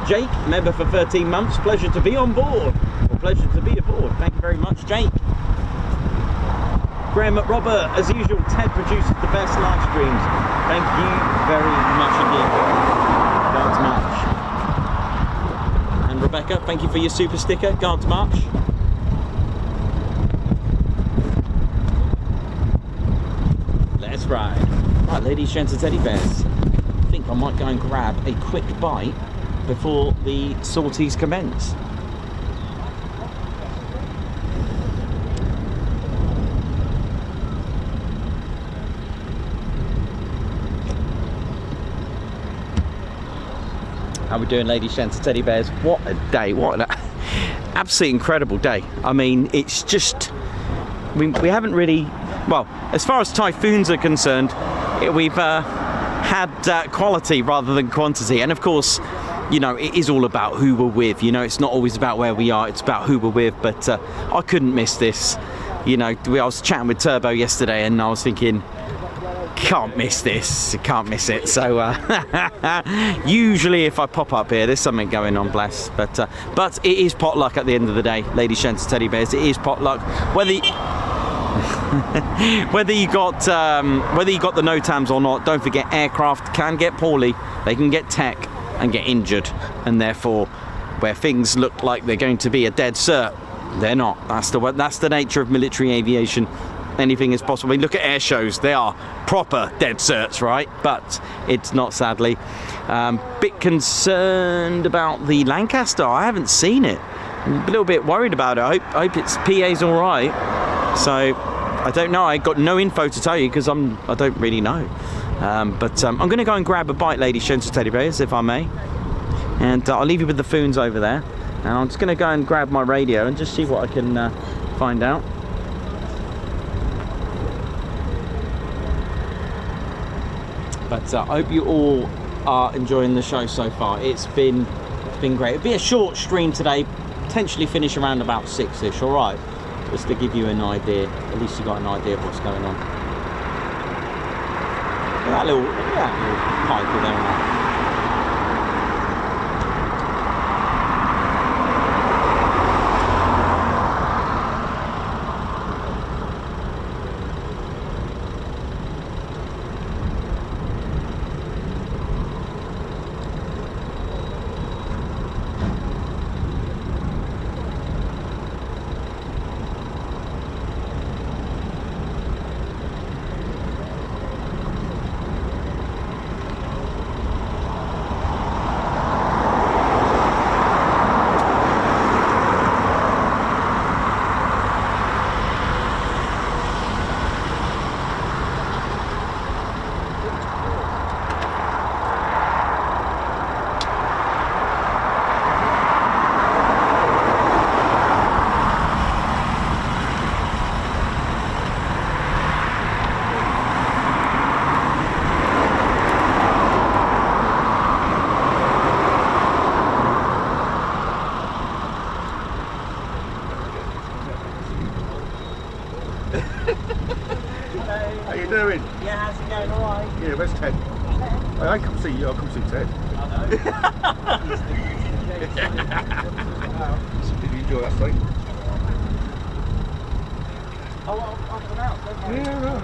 Jake, member for 13 months. Pleasure to be on board. Or pleasure to be aboard. Thank you very much, Jake. Graham McRobert, as usual, Ted produces the best live streams. Thank you very much indeed. Guards March. And Rebecca, thank you for your super sticker. Guards March. Let's ride. Right, ladies, gents and teddy bears. I think I might go and grab a quick bite before the sorties commence. How we doing, ladies, gents and teddy bears? What a day, what an absolutely incredible day. I mean, it's just, we haven't really, well, as far as Typhoons are concerned, we've had quality rather than quantity. And of course, you know, it is all about who we're with. You know, it's not always about where we are, it's about who we're with. But I couldn't miss this. You know, I was chatting with Turbo yesterday and I was thinking, can't miss this, can't miss it. So usually if I pop up here, there's something going on, bless. But it is potluck at the end of the day, ladies, gents, teddy bears. It is potluck. Whether you got the NOTAMs or not, don't forget aircraft can get poorly. They can get tech and get injured, and therefore, where things look like they're going to be a dead cert, they're not. That's the nature of military aviation. anything is possible. I mean, look at air shows, they are proper dead certs, right? But it's not, sadly. Bit concerned about the Lancaster. I haven't seen it. I'm a little bit worried about it. I hope its PA's all right. So I don't know. I got no info to tell you because I don't really know. But I'm going to go and grab a bite, ladies, gents, and teddy bears, if I may. And I'll leave you with the Foons over there. And I'm just going to go and grab my radio and just see what I can find out. But I hope you all are enjoying the show so far. It's been great. It'll be a short stream today, potentially finish around about 6ish, all right? Just to give you an idea. At least you got an idea of what's going on. That little piper there now. How you doing? Yeah, how's it going? All right. Yeah, where's Ted? I come see you. I'll come see Ted. Did you enjoy that thing? Oh, I'll come out. Don't worry. Yeah, right.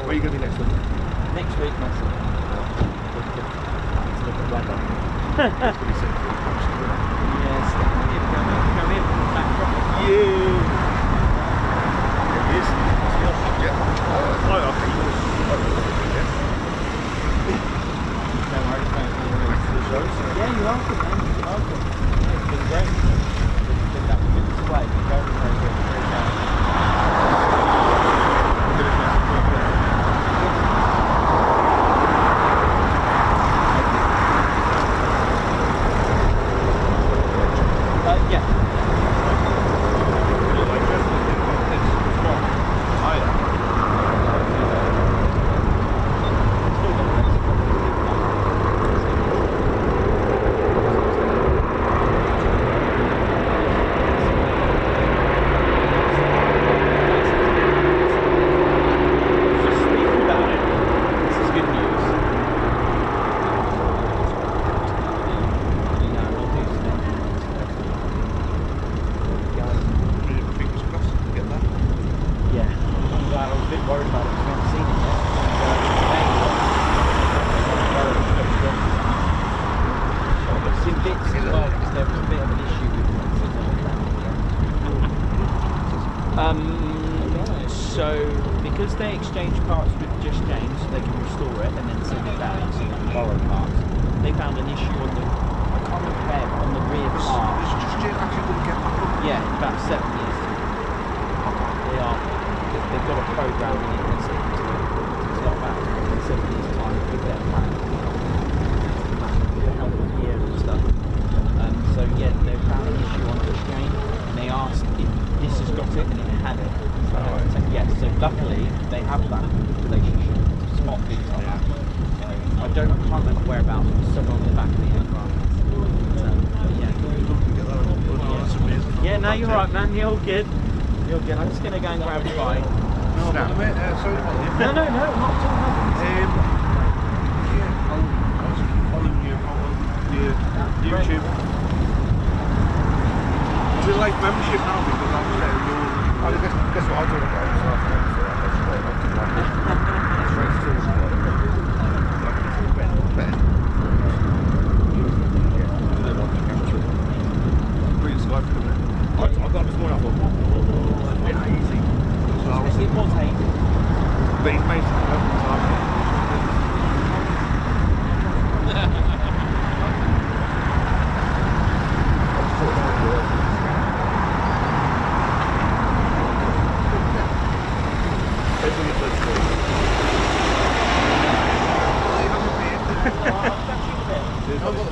Where are you going to be next week? Next week, next week. Let's look at weather. It's going to be sick. Yes, come in, backtracking. Yeah. It is. Yeah. Oh, okay. No worries, thank you. Yeah, you're welcome, man. You're welcome. It's been great. It's been that good way. Very, very good. Very good. Yeah. So, because they exchange parts with Just James, they can restore it and then send it back, so they can borrow parts. They found an issue on the, I can't remember where, but on the rear part. It's Just James actually going to get back up? Yeah, about 7 years. They are. They've got a program in it that's it's not back in 7 years' time with their plan. With the help of gear and stuff. So yeah, they found an issue on Just James and they asked if this has got it and it had it. Yes, so luckily they have that relationship to spot things like that. I can't remember whereabouts, it's somewhere on the back of the aircraft. But, yeah, no, you're right, man. You're all good. You're good. I'm just going to go and grab a bite. No, sorry about you. No, not at all. Yeah, I was following you on your YouTube. Is it like membership now because I'm there? Guess what I'll do again? So I'll straight up to straight to I've got this morning, I thought, it's a bit easy. been basically the whole time.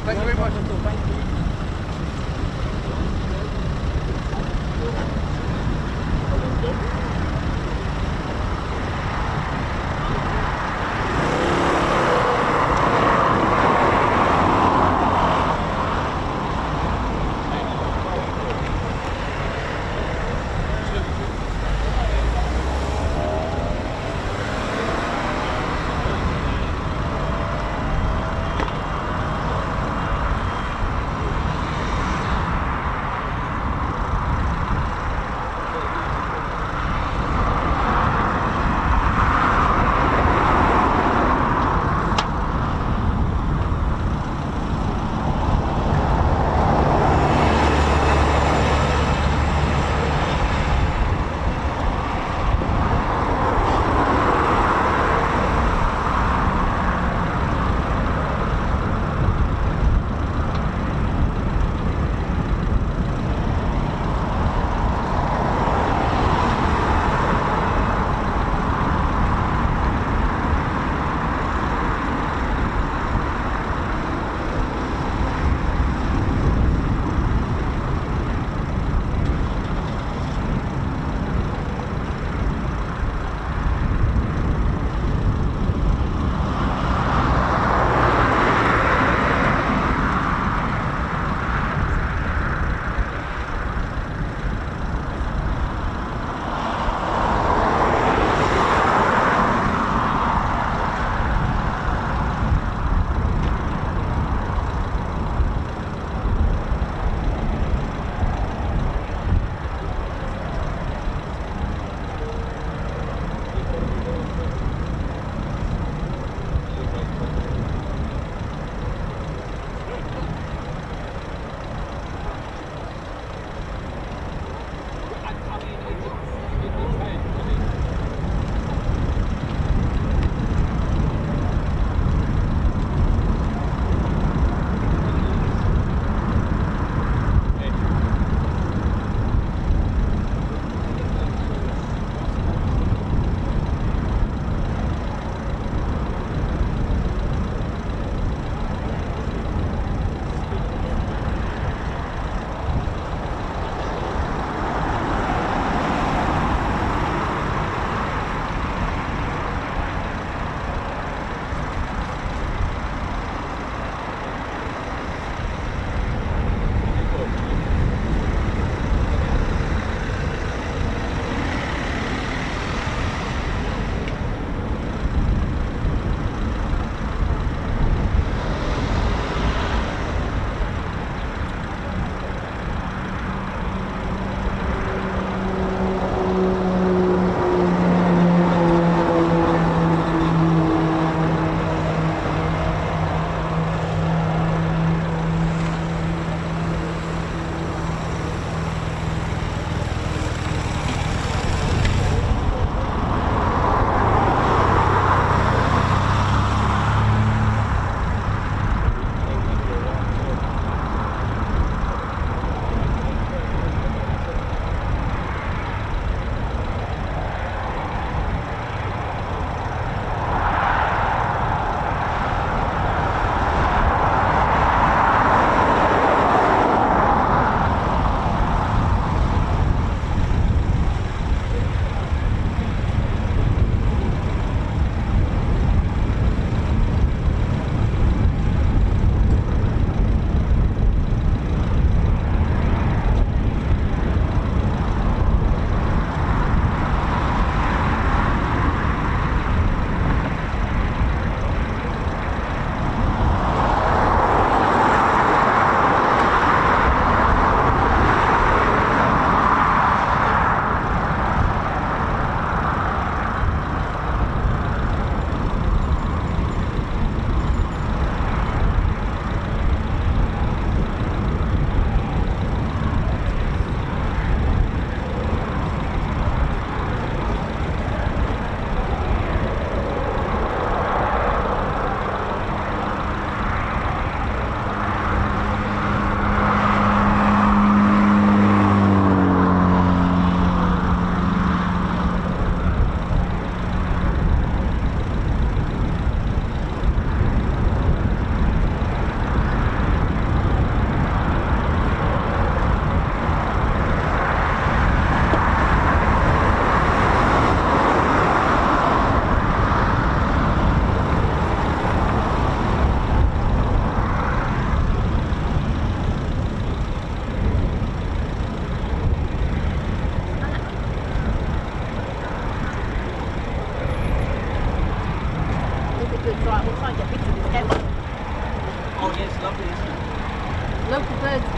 Thank you very much.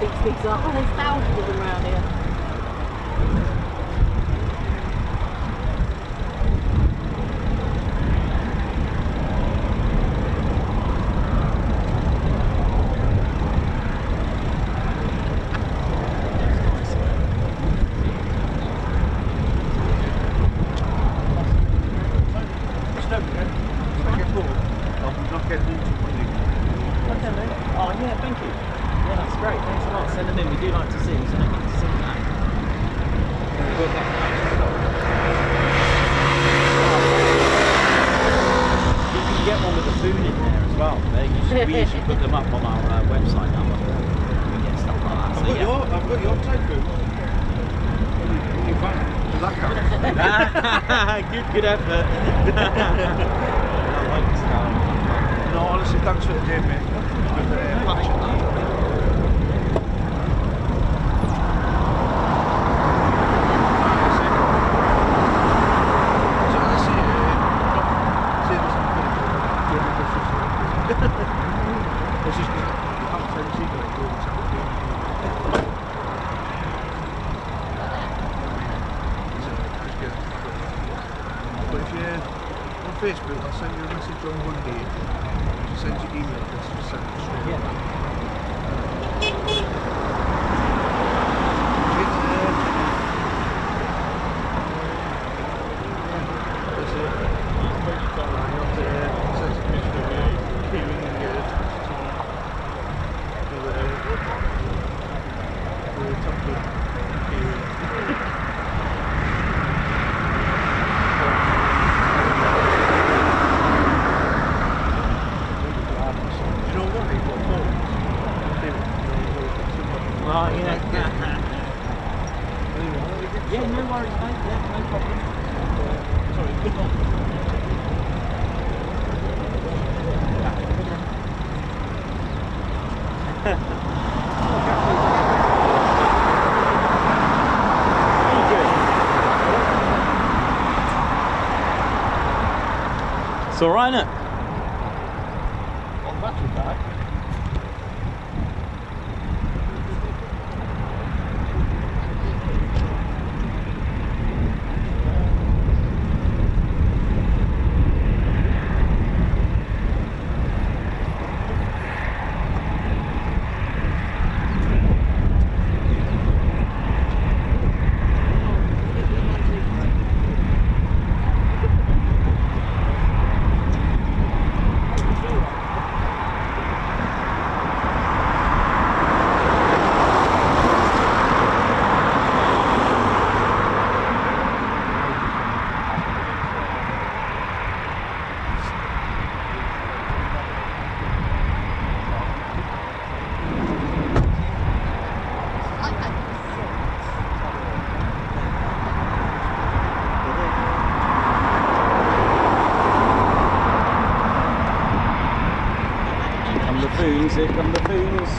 these are. Oh, there's thousands of them around here. Oh yeah, thank you. Yeah, that's great. Thanks a lot. Send them in. We do like to see them, so don't get to see that. You can get one with the food in there as well. We usually put them up on our website now. We get stuff like that. So, yeah. I've got your Typhoon. Only van. Does that count? good effort. I like this guy. No, honestly, thanks for the day, mate. But if you're on Facebook, I'll send you a message on Monday. Send your email address, just send it straight away. Yeah, no worries, mate. Yeah, no problem. It's all right, isn't it? On battery pack. Here come the foons.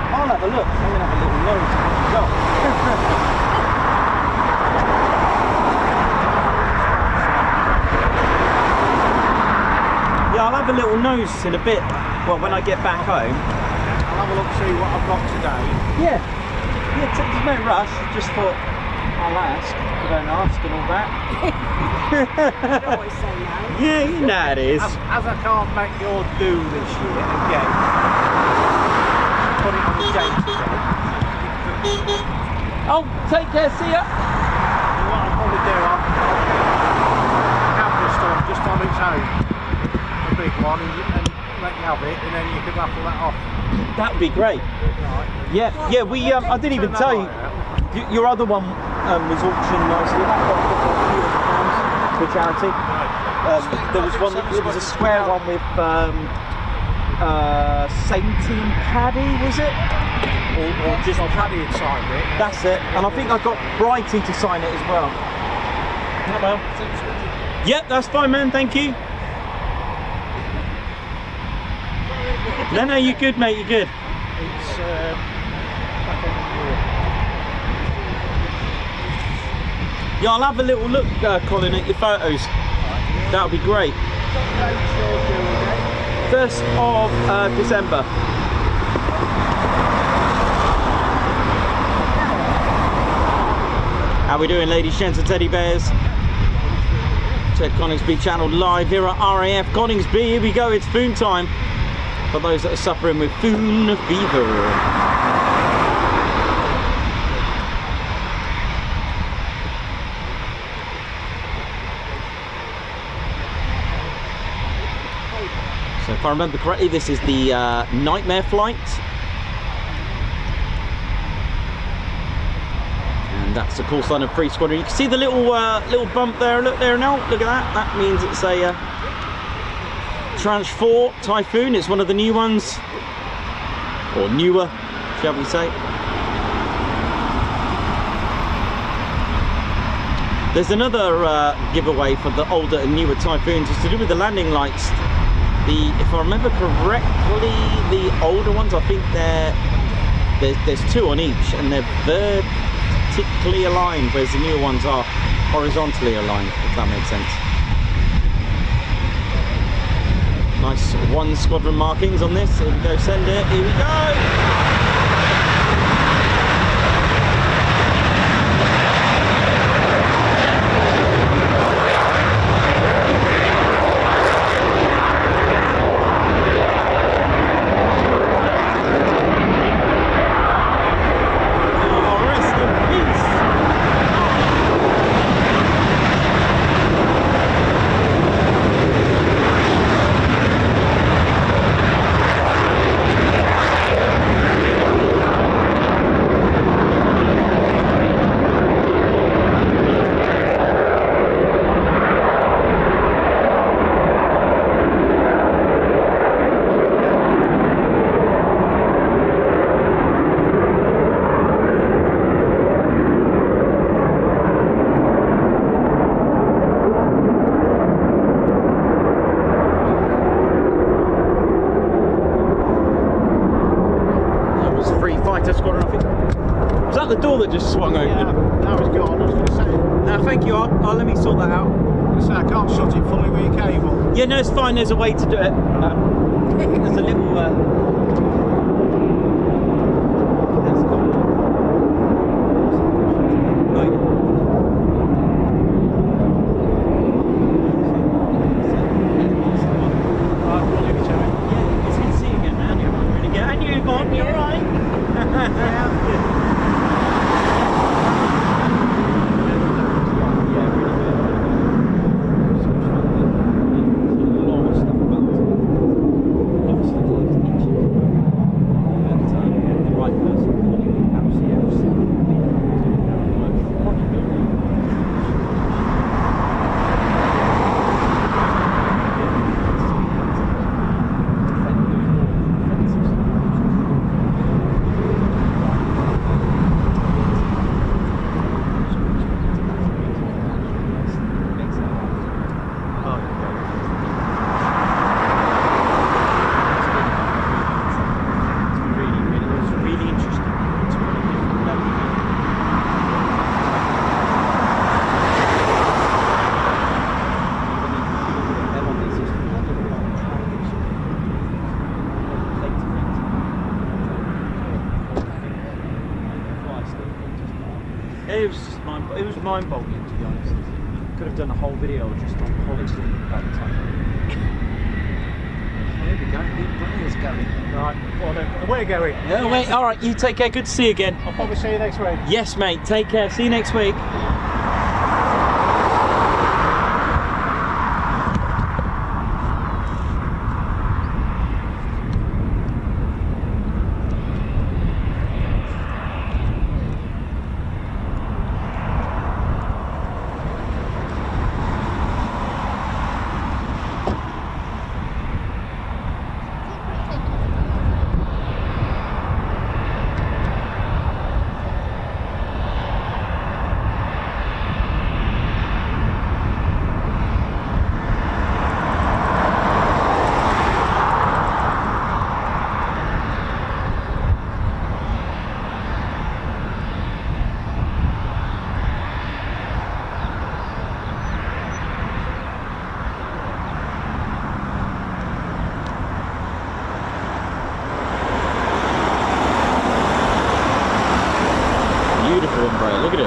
I'll have a look. I'm going to have a little nose as well. Yeah, I'll have a little nose in a bit. Well, when I get back home. I'll have a look, see what I've got today. Yeah. Yeah, there's no rush. I just thought I'll ask. I don't ask and all that. I always say no. Yeah, you know it is. As I can't make your do this year again, put it on the date today. Oh, take care, see ya. And what I'll probably do, I'll camera stuff just on its own. A big one, and let you have it, and then you can raffle that off. That'd be great. Right. Yeah, yeah. We I didn't even tell you. Your other one was auctioned nicely. That got £200 for charity. There was one. It was a square one with Sainty and Paddy, was it? Or just Paddy had signed it. That's it. And I think I got Brighty to sign it as well. Well. Yep, that's fine, man. Thank you. No, you're good, mate. You're good. It's back on the wall. Yeah, I'll have a little look, Colin, at your photos. That'll be great. 1st of December. How we doing, ladies, gents and teddy bears? Ted Coningsby channel live here at RAF Coningsby. Here we go, it's foon time for those that are suffering with foon fever. So if I remember correctly, this is the nightmare flight. And that's the call sign of 3 Squadron. You can see the little bump there, look there now, look at that. That means it's a Tranche 4 Typhoon. It's one of the new ones, or newer, shall we say. There's another giveaway for the older and newer Typhoons. It's to do with the landing lights. If I remember correctly, the older ones, I think there's 2 on each, and they're vertically aligned, whereas the newer ones are horizontally aligned, if that makes sense. Nice 1 squadron markings on this. Here we go, send it, here we go! Squadron, I think. Was that the door that just swung open? Yeah, that was gone. I was going to say. No, thank you. I'll let me sort that out. I can't shut it fully with your cable. Yeah, no, it's fine. There's a way to do it. There's a little. That's cool. Oh, yeah. Right, we'll leave it to it. Yeah, it's good to see you again, man. You're really good. And you, Bob, you're right. It was mind-boggling, to be honest. Could have done a whole video just on quality about the time. There we go, the player's going. Right, well then, away Gary. Yeah, wait, alright, you take care, good to see you again. I'll probably see you next week. Yes, mate, take care, see you next week. beautiful umbrella. Look at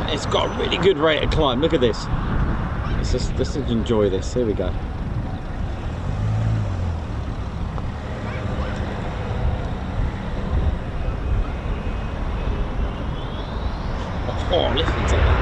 it. It's got a really good rate of climb. Look at this. Let's just enjoy this. Here we go. Oh, listen to that.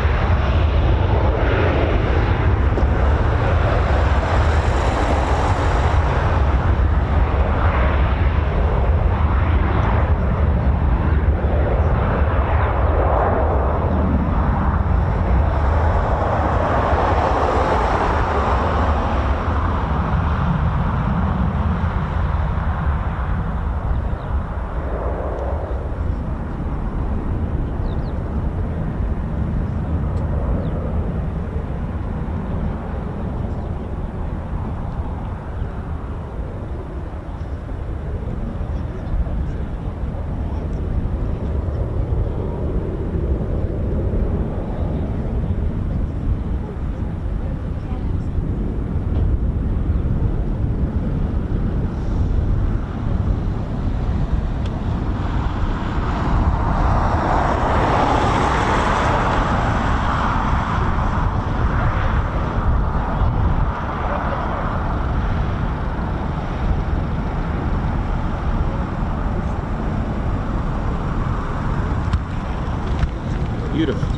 Beautiful.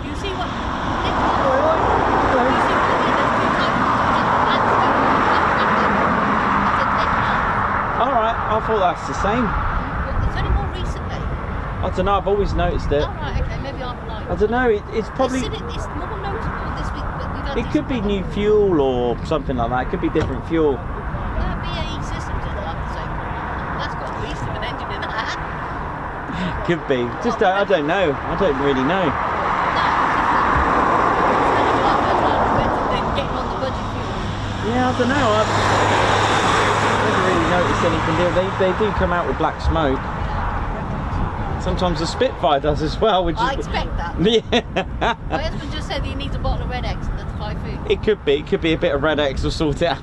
You see what? Alright, I thought that's the same. It's only more recently. I don't know, I've always noticed it. Alright, okay, maybe I'm blind. I don't know, it's probably... It's more noticeable this week, but we've had It could be new fuel or something like that. It could be different fuel. BAE systems in the same. That's got a beast of an engine in that. Could be. Just I don't know. I don't really know. Yeah, I don't know. I haven't really noticed anything there. They do come out with black smoke. Sometimes the Spitfire does as well, which I is... expect that. Yeah. My husband just said he needs a bottle of Red X and that's Typhoon. It could be. It could be a bit of Red X will sort it out.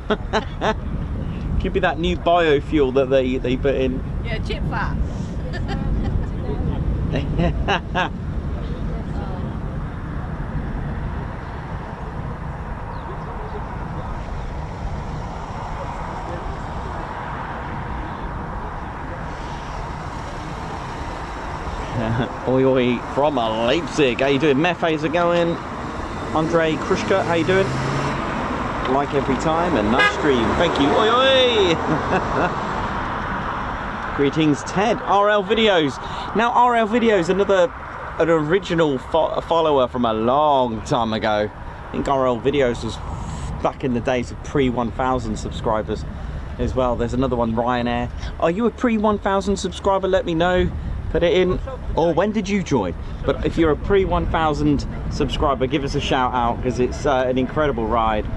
Could be that new biofuel that they put in. Yeah, chip fat. Oi oi from Leipzig. How you doing? Meth, how's it going? Andre Krushka, how you doing? Like every time, and nice stream. Thank you. Oi oi! Greetings, Ted. RL Videos. Now, RL Videos, an original follower from a long time ago. I think RL Videos was back in the days of pre-1000 subscribers as well. There's another one, Ryanair. Are you a pre-1000 subscriber? Let me know. Put it in. Or when did you join? But if you're a pre-1000 subscriber, give us a shout out because it's an incredible ride.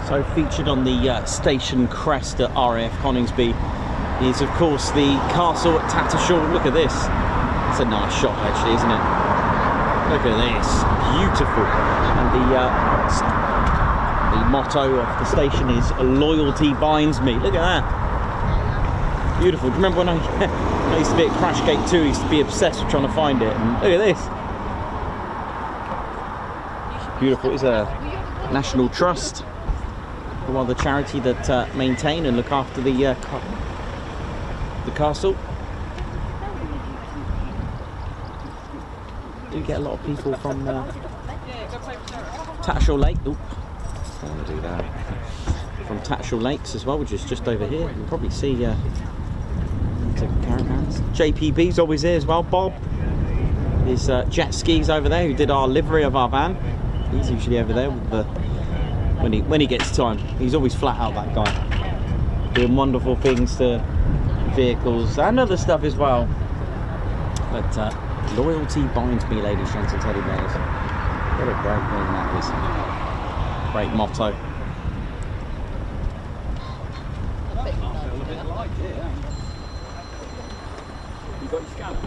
So featured on the station crest at RAF Coningsby is of course the castle at Tattershall. Look at this. It's a nice shot actually, isn't it? Look at this. Beautiful. And the motto of the station is "Loyalty binds me." Look at that. Beautiful. Do you remember when I used to be at Crashgate 2, I used to be obsessed with trying to find it, and look at this. Beautiful. It's a National Trust, one of the charity that maintain and look after the castle. Do get a lot of people from Tattershall Lake. Oop, I don't want to do that. From Tattershall Lakes as well, which is just over here. You can probably see caravans. JPB's always here as well. Bob, his jet skis over there, who did our livery of our van. He's usually over there with the when he gets time. He's always flat out, that guy, doing wonderful things to vehicles and other stuff as well. But loyalty binds me, ladies, gents, and teddy bears. What a great thing that is. Great motto. You got your scanner?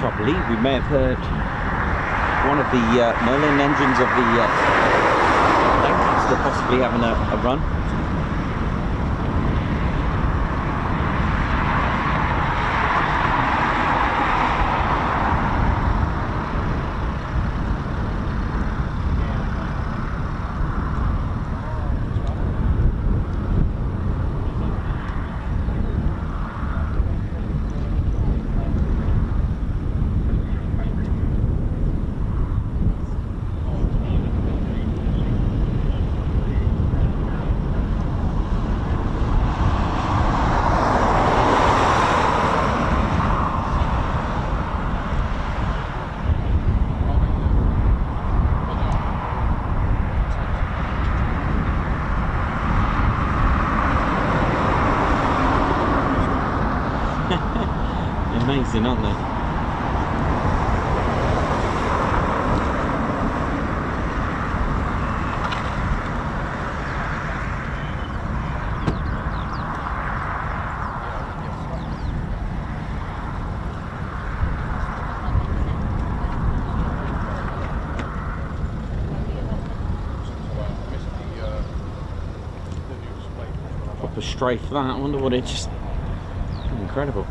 I believe we may have heard one of the Merlin engines of the Lancaster possibly having a run. Amazing, aren't they? Proper strafe for that. I wonder what it just... Incredible.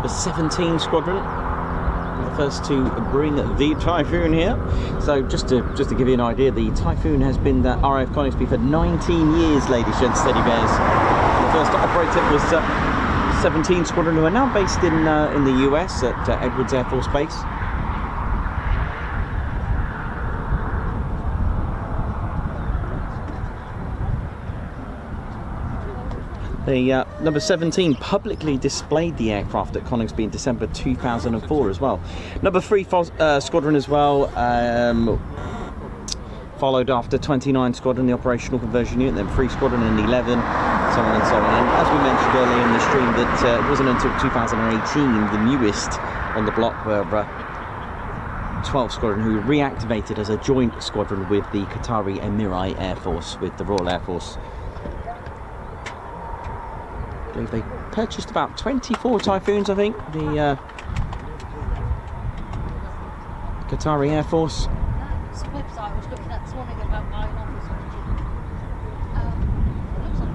number 17 Squadron. The first to bring the Typhoon here. So just to give you an idea, the Typhoon has been at RAF Coningsby for 19 years, ladies, gents, teddy bears. The first to operate it was 17 Squadron, who are now based in the US at Edwards Air Force Base. The number 17 publicly displayed the aircraft at Coningsby in December 2004 as well. Number 3 Squadron as well, followed after 29 Squadron, the operational conversion unit, then 3 Squadron and 11, so on and so on. And as we mentioned earlier in the stream, that it wasn't until 2018, the newest on the block, where 12 Squadron, who reactivated as a joint squadron with the Qatari Emirati Air Force, with the Royal Air Force. I believe they purchased about 24 Typhoons, I think, the Qatari Air Force. That's the website I was looking at this morning about buying offers on it looks like it's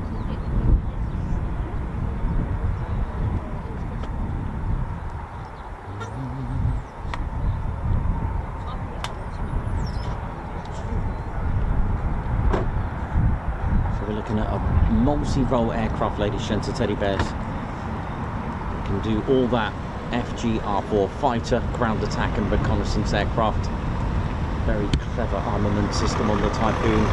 So we're looking at a multi-role aircraft, ladies, gents, and teddy bears. It can do all that. FGR4 fighter, ground attack and reconnaissance aircraft. Very clever armament system on the Typhoon.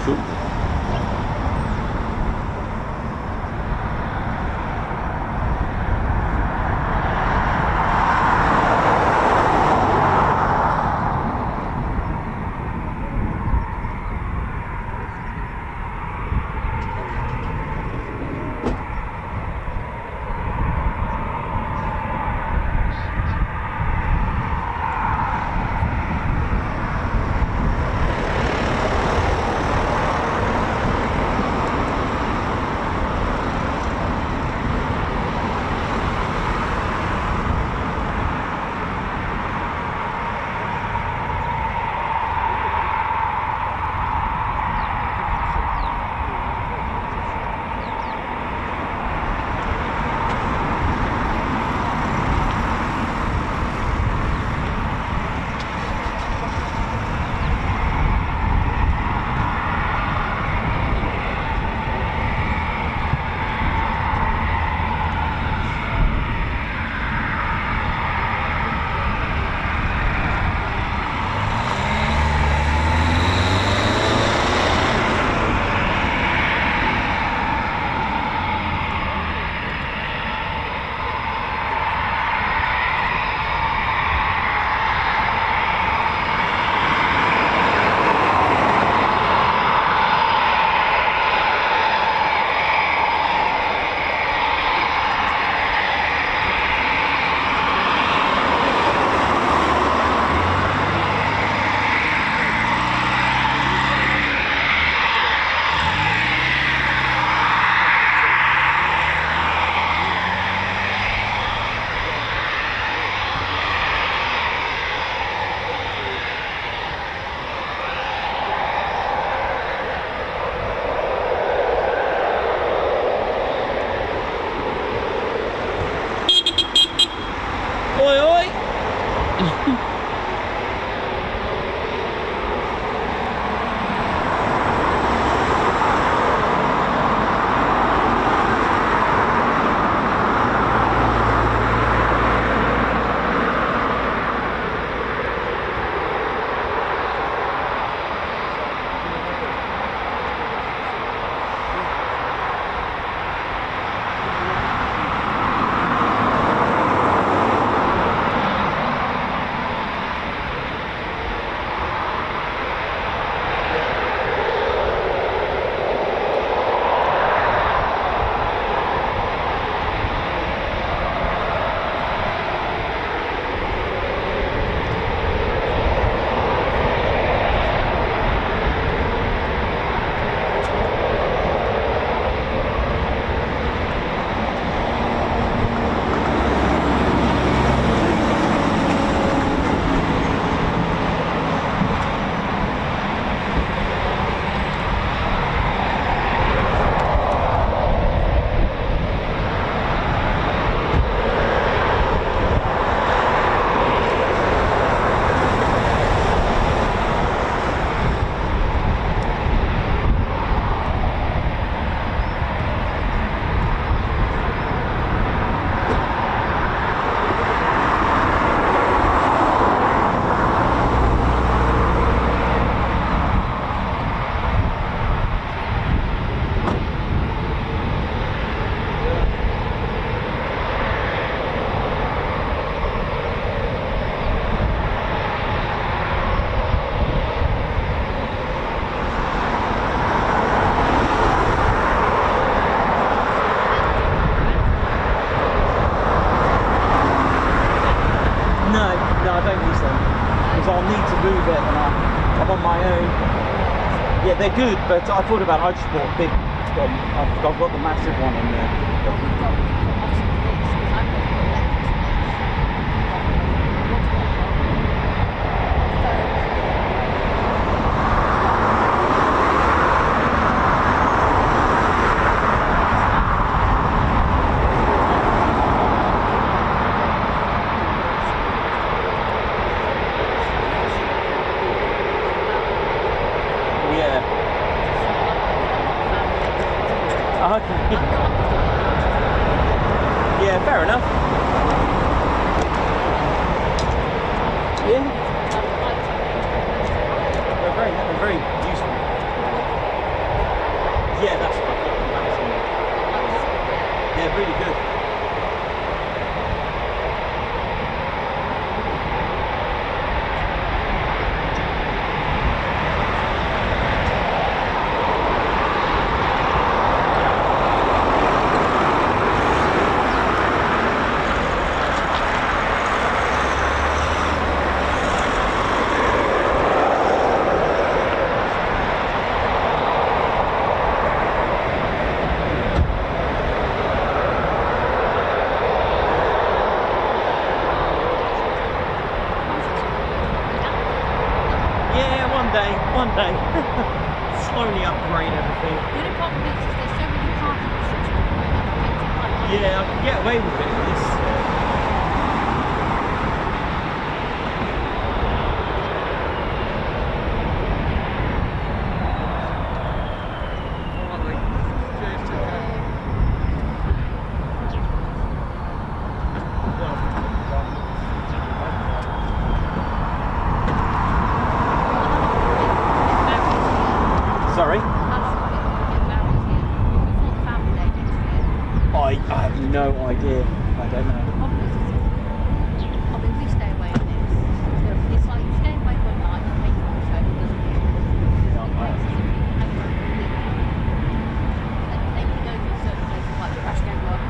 Cool. move it, and I'm on my own. Yeah, they're good, but I thought about I just bought a big one. I've got the massive one in there. Yeah, fair enough. Yeah. They're very useful. Yeah, that's what they're really good. One day. Slowly upgrade everything. The only problem is there's so many parking restrictions. Yeah, I can get away with it. Sorry? I have no idea. I don't know. I mean, we stay away on this. It's like you stay away one night and make one show it doesn't do. And they can go to certain places like the crash game work.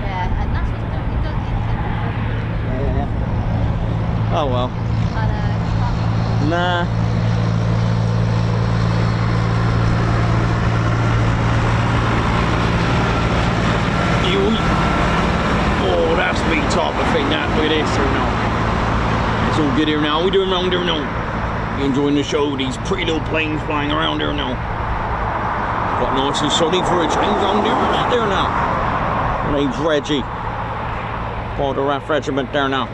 Yeah, and that's what it does. Yeah. Oh well. But, nah. Oh, that's me type of thing, that. Look at this here now. It's all good here now. We're doing round here now. You enjoying the show? These pretty little planes flying around here now. Got nice and sunny for a change round there now. My name's Reggie. Part of the RAF regiment there now.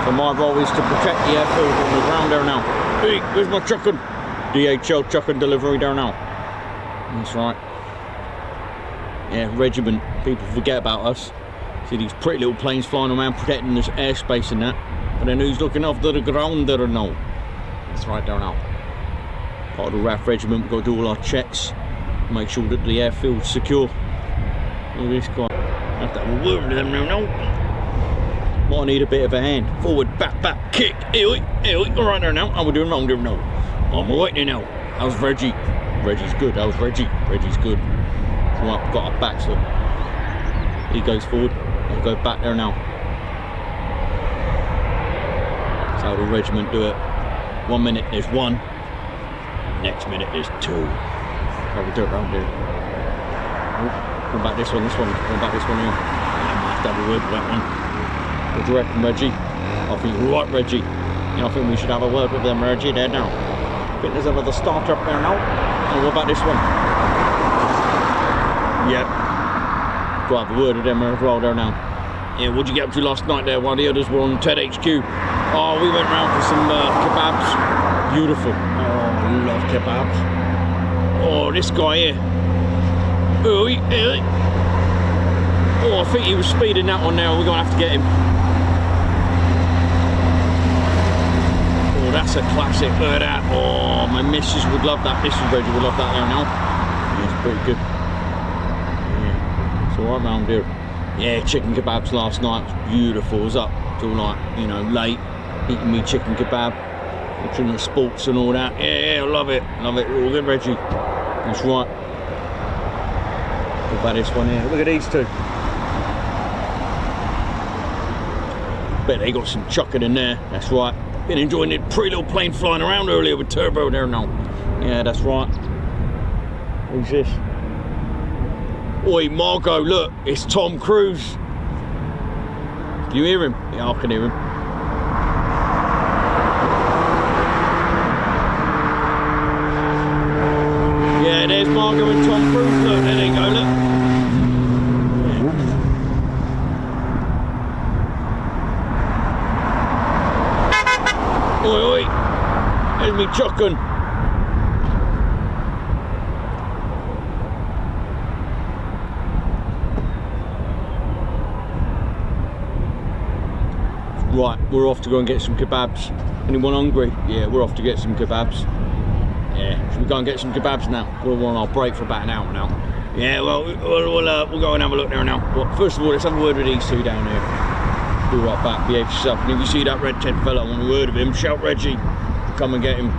So my role is to protect the airfield on the ground there now. Hey, where's my chucking? DHL chucking delivery there now. That's right. Yeah, regiment. People forget about us. See these pretty little planes flying around protecting this airspace and that. But then who's looking after the ground there now? That's right there now. Part of the RAF regiment, we've got to do all our checks. Make sure that the airfield's secure. Look at this guy. I have to have a word with them now. Might need a bit of a hand. Forward, back, kick. Alright there now. How we doing wrong there now? I'm alright there now. How's Reggie? Reggie's good. How's Reggie? Reggie's good. Right, we've got our backs up. He goes forward. I'll go back there now. That's how the regiment do it. 1 minute there's one. Next minute there's two. How we do it round here. Oh, come back this one. Come back this one here. I might have to have a word with that one. What do you reckon, Reggie? I think you're right, Reggie. I think we should have a word with them, Reggie, there now. I think there's another start up there now. And what about this one? Yep. Got to have a word with them as well there now. Yeah, what'd you get up to last night there while the others were on TED HQ? Oh, we went round for some kebabs. Beautiful. Oh, I love kebabs. Oh, this guy here. Oh, I think he was speeding that one now. We're going to have to get him. Oh, that's a classic. Look at that. Oh, my missus would love that. Mrs. Reggie would love that there now. Yeah, it's pretty good. It's alright round here. Yeah, chicken kebabs last night was beautiful. I was up till like, late, eating me chicken kebab, watching the sports and all that. Yeah, I love it. Love it. All good, Reggie. That's right. What about this one here? Look at these two. Bet they got some chucking in there. That's right. Been enjoying the pretty little plane flying around earlier with turbo there now. Yeah, that's right. Who's this? Oi, Margot, look, it's Tom Cruise. Can you hear him? Yeah, I can hear him. Yeah, there's Margot and Tom Cruise. Look, there they go, look. Oi, oi, there's me chucking. Right, we're off to go and get some kebabs. Anyone hungry? Yeah, we're off to get some kebabs. Yeah, should we go and get some kebabs now? We're on our break for about an hour now. Yeah, well, we'll go and have a look there now. Well, first of all, let's have a word with these two down here. Be right back, behave yourself. And if you see that red tent fella, I want a word of him, shout Reggie. Come and get him.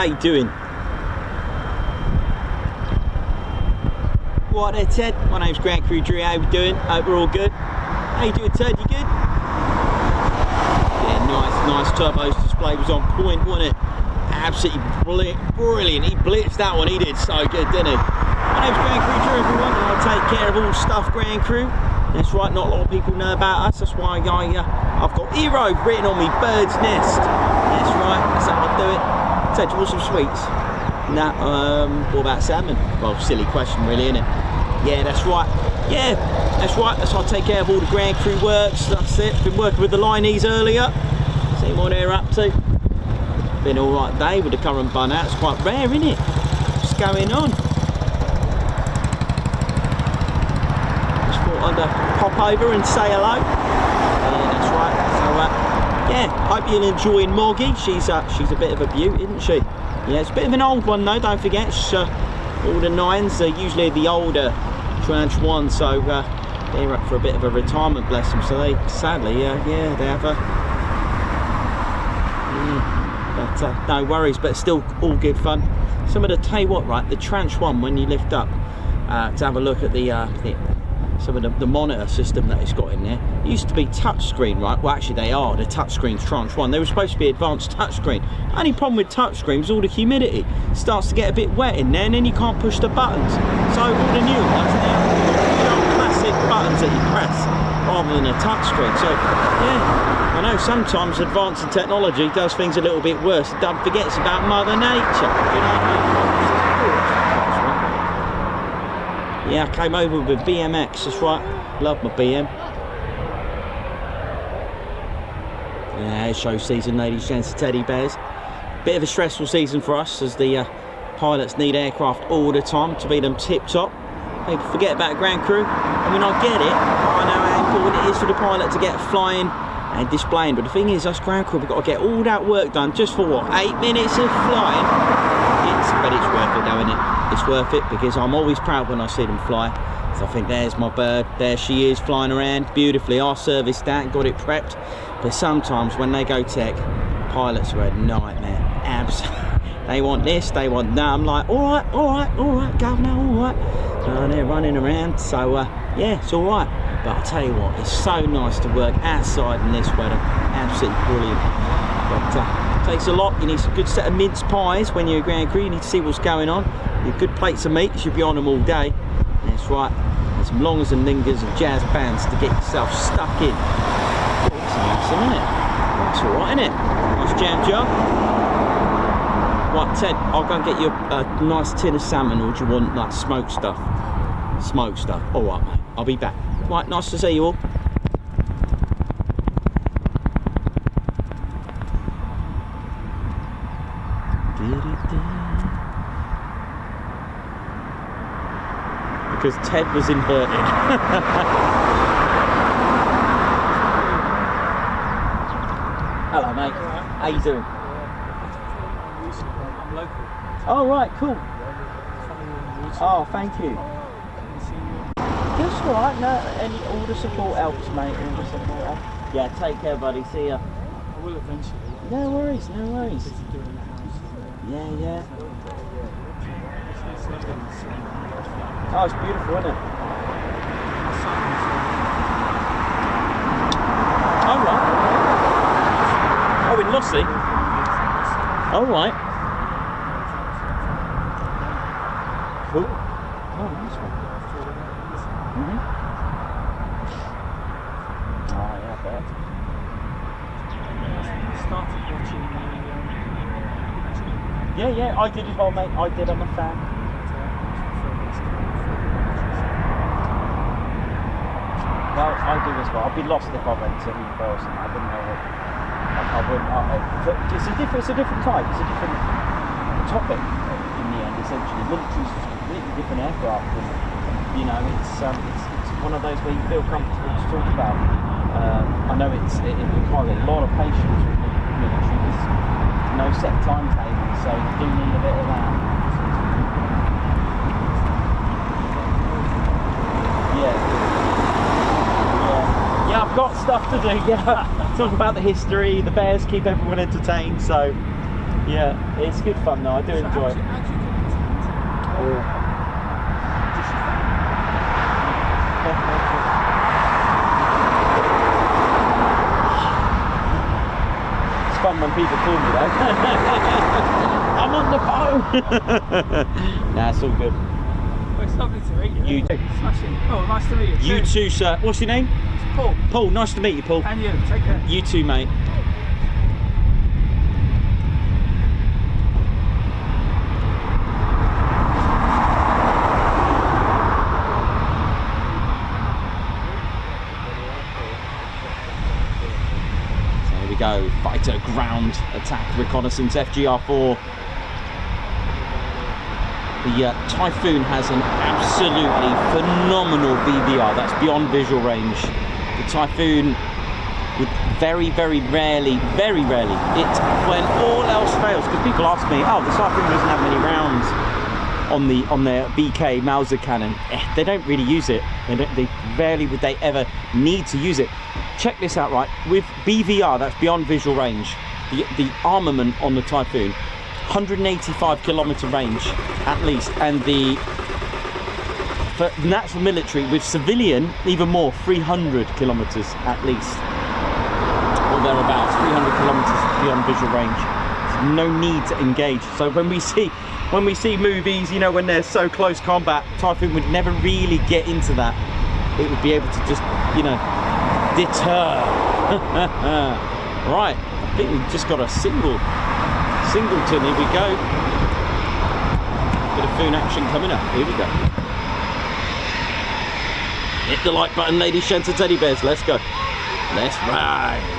How you doing? Right there, Ted. My name's Ground Crew Drew. How we doing? Hope we're all good. How you doing, Ted? You good? Yeah, nice turbos display was on point, wasn't it? Absolutely brilliant. He blitzed that one. He did so good, didn't he? My name's Ground Crew Drew, everyone, and I take care of all stuff Ground Crew. That's right. Not a lot of people know about us. That's why I've got Hero written on me bird's nest. That's right. That's how I do it. Ted, do you want some sweets? Nah, what about salmon? Well, silly question really, isn't it? Yeah, that's right. Yeah, that's right. That's how I take care of all the Ground Crew works. That's it. Been working with the lineys earlier. See what they're up to. Been all right day with the current bun out. It's quite rare, isn't it? What's going on? Just thought I'd pop over and say hello. Yeah, that's right. So, yeah, hope you're enjoying Moggy. She's a bit of a beaut, isn't she? Yeah, it's a bit of an old one though, don't forget. It's, all the 9s are usually the older tranche 1, so they're up for a bit of a retirement, bless them. So they, sadly, yeah, they have a... but no worries, but still all good fun. Some of the, tell you what, right, the tranche 1, when you lift up to have a look at some of the monitor system that it's got in there. It used to be touchscreen, right? Well, actually they are, the touchscreens tranche 1. They were supposed to be advanced touchscreen. Only problem with touchscreens is all the humidity starts to get a bit wet in there, and then you can't push the buttons. So all the new ones now, you know, classic buttons that you press, rather than a touchscreen. So yeah, I know sometimes advancing technology does things a little bit worse. It forgets about Mother Nature. You know what I mean? Yeah, I came over with BMX. That's right. Love my BM. Yeah, air show season, ladies, gents, and teddy bears. Bit of a stressful season for us as the pilots need aircraft all the time to be them tip-top. People forget about ground crew. I mean, I get it. I know how important it is for the pilot to get flying and displaying. But the thing is, us ground crew, we've got to get all that work done just for what, 8 minutes of flying? But it's worth it though, isn't it? It's worth it because I'm always proud when I see them fly. So I think there's my bird. There she is flying around beautifully. I serviced that and got it prepped. But sometimes when they go tech, pilots are a nightmare. Absolutely. They want this, they want that. I'm like, all right, governor, all right. And they're running around, so yeah, it's all right. But I'll tell you what, it's so nice to work outside in this weather. Absolutely brilliant. But it takes a lot. You need a good set of mince pies when you're a ground crew. You need to see what's going on. You need good plates of meat, you should be on them all day. That's right. And some longers and lingers and jazz bands to get yourself stuck in. Oh, that's awesome, isn't it? That's all right, isn't it? Nice jam jar. Right, Ted, I'll go and get you a nice tin of salmon, or do you want like smoked stuff? Smoked stuff. All right, mate. I'll be back. Right, nice to see you all. Because Ted was inverted. Hello, mate. How you doing? I'm local. Oh, right, cool. Oh, thank you. That's all right. No, all the support helps, mate. All the support helps. Yeah, take care, buddy. See ya. I will eventually. No worries, no worries. Busy doing the house. Yeah. It's lovely. Oh, it's beautiful, isn't it? My son is, Oh, right. Oh, in Lossy? Oh, right. Cool. Oh, nice one. Oh, yeah, I bet. started watching the Yeah, I did as well, mate. I did, I'm a fan. Well, I do as well. I'd be lost if I went to Heathrow or something. I wouldn't know what. I wouldn't. It's a different type. It's a different topic in the end. Essentially, military's just a completely different aircraft, and you know, it's one of those where you feel comfortable to talk about. I know it requires a lot of patience with the military. There's no set timetable, so you do need a bit of that. Yeah, I've got stuff to do. Yeah, talk about the history, the bears, keep everyone entertained. So, yeah, it's good fun though. I do enjoy it. It's fun when people call me though. I'm on the phone. Nah, it's all good. Well, it's lovely to meet you. You too. Smashing. Oh, nice to meet you. You too, sir. What's your name? It's Paul. Paul. Nice to meet you, Paul. And you. Take care. You too, mate. So here we go. Fighter ground attack reconnaissance FGR4. The Typhoon has an absolutely phenomenal BVR, that's beyond visual range. The Typhoon would very rarely, it, when all else fails, because people ask me, oh, the Typhoon doesn't have many rounds on their BK Mauser cannon. They don't really use it. They rarely would they ever need to use it. Check this out, right? With BVR, that's beyond visual range, the armament on the Typhoon, 185 kilometer range at least, and for natural military with civilian even more, 300 kilometers at least, or thereabouts, 300 kilometers beyond visual range. There's no need to engage. So when we see movies, you know, when they're so close combat, Typhoon would never really get into that. It would be able to just, you know, deter. Right, I think we've just got a singleton. Here we go. Bit of Foon action coming up. Here we go. Hit the like button, ladies, gents, and teddy bears. Let's go. Let's ride.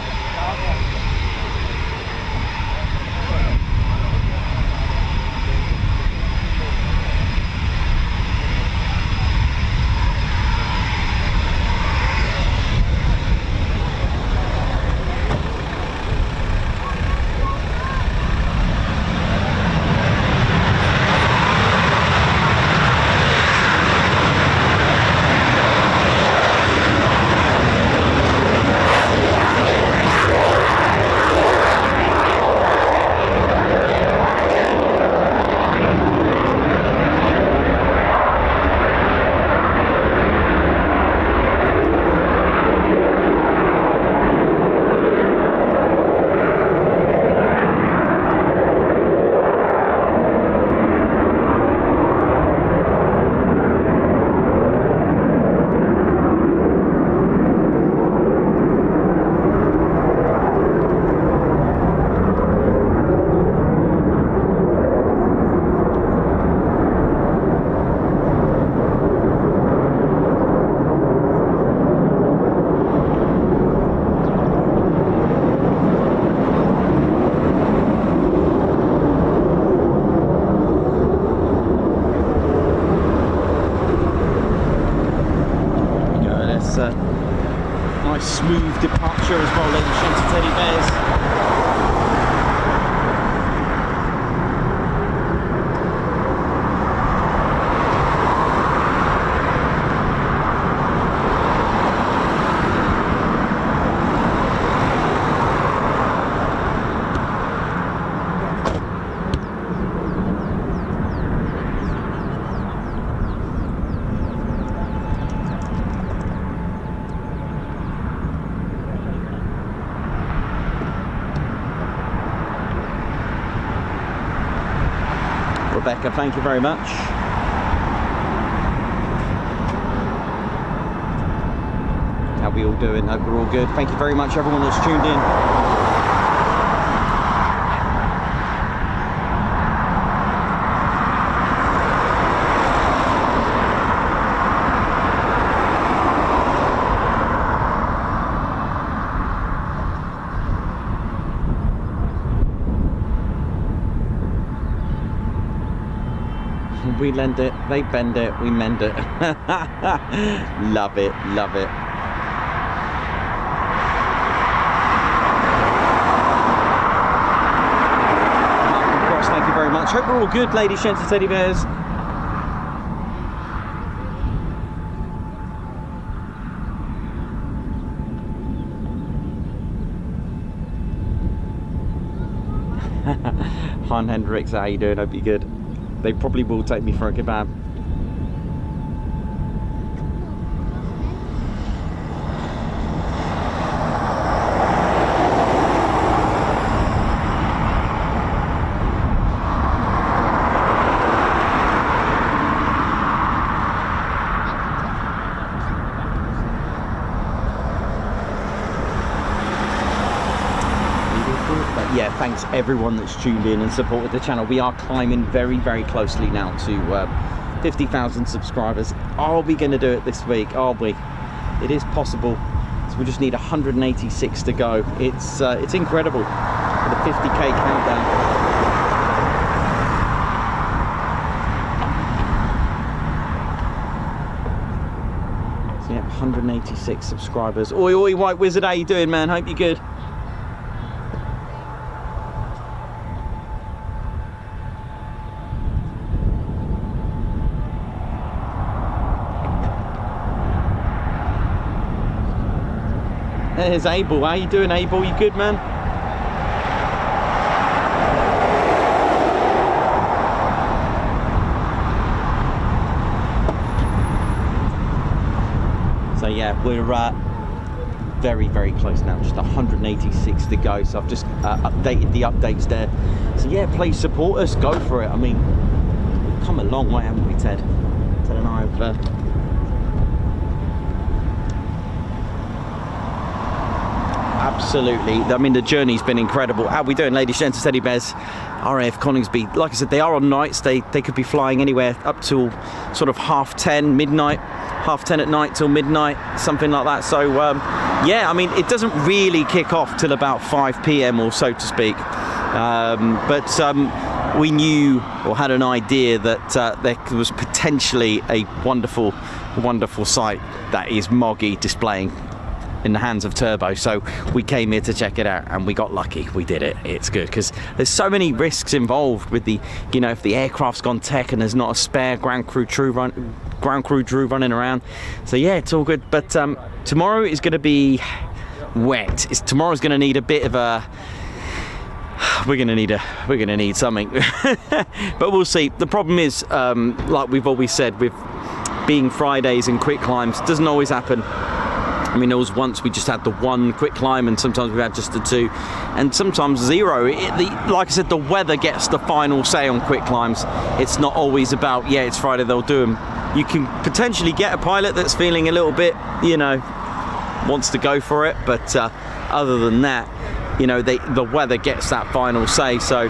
Nice smooth departure as well, ladies and gents, teddy bears. Rebecca, thank you very much. How are we all doing? Hope we're all good. Thank you very much, everyone that's tuned in. We lend it, they bend it, we mend it. Love it, love it. Malcolm Cross, thank you very much. Hope we're all good, ladies, gents, and teddy bears. Han Hendricks, how you doing? Hope you're good. They probably will take me for a kebab. Yeah, thanks everyone that's tuned in and supported the channel. We are climbing very, very closely now to 50,000 subscribers. Are we going to do it this week? Are we? It is possible. So we just need 186 to go. It's incredible for the 50k countdown. So yeah, 186 subscribers. Oi, oi, White Wizard, how you doing, man? Hope you're good. There's Abel. How you doing, Abel? You good, man? So yeah, we're very, very close now. Just 186 to go. So I've just updated the updates there. So yeah, please support us. Go for it. I mean, we've come a long way, haven't we, Ted? Ted and I have. absolutely, I mean, the journey's been incredible. How are we doing, ladies, gents, teddy bears? RAF Coningsby, like I said, they are on nights. They could be flying anywhere up till sort of 10:30, midnight, 10:30 at night till midnight, something like that. So yeah, I mean, it doesn't really kick off till about 5 p.m. or so to speak. But we knew or had an idea that there was potentially a wonderful, wonderful sight that is Moggy displaying in the hands of Turbo. So we came here to check it out, and we got lucky. We did it. It's good because there's so many risks involved with the, you know, if the aircraft's gone tech and there's not a spare ground crew crew running around. So yeah, it's all good. But tomorrow is going to be wet. Tomorrow's going to need a bit of a. We're gonna need something, but we'll see. The problem is, like we've always said, with being Fridays and quick climbs, doesn't always happen. I mean, there was once we just had the one quick climb, and sometimes we've had just the two, and sometimes zero. Like I said, the weather gets the final say on quick climbs. It's not always about, yeah, it's Friday, they'll do them. You can potentially get a pilot that's feeling a little bit, you know, wants to go for it, but other than that, you know, the weather gets that final say. So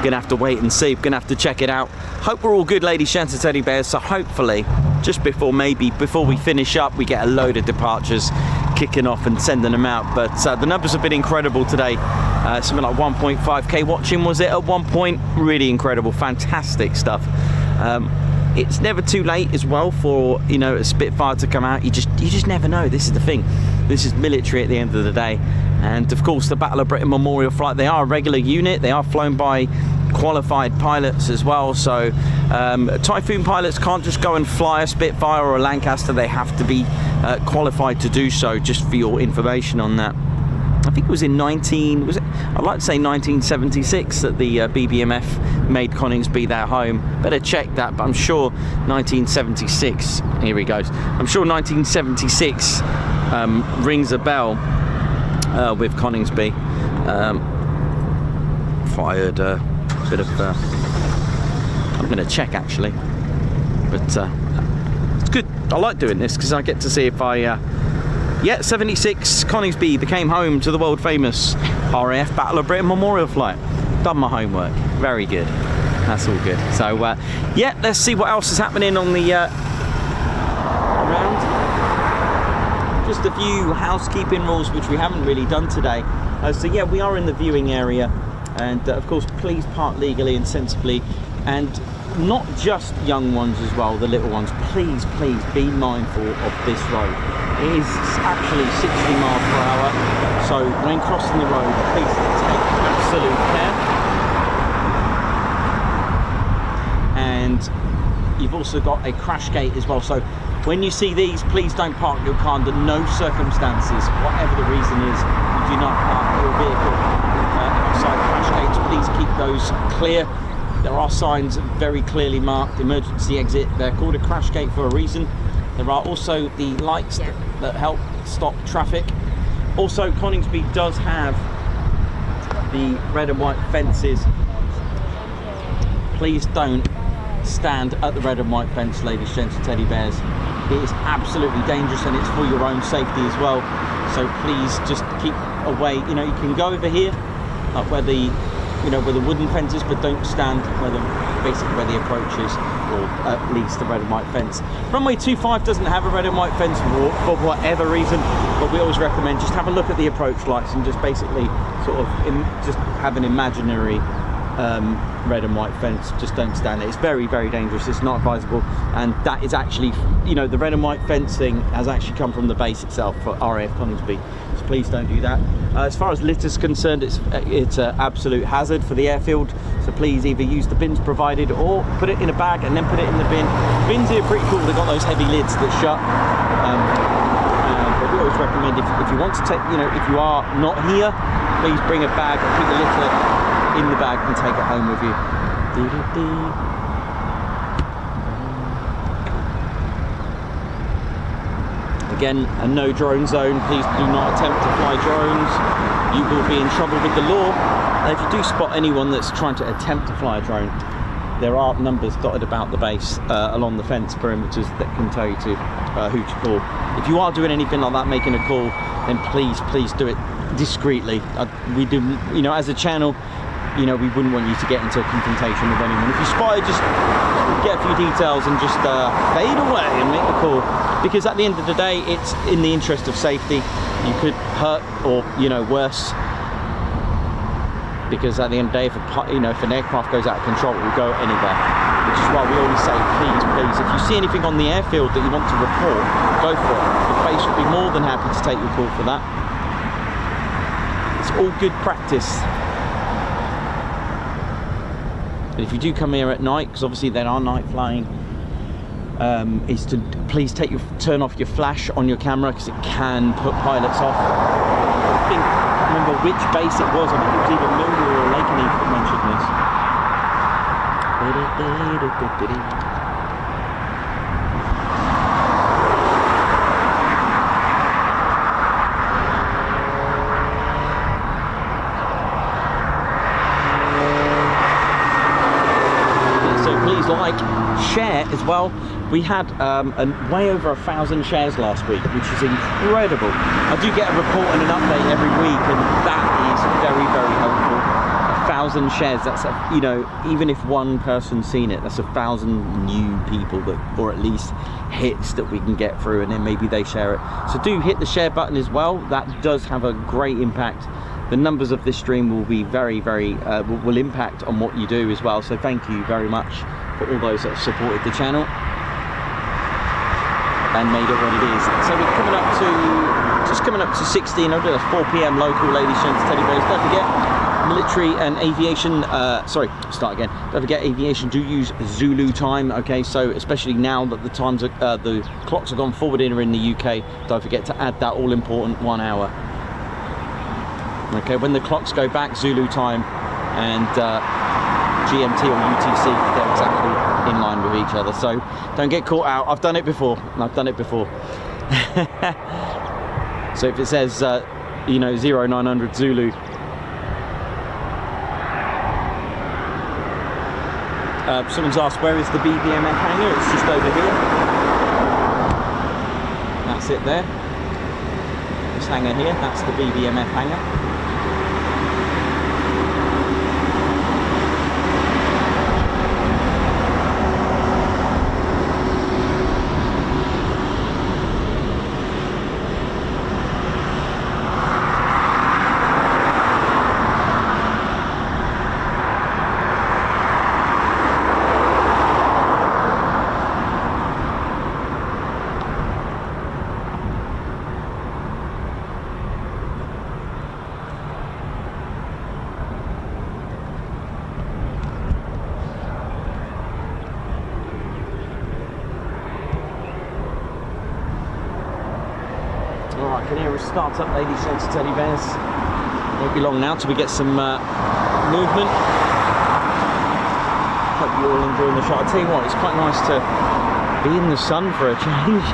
gonna have to wait and see. Gonna have to check it out. Hope we're all good, ladies, gents, and teddy bears. So hopefully, just before we finish up, we get a load of departures kicking off and sending them out. But the numbers have been incredible today. Something like 1.5k watching, was it at one point? Really incredible, fantastic stuff. It's never too late as well for, you know, a Spitfire to come out. You just never know. This is the thing. This is military at the end of the day. And of course, the Battle of Britain Memorial Flight, they are a regular unit. They are flown by qualified pilots as well. So Typhoon pilots can't just go and fly a Spitfire or a Lancaster. They have to be qualified to do so, just for your information on that. I think it was in I'd like to say 1976 that the BBMF made Coningsby their home. Better check that, but I'm sure 1976, here he goes. I'm sure 1976 rings a bell with Coningsby. Fired a bit of, I'm going to check actually, but it's good. I like doing this because I get to see if yeah, 76 Coningsby became home to the world famous RAF Battle of Britain Memorial Flight. Done my homework. Very good. That's all good. So yeah, let's see what else is happening on the round. Just a few housekeeping rules which we haven't really done today. So yeah, we are in the viewing area, and of course, please park legally and sensibly, and not just young ones as well, the little ones. Please be mindful of this road. It is actually 60 miles per hour, so when crossing the road, please take absolute care. And you've also got a crash gate as well, so when you see these, please don't park your car under no circumstances, whatever the reason is. You do not park your vehicle outside crash gates. Please keep those clear. There are signs very clearly marked, emergency exit. They're called a crash gate for a reason. There are also the lights that help stop traffic. Also, Coningsby does have the red and white fences. Please don't stand at the red and white fence, ladies, gents, and teddy bears. It is absolutely dangerous, and it's for your own safety as well. So please just keep away. You know, you can go over here, up where the, you know, where the wooden fence is, but don't stand where basically where the approach is, or at least the red and white fence. Runway 25 doesn't have a red and white fence for whatever reason, but we always recommend just have a look at the approach lights and just basically sort of just have an imaginary red and white fence. Just don't stand it. It's very dangerous. It's not advisable, and that is actually, you know, the red and white fencing has actually come from the base itself for RAF Coningsby. So please don't do that. As far as litter is concerned, it's an absolute hazard for the airfield. So please either use the bins provided or put it in a bag and then put it in the bin. Bins here are pretty cool. They've got those heavy lids that shut. But we always recommend if you want to take, you know, if you are not here, please bring a bag and put the litter in the bag and take it home with you. Again, a no drone zone. Please do not attempt to fly drones. You will be in trouble with the law. If you do spot anyone that's trying to attempt to fly a drone, there are numbers dotted about the base along the fence perimeters that can tell you to who to call. If you are doing anything like that, making a call, then please do it discreetly. We do, you know, as a channel, you know, we wouldn't want you to get into a confrontation with anyone. If you spy, just get a few details and just fade away and make the call, because at the end of the day, it's in the interest of safety. You could hurt, or, you know, worse, because at the end of the day, if an aircraft goes out of control, it will go anywhere. Which is why we always say, please, if you see anything on the airfield that you want to report, go for it. The base would be more than happy to take your call for that. It's all good practice. And if you do come here at night, because obviously there are night flying, is to please turn off your flash on your camera, because it can put pilots off. I remember which base it was. I think it was either Millwall or Lakenheath that mentioned this. So please like, share as well. We had way over 1,000 shares last week, which is incredible. I do get a report and an update every week, and that is very, very helpful. 1,000 shares, that's you know, even if one person's seen it, that's 1,000 new people that, or at least hits that we can get through, and then maybe they share it. So do hit the share button as well. That does have a great impact. The numbers of this stream will be very, very will impact on what you do as well. So thank you very much for all those that have supported the channel and made it what it is. So we're coming up to, just coming up to 1600, that's 4 PM local, ladies, gents, teddy bears. Don't forget, military and aviation, don't forget, aviation do use Zulu time, okay? So especially now that the times are, the clocks have gone forward here in the UK, don't forget to add that all important 1 hour. Okay, when the clocks go back, Zulu time and GMT or UTC, they're exactly in line with each other, so don't get caught out. I've done it before. So if it says you know, 0900 Zulu, someone's asked where is the BBMF hangar. It's just over here. That's it there, this hangar here, that's the BBMF hangar. Start up, ladies, gents, teddy bears. Won't be long now till we get some movement. Hope you're all enjoying the shot. I tell you what, it's quite nice to be in the sun for a change.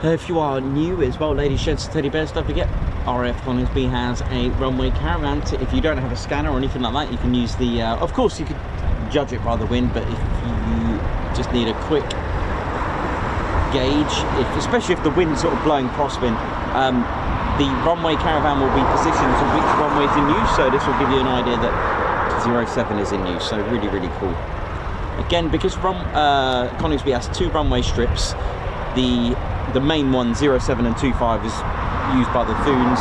If you are new as well, ladies, gents, teddy bears, don't forget RAF Coningsby has a runway caravan. If you don't have a scanner or anything like that, you can use the of course you could judge it by the wind, but if you just need a quick gauge, especially if the wind's sort of blowing crosswind, the runway caravan will be positioned to which runway is in use, so this will give you an idea that 07 is in use, so really, really cool. Again, because Coningsby has 2 runway strips, the main one, 07 and 25, is used by the Thunes,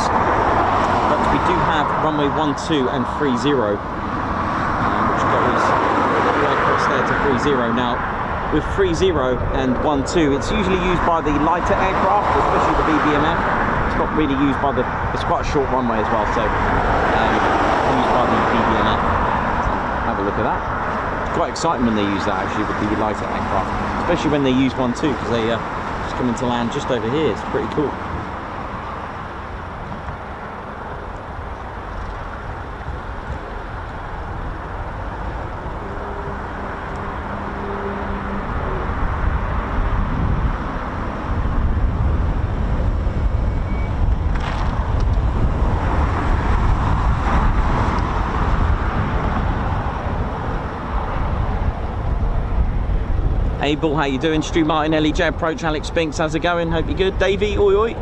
but we do have runway 12 and 30, which goes right across there to 30. Now, with 30 and 12, it's usually used by the lighter aircraft, especially the BBMF. It's not really used by it's quite a short runway as well, so used by the BBMF. Have a look at that. It's quite exciting when they use that actually with the lighter aircraft, especially when they use 12, because they just come into land just over here. It's pretty cool. Abel, how you doing? Stu Martin, LEJ Approach, Alex Spinks, how's it going? Hope you're good. Davey, oi oi.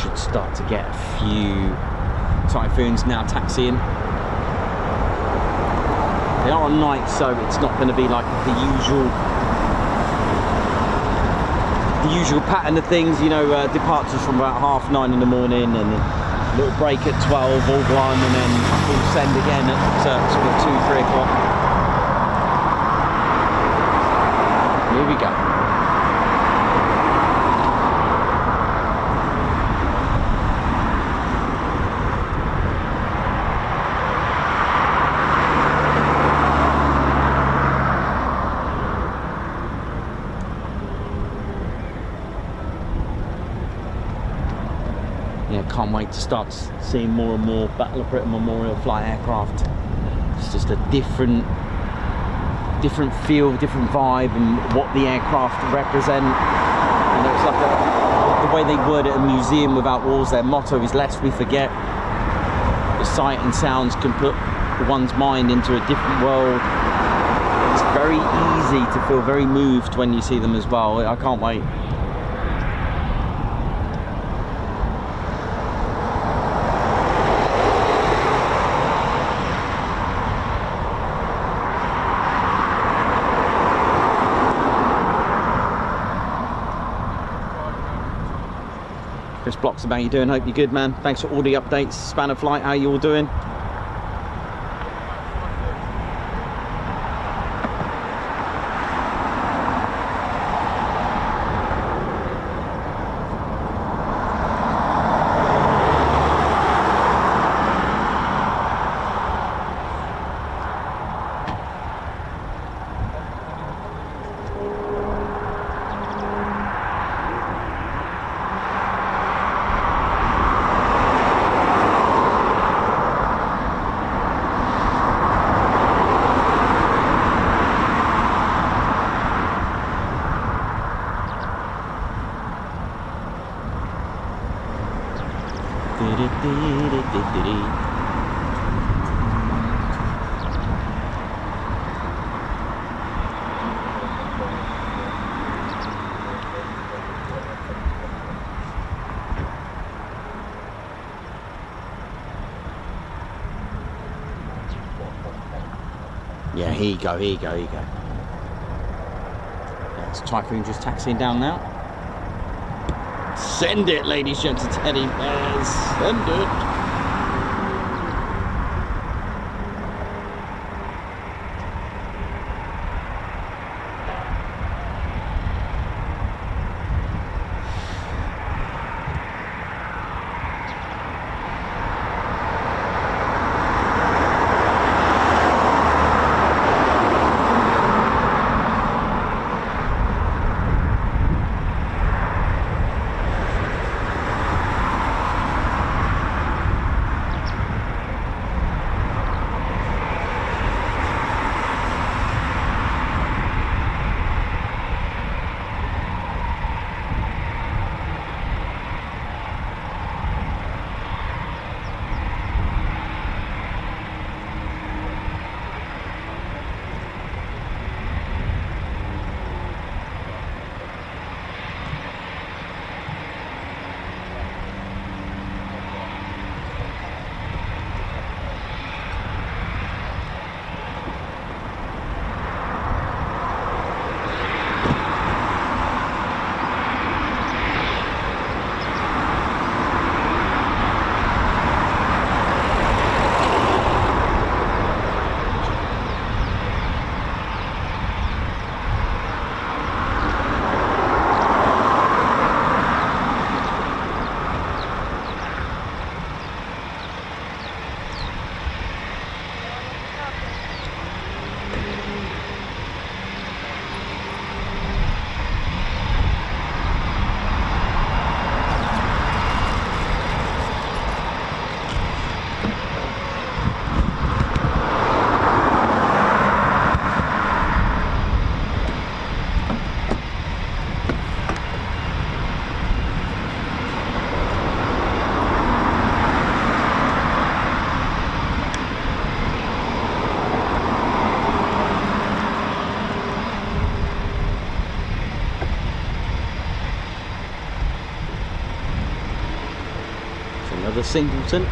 Should start to get a few Typhoons now taxiing. They are on night, so it's not going to be like the usual pattern of things, you know, departures from about 9:30 in the morning and a little break at 12 or 1 and then full send again at sort of 2-3 o'clock. Here we go. Can't wait to start seeing more and more Battle of Britain Memorial flight aircraft. It's just a different feel, different vibe, and what the aircraft represent. You know, it's like the way they word it, a museum without walls. Their motto is "Lest we forget." The sight and sounds can put one's mind into a different world. It's very easy to feel very moved when you see them as well. I can't wait. Chris Blocks, how you doing? Hope you're good, man. Thanks for all the updates. Spanner Flight, how you all doing? Yeah, here you go, here you go, here you go. That's Typhoon just taxiing down now. Send it, ladies, gents, and teddy bears. Send it. the singleton.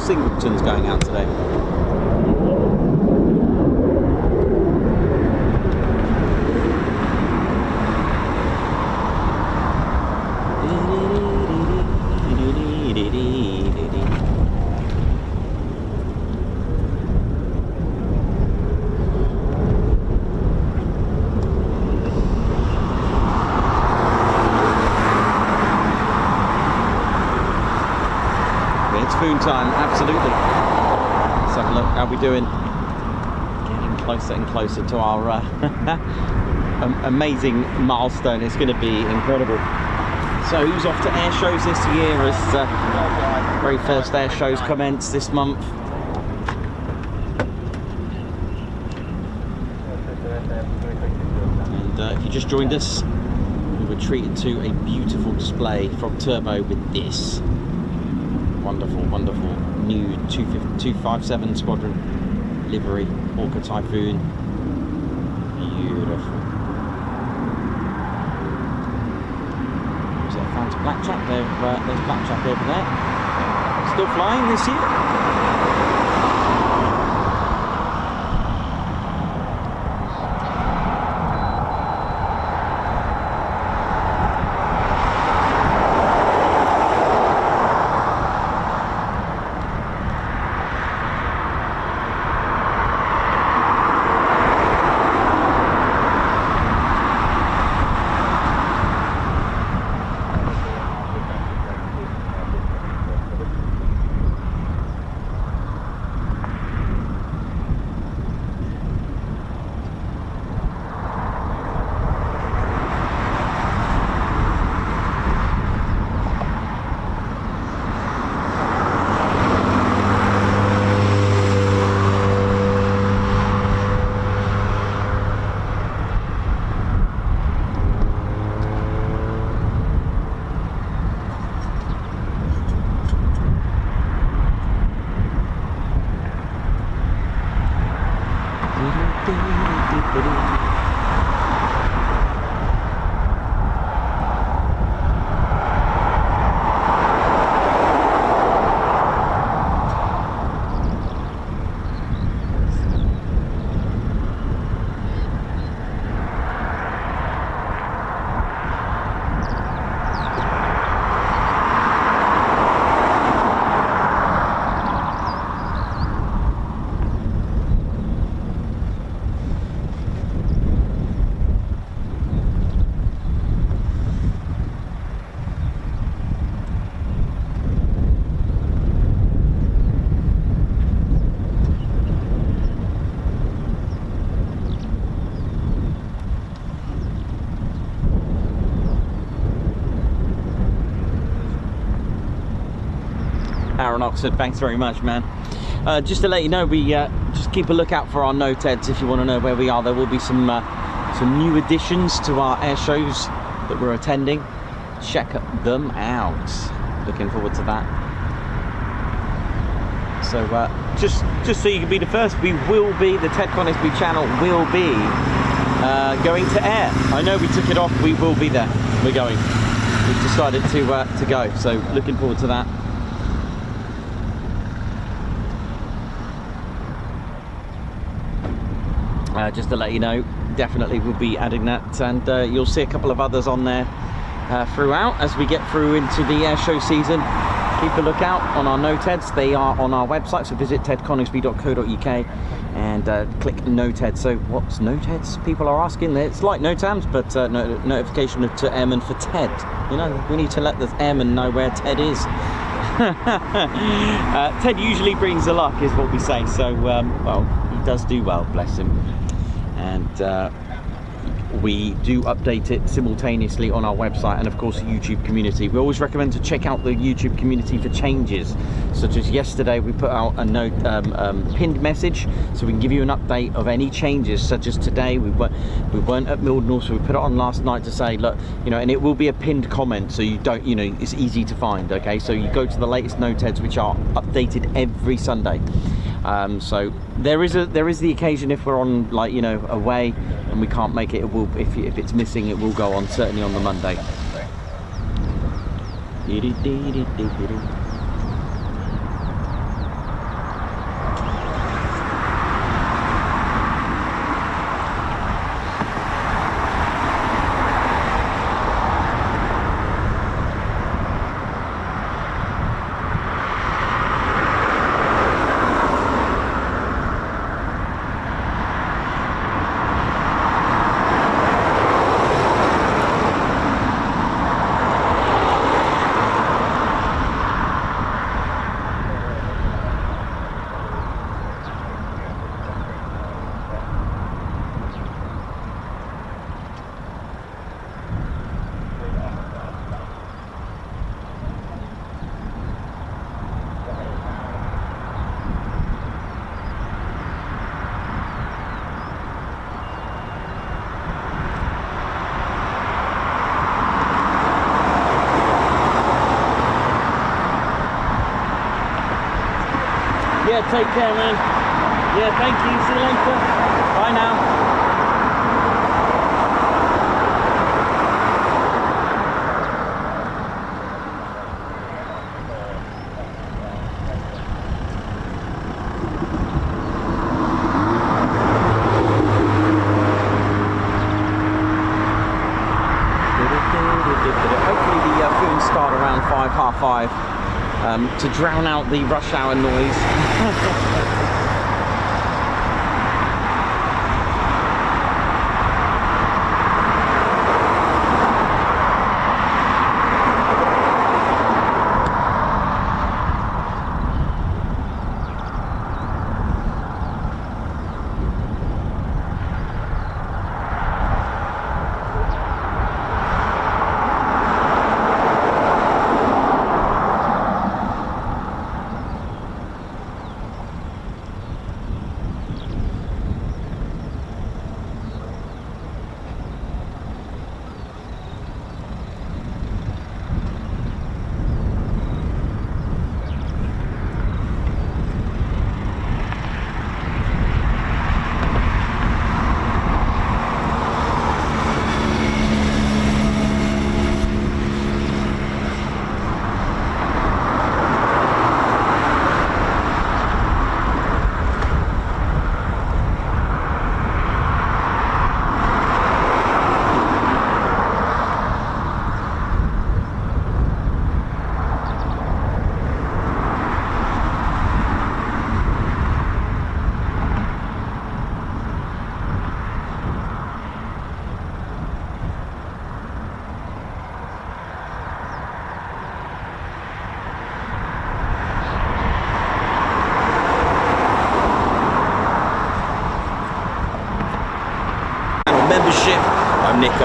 Singletons going out today. Typhoon time, absolutely. Let's have a look, how we doing? Getting closer and closer to our amazing milestone. It's going to be incredible. So who's off to air shows this year as very first air shows commence this month? And if you just joined us, we were treated to a beautiful display from Turbo with this wonderful, wonderful new 257 Squadron livery, Orca Typhoon. Beautiful. There's our Phantom Blackjack. There's Blackjack over there. Still flying this year. Aaron Oxford, thanks very much, man. Just to let you know, we just keep a lookout for our noteheads if you want to know where we are. There will be some new additions to our air shows that we're attending. Check them out. Looking forward to that. So just so you can be the first, we will be, the Ted Coningsby channel will be going to air. I know we took it off, we will be there. We're going. We've decided to go, so looking forward to that. Just to let you know, definitely we'll be adding that, and you'll see a couple of others on there throughout as we get through into the air show season. Keep a lookout on our noteheads. They are on our website, so visit tedconingsby.co.uk and click noteheads. So what's noteheads? People are asking. It's like NOTAMs, but notification to airmen for Ted. You know, we need to let the airmen know where Ted is. Ted usually brings the luck, is what we say. So well, he does do well, bless him. And we do update it simultaneously on our website and of course the YouTube community. We always recommend to check out the YouTube community for changes, such as yesterday we put out a note pinned message so we can give you an update of any changes, such as today we weren't at Mildenhall, so we put it on last night to say, look, you know, and it will be a pinned comment, so you don't, you know, it's easy to find. Okay, so you go to the latest noteheads, which are updated every Sunday. So there is the occasion if we're on, like, you know, away and we can't make it, it will, if it's missing, it will go on certainly on the Monday. Yeah, take care, man. Yeah, thank you. See you later. Bye now. Hopefully the films start around 5, half 5. To drown out the rush hour noise.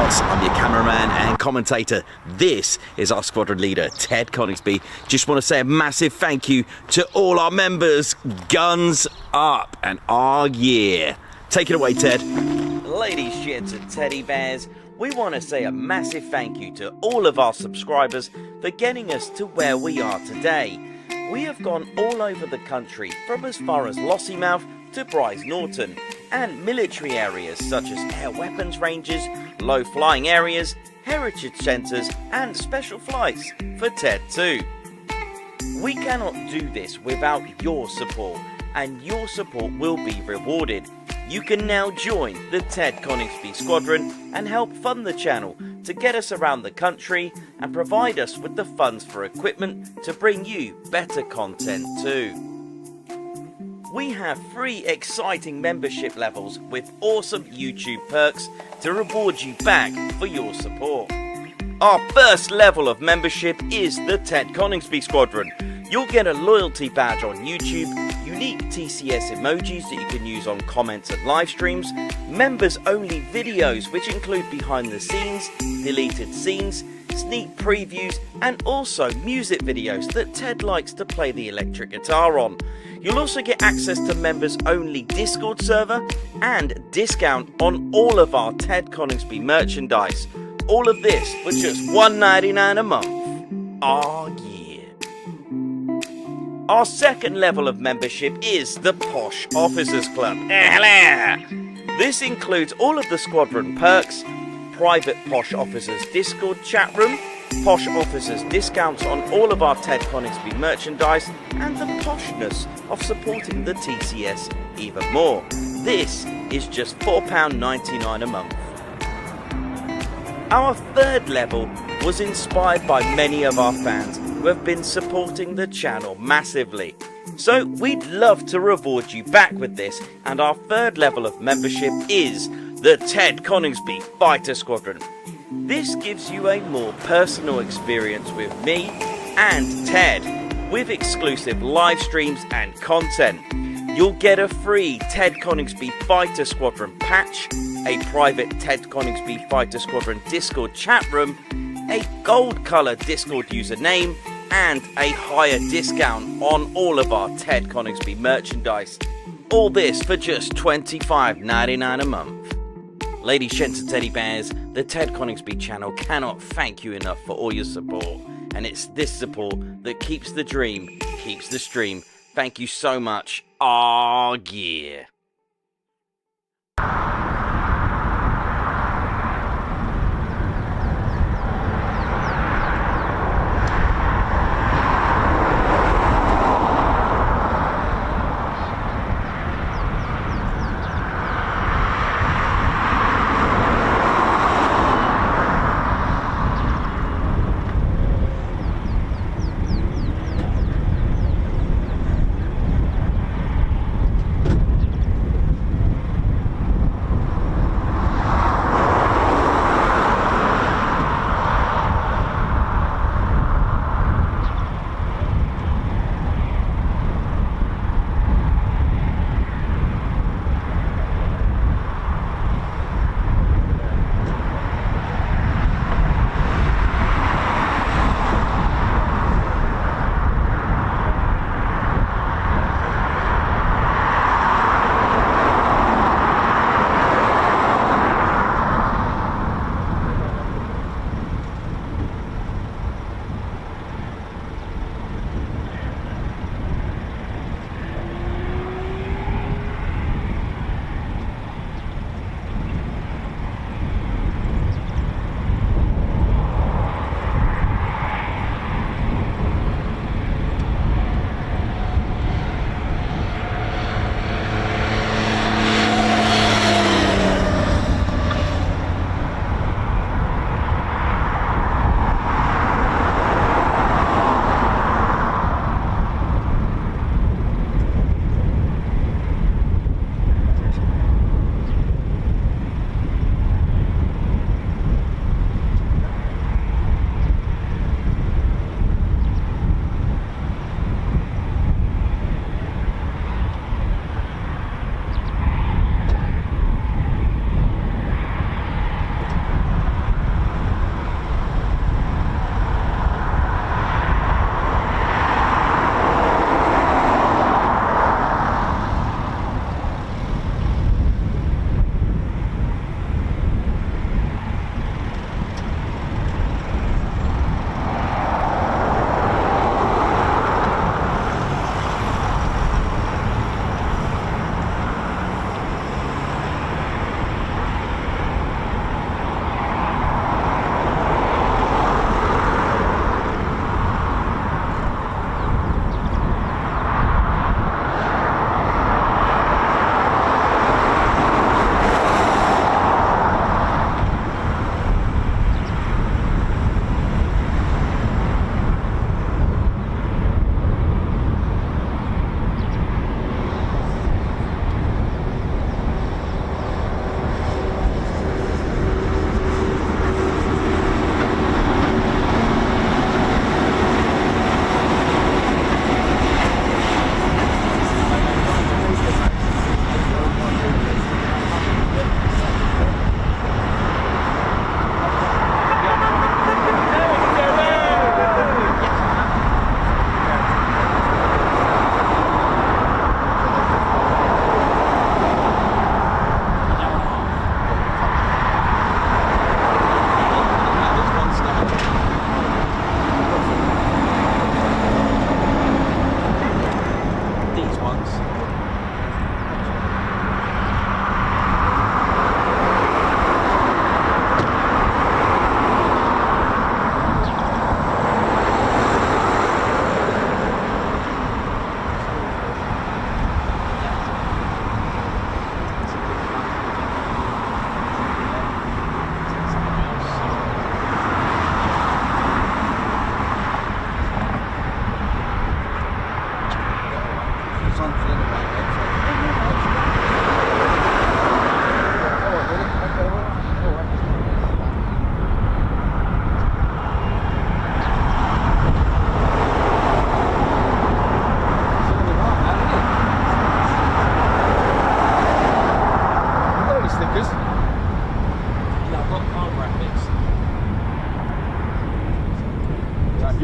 shots. I'm your cameraman and commentator. This is our squadron leader, Ted Coningsby. Just want to say a massive thank you to all our members. Guns up and yeah. Take it away, Ted. Ladies, gents and teddy bears, we want to say a massive thank you to all of our subscribers for getting us to where we are today. We have gone all over the country, from as far as Lossiemouth to Bryce Norton, and military areas such as air weapons ranges, low flying areas, heritage centres and special flights for TED 2. We cannot do this without your support, and your support will be rewarded. You can now join the Ted Coningsby Squadron and help fund the channel to get us around the country and provide us with the funds for equipment to bring you better content too. We have 3 exciting membership levels with awesome YouTube perks to reward you back for your support. Our first level of membership is the Ted Coningsby Squadron. You'll get a loyalty badge on YouTube, unique TCS emojis that you can use on comments and live streams, members only videos which include behind the scenes, deleted scenes, sneak previews and also music videos that Ted likes to play the electric guitar on. You'll also get access to members only Discord server and discount on all of our Ted Coningsby merchandise. All of this for just $1.99 a month. Yeah. Our second level of membership is the Posh Officers Club. This includes all of the squadron perks, private Posh Officers Discord chat room, Posh Officers discounts on all of our Ted Coningsby merchandise, and the poshness of supporting the TCS even more. This is just £4.99 a month. Our third level was inspired by many of our fans who have been supporting the channel massively. So we'd love to reward you back with this, and our third level of membership is the Ted Coningsby Fighter Squadron. This gives you a more personal experience with me and Ted, with exclusive live streams and content. You'll get a free Ted Coningsby Fighter Squadron patch, a private Ted Coningsby Fighter Squadron Discord chat room, a gold colour Discord username, and a higher discount on all of our Ted Coningsby merchandise. All this for just $25.99 a month. Ladies, gents and teddy bears, the Ted Coningsby channel cannot thank you enough for all your support. And it's this support that keeps the dream, keeps the stream. Thank you so much. Yeah.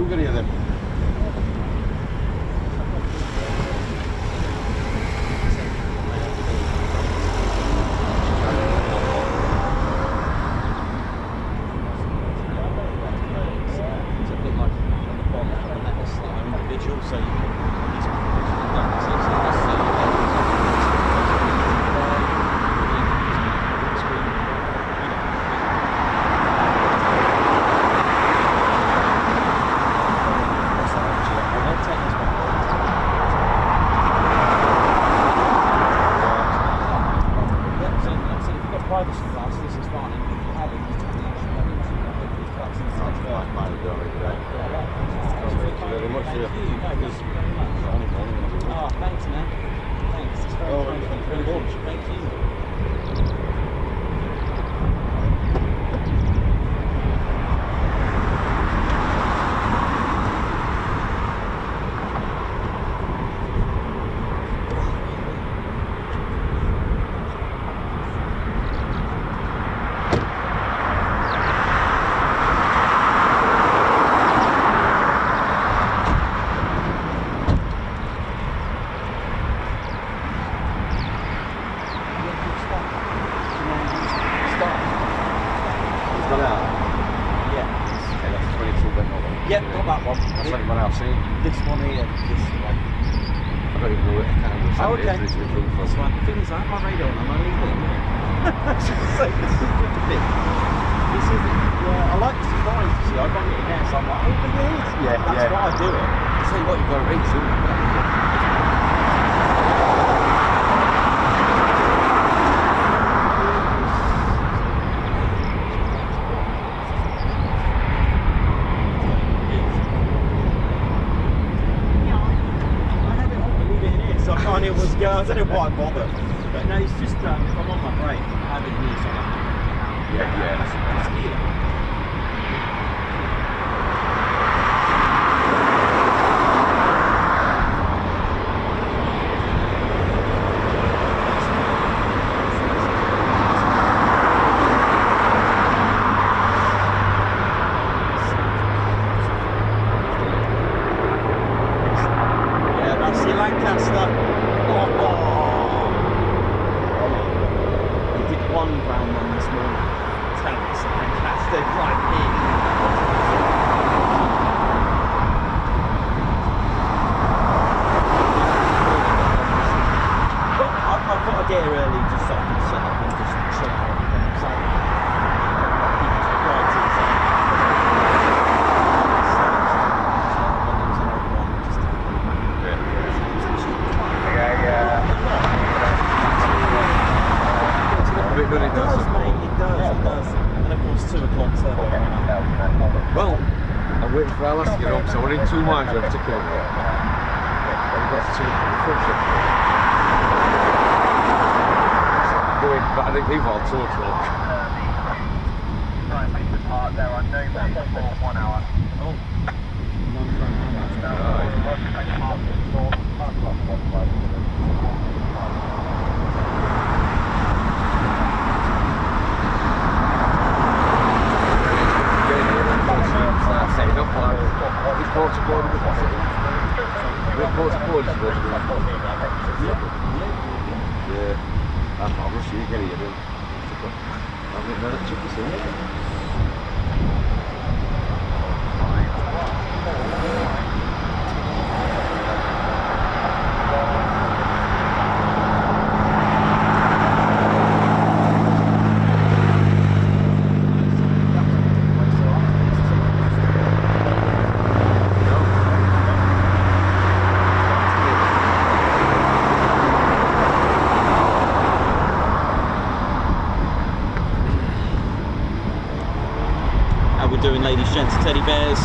You can hear them. It's a bit like on the bottom of the letters that are individual, so you can use individually done. So privacy class, this is fine. If you have it, you can Very much, Thank yeah. you. No, oh, thanks, man. Thanks. It's very kind. Thank you very much. Thank you. Yep, got that one. That's like what I've seen. This one here, this one. I don't even know what kind of Oh, okay. it's for the That's right. The thing is, I have my radar on, I'm only hitting it. So this is good to fit. This is, yeah, I like the surprise, you see. I bang it again, so I'm like, oh, look at this. Yeah, That's yeah. why I do it. I tell you what, you've got to reach, haven't you? It was, yeah, I don't know why I bother. But no, it's just, if I'm on my break, I have it here, so I'm Yeah. it's here. Yeah, that's your Lancaster. We did one ground run this morning. That's fantastic, right here. I've got to get here early just so I can set up and just chill out. So, It does, mate, it does. And of course 2 o'clock turbo. Well, I'm waiting for our last to get home, so we're in 2 miles of particular. We've got to take the first ship. Going, but I think leave all 2 o'clock. Right, please depart. There are no maps for 1 hour. Oh. Setting up on this ports of board. We're ports of board is supposed to be. Yeah. I can't rush you, get it, you I think that took us in. Doing, ladies, gents, teddy bears.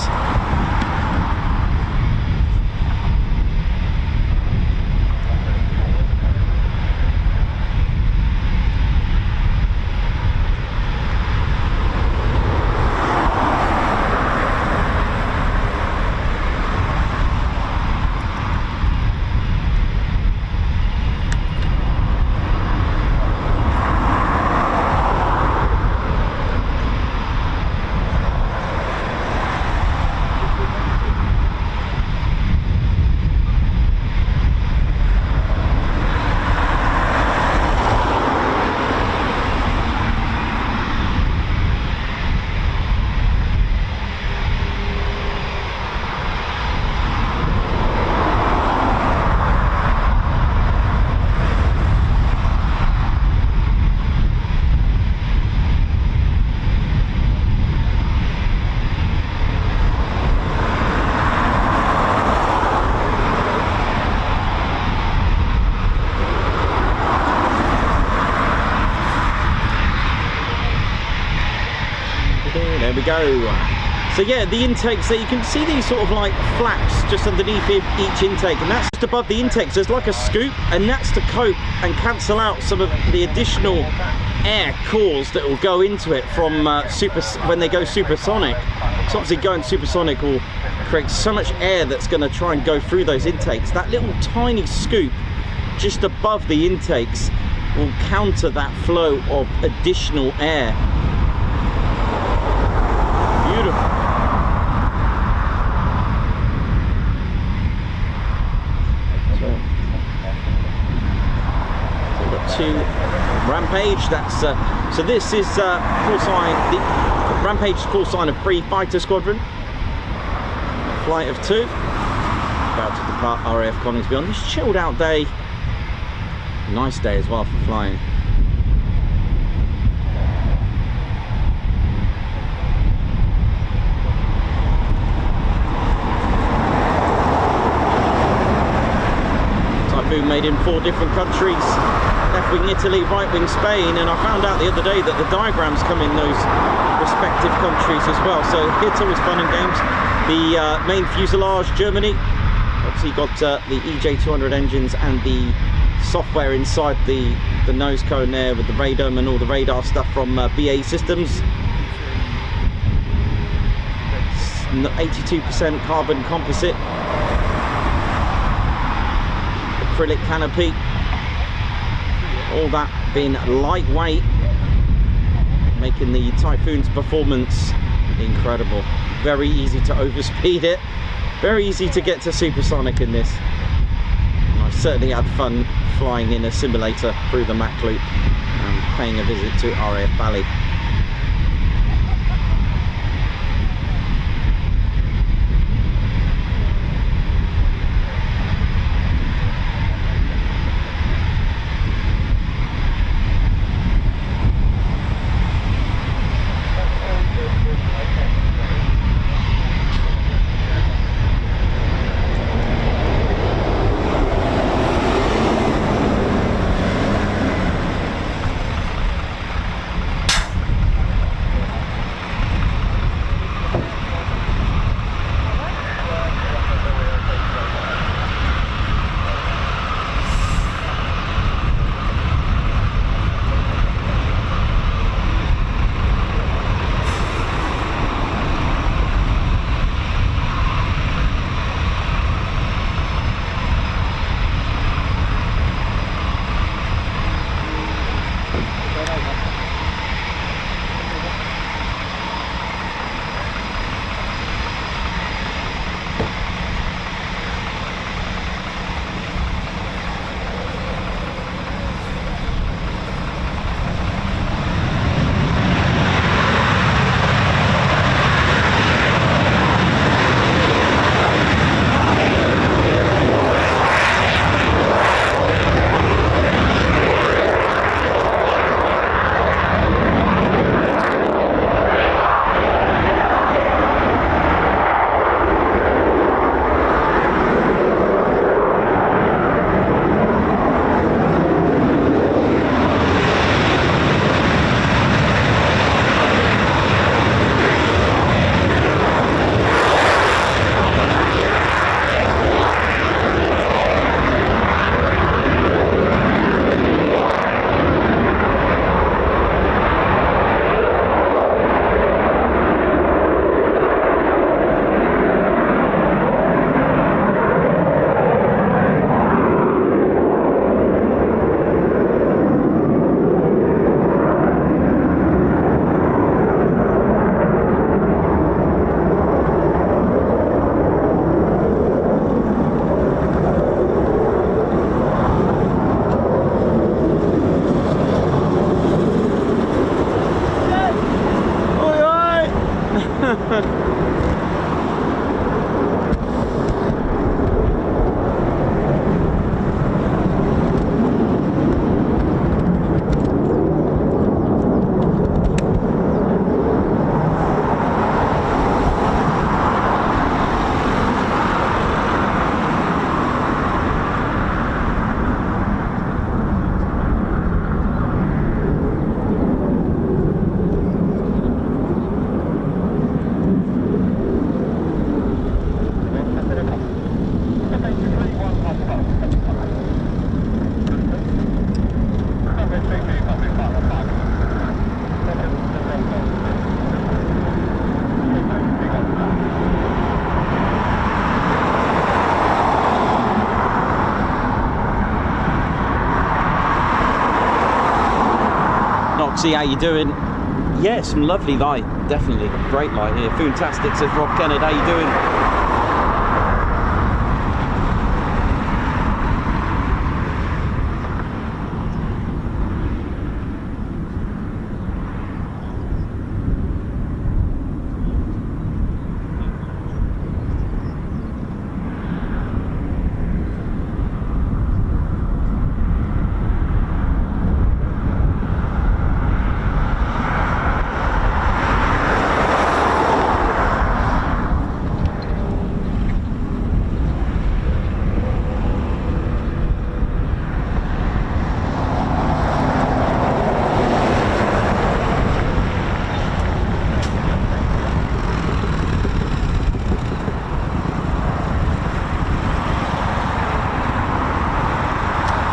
go. So yeah, the intakes there, you can see these sort of like flaps just underneath each intake, and that's just above the intakes. There's like a scoop, and that's to cope and cancel out some of the additional air cores that will go into it from when they go supersonic. So obviously going supersonic will create so much air that's going to try and go through those intakes. That little tiny scoop just above the intakes will counter that flow of additional air. Beautiful. To Rampage, that's so this is call sign, the Rampage call sign of pre-fighter squadron, flight of 2, about to depart RAF Coningsby on this chilled out day. Nice day as well for flying. Typhoon made in 4 different countries. Left wing Italy, right wing Spain, and I found out the other day that the diagrams come in those respective countries as well, so it's always fun and games. The main fuselage, Germany, obviously got the EJ200 engines and the software inside the nose cone there with the radome and all the radar stuff from BAE Systems. 82% carbon composite, acrylic canopy. All that being lightweight, making the Typhoon's performance incredible. Very easy to overspeed it, very easy to get to supersonic in this. And I certainly had fun flying in a simulator through the Mach Loop and paying a visit to RAF Valley. see how you're doing. Yeah, some lovely light, definitely. Great light here. Fantastic, says Rob Kennedy. How you doing?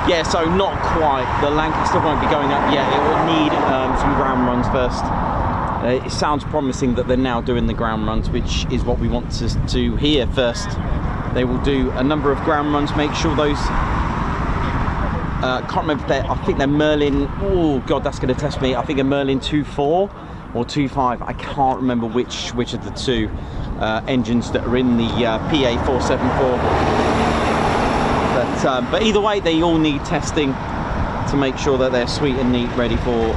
Yeah, so not quite. The Lancaster won't be going up yet. It will need some ground runs first. It sounds promising that they're now doing the ground runs, which is what we want to hear first. They will do a number of ground runs, make sure those... can't remember if they're... I think they're Merlin... Oh, God, that's going to test me. I think a Merlin 2.4 or 2.5. I can't remember which of the two engines that are in the PA 474. But either way, they all need testing to make sure that they're sweet and neat, ready for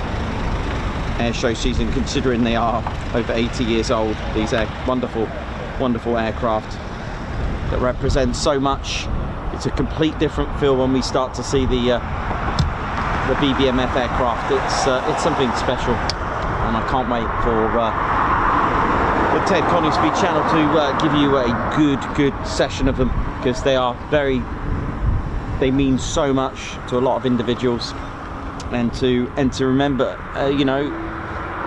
air show season, considering they are over 80 years old. These are wonderful, wonderful aircraft that represent so much. It's a complete different feel when we start to see the BBMF aircraft. It's something special, and I can't wait for the Ted Coningsby channel to give you a good session of them, because they mean so much to a lot of individuals, and to remember, you know,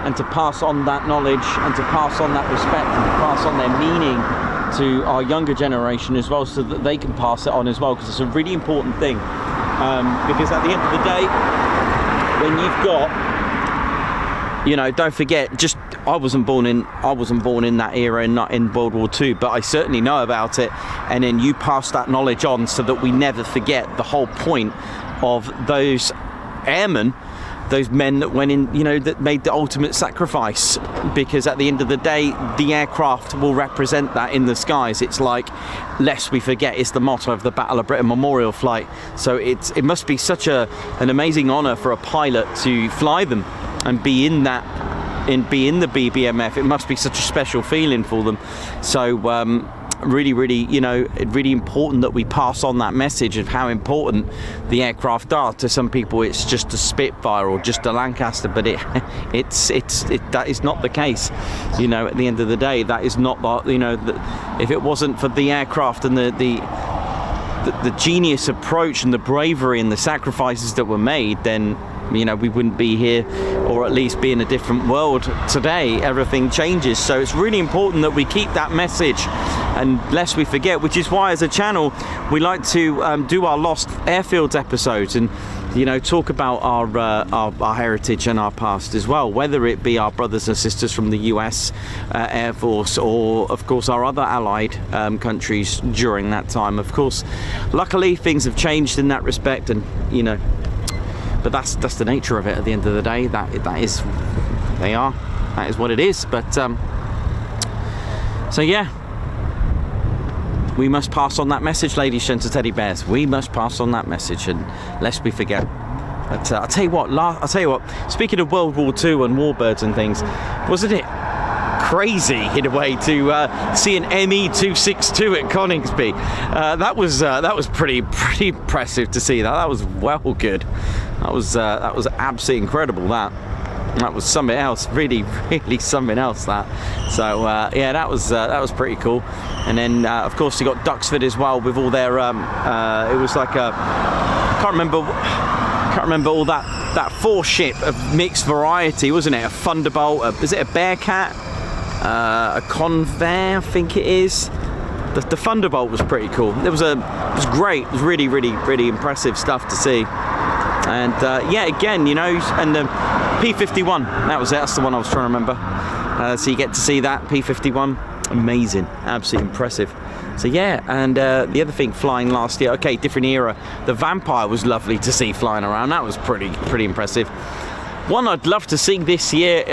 and to pass on that knowledge, and to pass on that respect, and to pass on their meaning to our younger generation as well, so that they can pass it on as well, because it's a really important thing. Because at the end of the day, when you've got, you know, don't forget, just I wasn't born in that era and not in World War II, but I certainly know about it. And then you pass that knowledge on so that we never forget the whole point of those airmen, those men that went in, you know, that made the ultimate sacrifice. Because at the end of the day, the aircraft will represent that in the skies. It's like, lest we forget, it's the motto of the Battle of Britain Memorial Flight. So it must be such an amazing honour for a pilot to fly them and be in that, be in the BBMF. It must be such a special feeling for them. So really, you know, really important that we pass on that message of how important the aircraft are. To some people it's just a Spitfire or just a Lancaster, but that is not the case. You know, at the end of the day, that is not the, you know, if it wasn't for the aircraft and the genius approach and the bravery and the sacrifices that were made, then, you know, we wouldn't be here, or at least be in a different world today. Everything changes, so it's really important that we keep that message, and lest we forget, which is why as a channel we like to do our Lost Airfields episodes, and, you know, talk about our heritage and our past as well, whether it be our brothers and sisters from the US Air Force, or of course our other allied countries during that time. Of course, luckily things have changed in that respect, and, you know, but that's the nature of it. At the end of the day, that is what it is. But so yeah, we must pass on that message, ladies, gents, and teddy bears. We must pass on that message, and lest we forget. But I'll tell you what. Speaking of World War II and warbirds and things, wasn't it crazy in a way to see an ME-262 at Coningsby? That was pretty impressive to see that. That was well good. That was absolutely incredible. That was something else. Really something else. That. So yeah, that was pretty cool. And then of course you got Duxford as well with all their it was like a, can't remember all that four ship of mixed variety, wasn't it? A Thunderbolt, is it a Bearcat? A Convair, I think it is. The Thunderbolt was pretty cool. It was great. It was really impressive stuff to see. And yeah, again, you know, and the P51, that was it. That's the one I was trying to remember. So you get to see that P51, amazing, absolutely impressive. So yeah, and the other thing flying last year, okay, different era. The Vampire was lovely to see flying around. That was pretty impressive. One I'd love to see this year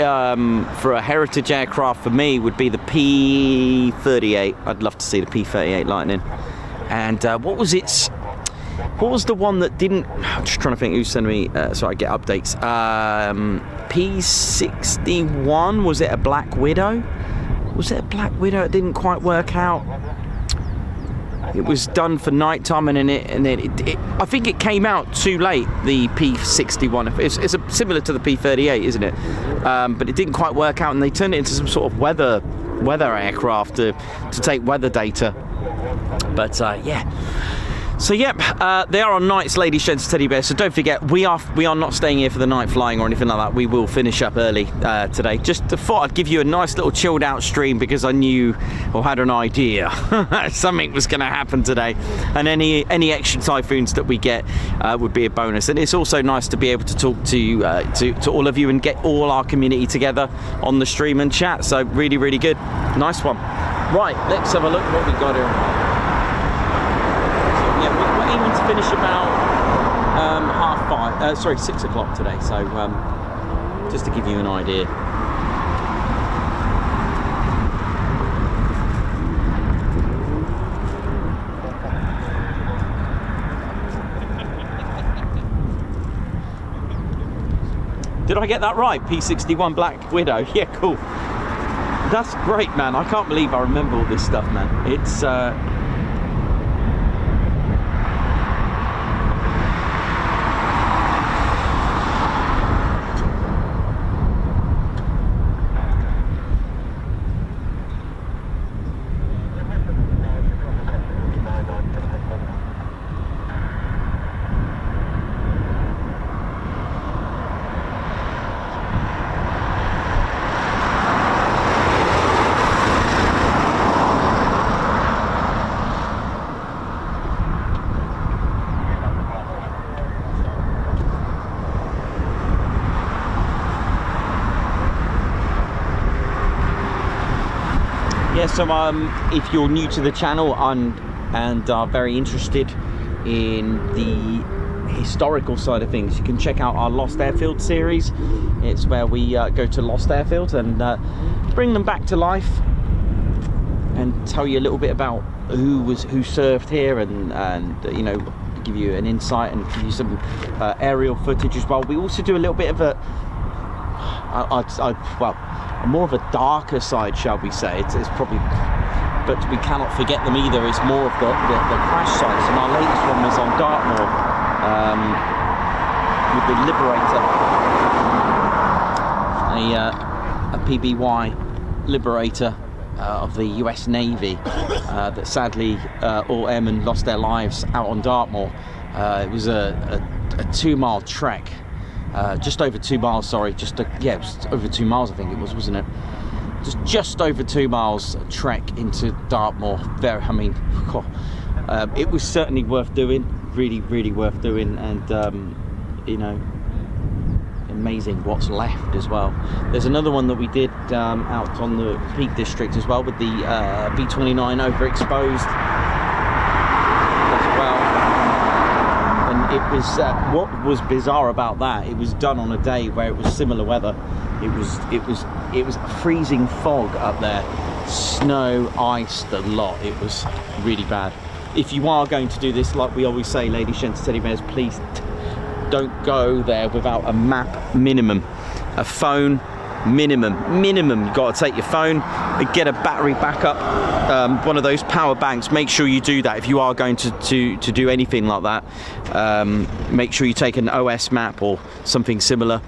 for a heritage aircraft for me would be the P-38. I'd love to see the P-38 Lightning. And what was the one that didn't? I'm just trying to think who's sending me so I get updates. P-61, was it a Black Widow? Was it a Black Widow? It didn't quite work out. It was done for night time, and then I think it came out too late. The P-61. It's similar to the P-38, isn't it? But it didn't quite work out, and they turned it into some sort of weather aircraft to take weather data. But yeah. So yeah, they are on nights, ladies, gents, and teddy bears. So don't forget, we are not staying here for the night flying or anything like that. We will finish up early today. Just thought I'd give you a nice little chilled out stream because I knew or had an idea something was going to happen today, and any extra typhoons that we get would be a bonus. And it's also nice to be able to talk to all of you and get all our community together on the stream and chat. So really, really good, nice one. Right, let's have a look at what we got here. Yeah, we're aiming to finish about 6 o'clock today, so just to give you an idea. Did I get that right? P-61 Black Widow? Yeah, cool. That's great, man. I can't believe I remember all this stuff, man. It's so if you're new to the channel and are very interested in the historical side of things, you can check out our Lost Airfield series. It's where we go to lost airfields and bring them back to life and tell you a little bit about who served here and you know, give you an insight and give you some aerial footage as well. We also do a little bit of a more of a darker side, shall we say. It's probably, but we cannot forget them either. It's more of the crash sites, and our latest one was on Dartmore with the Liberator, a PBY Liberator of the US Navy that sadly all airmen lost their lives out on Dartmoor. It was a 2-mile trek. Just over 2 miles, sorry, it was over 2 miles I think it was, wasn't it? Just over 2 miles trek into Dartmoor. It was certainly worth doing, really, really worth doing, and you know, amazing what's left as well. There's another one that we did out on the Peak District as well with the B-29 overexposed as well. It was what was bizarre about that, it was done on a day where it was similar weather. It was freezing fog up there, snow, ice, the lot. It was really bad. If you are going to do this, like we always say, ladies, gents, teddy bears, please don't go there without a map minimum, a phone minimum. You've got to take your phone and get a battery backup, one of those power banks. Make sure you do that if you are going to do anything like that. Make sure you take an OS map or something similar,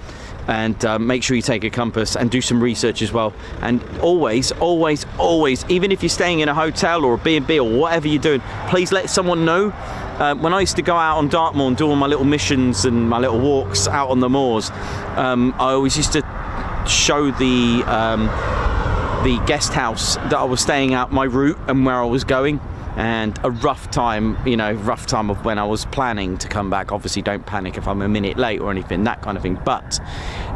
and make sure you take a compass and do some research as well. And always, even if you're staying in a hotel or a B&B or whatever you're doing, please let someone know. When I used to go out on Dartmoor and do all my little missions and my little walks out on the moors, I always used to show the guest house that I was staying at, my route and where I was going, and a rough time of when I was planning to come back. Obviously don't panic if I'm a minute late or anything, that kind of thing, but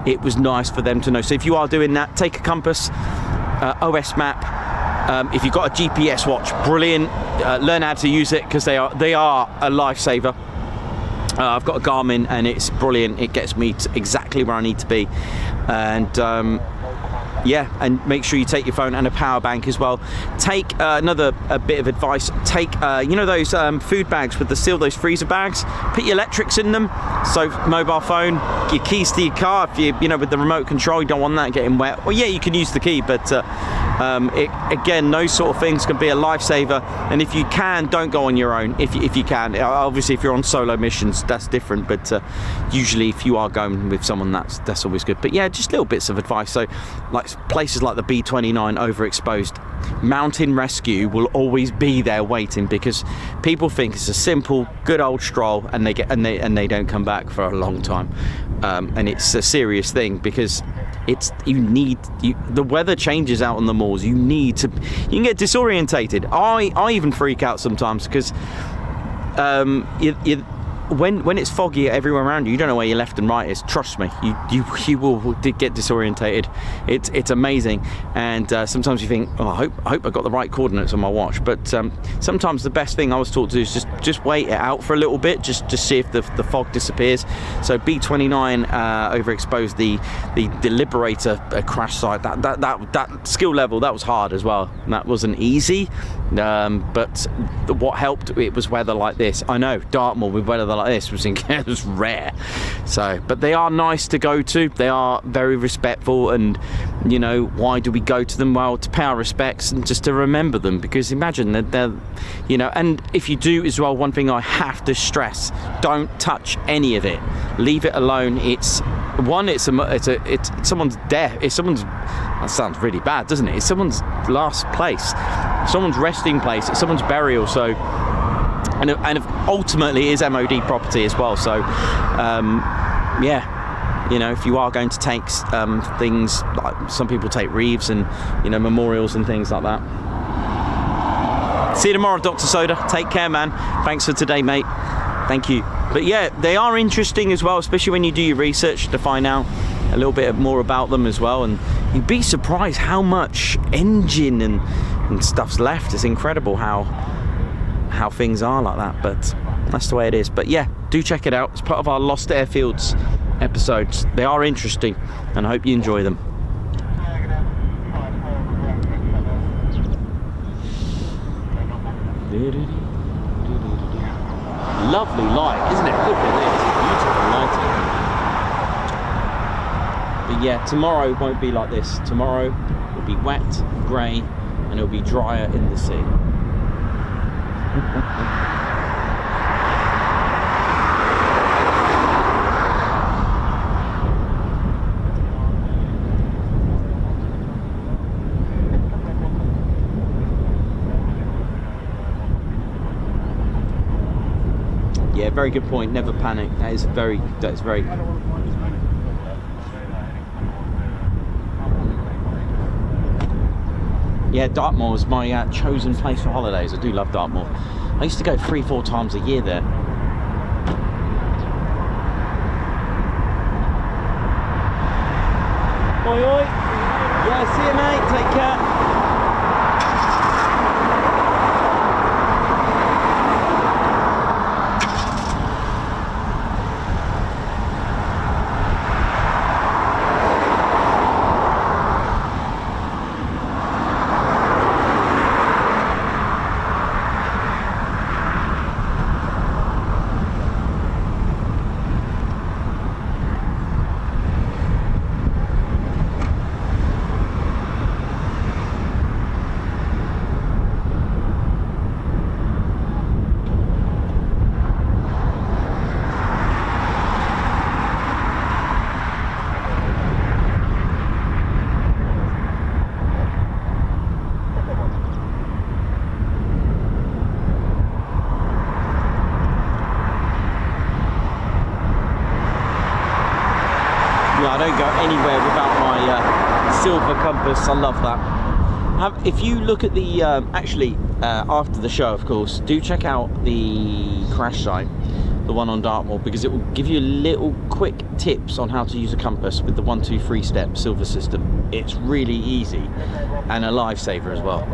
it was nice for them to know. So if you are doing that, take a compass, OS map. If you've got a GPS watch, brilliant. Learn how to use it, because they are a lifesaver. I've got a Garmin and it's brilliant. It gets me to exactly where I need to be, and yeah, and make sure you take your phone and a power bank as well. Take another bit of advice. Take you know those food bags with the seal, those freezer bags. Put your electrics in them. So mobile phone, your keys to your car. If you know with the remote control, you don't want that getting wet. Well, yeah, you can use the key, but again, those sort of things can be a lifesaver. And if you can, don't go on your own. If you can, obviously, if you're on solo missions, that's different. But usually, if you are going with someone, that's always good. But yeah, just little bits of advice. So like places like the B-29 overexposed, mountain rescue will always be there waiting, because people think it's a simple good old stroll and they don't come back for a long time, and it's a serious thing, because the weather changes out on the moors. You can get disorientated. I even freak out sometimes, because when it's foggy everywhere around you, you don't know where your left and right is. Trust me, you will get disorientated. It's amazing, and sometimes you think, oh, I hope I got the right coordinates on my watch. But sometimes the best thing I was taught to do is just wait it out for a little bit, just to see if the fog disappears. So B-29 overexposed the Liberator crash site. That skill level, that was hard as well. That wasn't easy, but what helped, it was weather like this. I know Dartmoor with weather like this was rare. So, but they are nice to go to. They are very respectful, and you know, why do we go to them? Well, to pay our respects and just to remember them, because imagine that they're, you know, and if you do as well, one thing I have to stress: don't touch any of it. Leave it alone. It's someone's death. It's someone's. That sounds really bad, doesn't it? It's someone's last place, someone's resting place. It's someone's burial. So. And ultimately it is MOD property as well, so yeah, you know, if you are going to take things, like some people take reeves and, you know, memorials and things like that. See you tomorrow, Dr. Soda. Take care, man. Thanks for today, mate. Thank you. But yeah, they are interesting as well, especially when you do your research to find out a little bit more about them as well, and you'd be surprised how much engine and stuff's left. It's incredible how things are like that, but that's the way it is. But yeah, do check it out. It's part of our Lost Airfields episodes. They are interesting, and I hope you enjoy them. Lovely light, isn't it? Look at this, beautiful lighting. But yeah, tomorrow won't be like this. Tomorrow will be wet, grey, and it'll be drier in the sea. Yeah, very good point. Never panic. That is very. Yeah, Dartmoor was my chosen place for holidays. I do love Dartmoor. I used to go 3-4 times a year there. Oi, oi. Yeah, see you, mate. Take care. I don't go anywhere without my silver compass. I love that. If you look at the after the show, of course, do check out the crash site, the one on Dartmoor, because it will give you little quick tips on how to use a compass with the 1-2-3 step silver system. It's really easy and a lifesaver as well.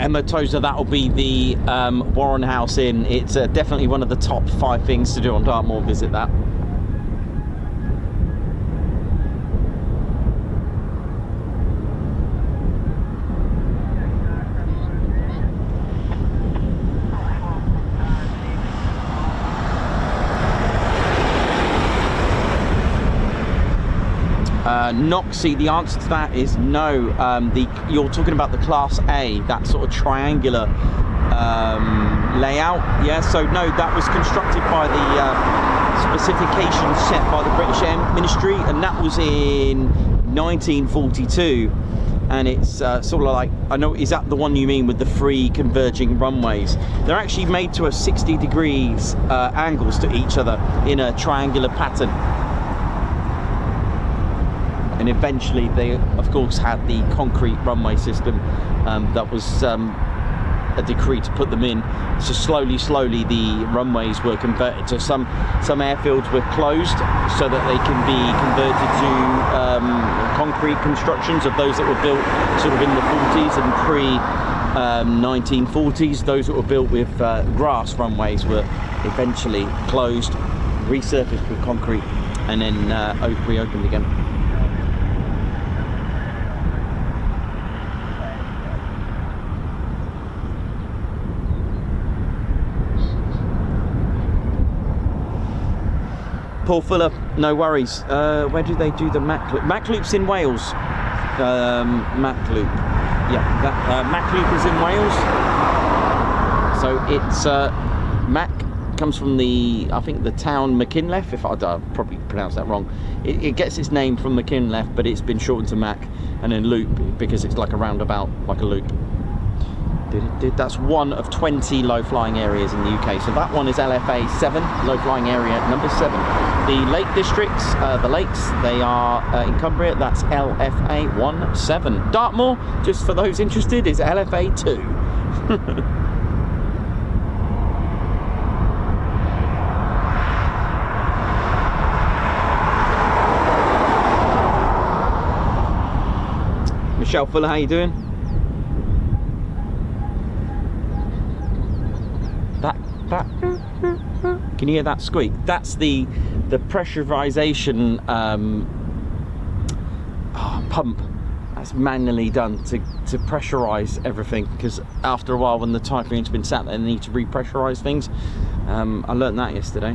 Emma Tozer, that'll be the Warren House Inn. It's definitely one of the top 5 things to do on Dartmoor. Visit that. Noxie, the answer to that is no. You're talking about the Class A, that sort of triangular layout. Yeah, so no, that was constructed by the specifications set by the British Air Ministry, and that was in 1942. And it's sort of like, I know, is that the one you mean with the 3 converging runways? They're actually made to a 60 degrees angles to each other in a triangular pattern. And eventually they, of course, had the concrete runway system that was a decree to put them in. So slowly the runways were converted. So some airfields were closed so that they can be converted to concrete constructions of those that were built sort of in the 40s and pre-1940s. Those that were built with grass runways were eventually closed, resurfaced with concrete, and then reopened again. Paul Fuller, no worries. Where do they do the Mac Loop? Mac Loop's in Wales. Mac Loop. Yeah, Mac Loop is in Wales. So it's Mac comes from I think the town Machynlleth, if I probably pronounced that wrong. It gets its name from Machynlleth, but it's been shortened to Mac, and then Loop because it's like a roundabout, like a loop. That's one of 20 low-flying areas in the UK. So that one is LFA 7, low-flying area number 7. The Lake Districts, the lakes, they are in Cumbria. That's LFA 17. Dartmoor, just for those interested, is LFA 2. Michelle Fuller, how you doing? That can you hear that squeak? That's the pressurization pump that's manually done to pressurize everything, because after a while when the Typhoon's been sat there they need to repressurize things. I learned that yesterday.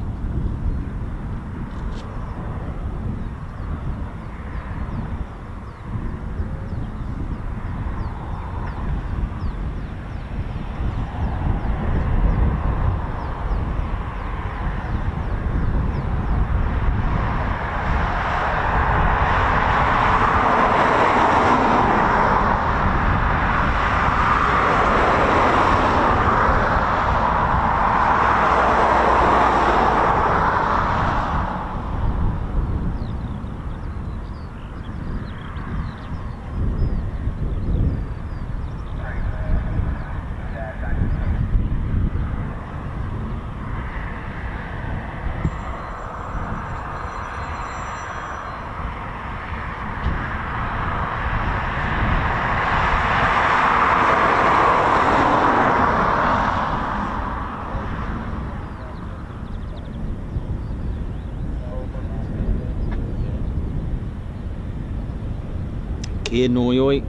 Noi.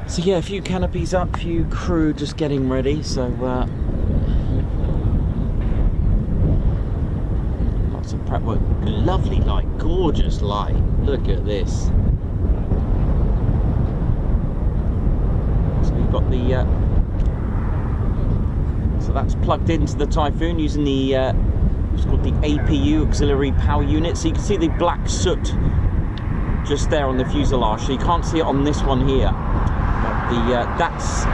So yeah, a few canopies up, a few crew just getting ready. So lots of prep work. Lovely light, gorgeous light. Look at this. So we've got the so that's plugged into the Typhoon using the it's called the APU, Auxiliary Power Unit. So you can see the black soot just there on the fuselage. So you can't see it on this one here. But this is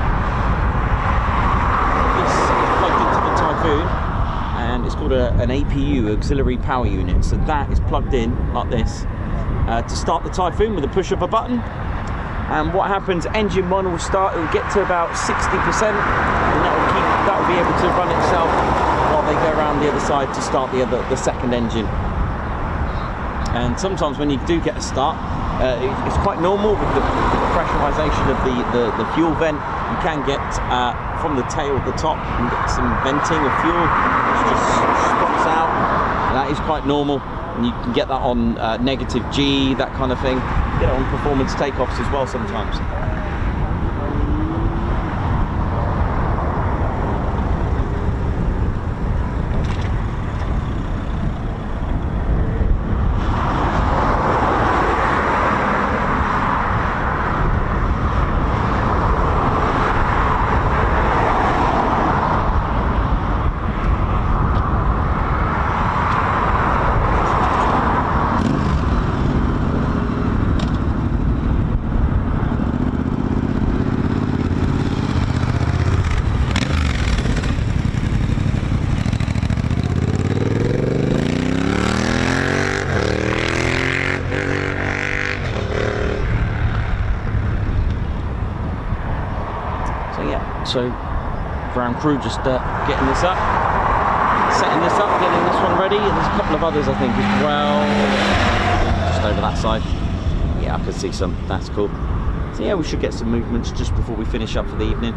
plugged into the Typhoon, and it's called an APU, Auxiliary Power Unit. So that is plugged in like this to start the Typhoon with a push of a button. And what happens? Engine 1 will start. It will get to about 60%, and that will be able to run itself while they go around the other side to start the second engine. And sometimes when you do get a start, It's quite normal with the pressurization of the fuel vent. You can get from the tail at the top, you can get some venting of fuel, which just spots out, and that is quite normal. And you can get that on negative G, that kind of thing. Get it on performance takeoffs as well sometimes. So ground crew just getting this up, setting this up, getting this one ready, and there's a couple of others I think as well, just over that side. Yeah, I can see some, that's cool. So yeah, we should get some movements just before we finish up for the evening.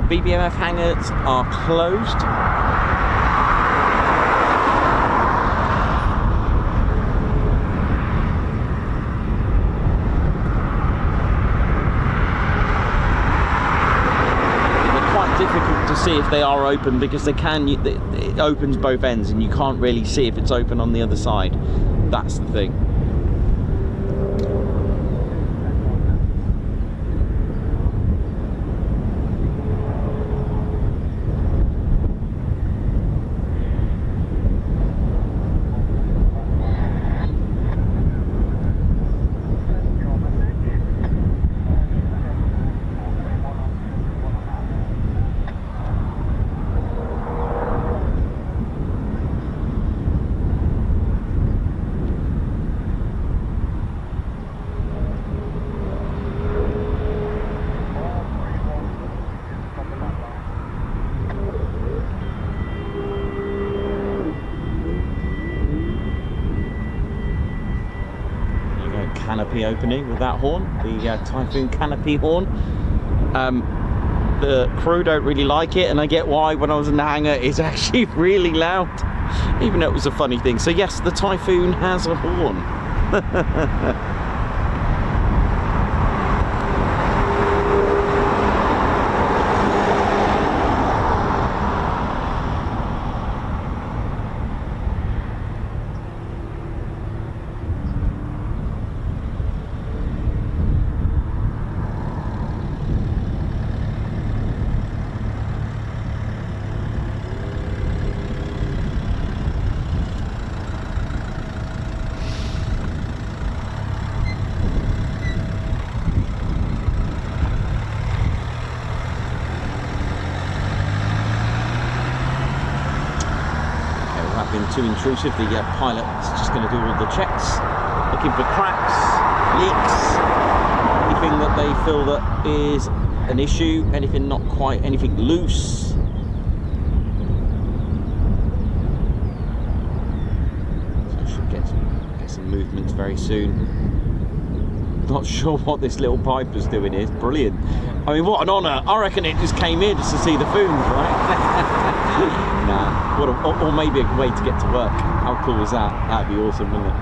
BBMF hangars are closed. They're quite difficult to see if they are open because it opens both ends and you can't really see if it's open on the other side. That's the thing. Canopy opening with that horn, the Typhoon canopy horn. The crew don't really like it, and I get why. When I was in the hangar, it's actually really loud, even though it was a funny thing. So yes, the Typhoon has a horn. Too intrusive. The pilot's just going to do all the checks, looking for cracks, leaks, anything that they feel that is an issue, anything not quite, anything loose. So I should get some movements very soon. Not sure what this little piper's doing here. It's brilliant. I mean, what an honour. I reckon it just came in just to see the food, right? Nah, or maybe a way to get to work. How cool is that? That'd be awesome, wouldn't it?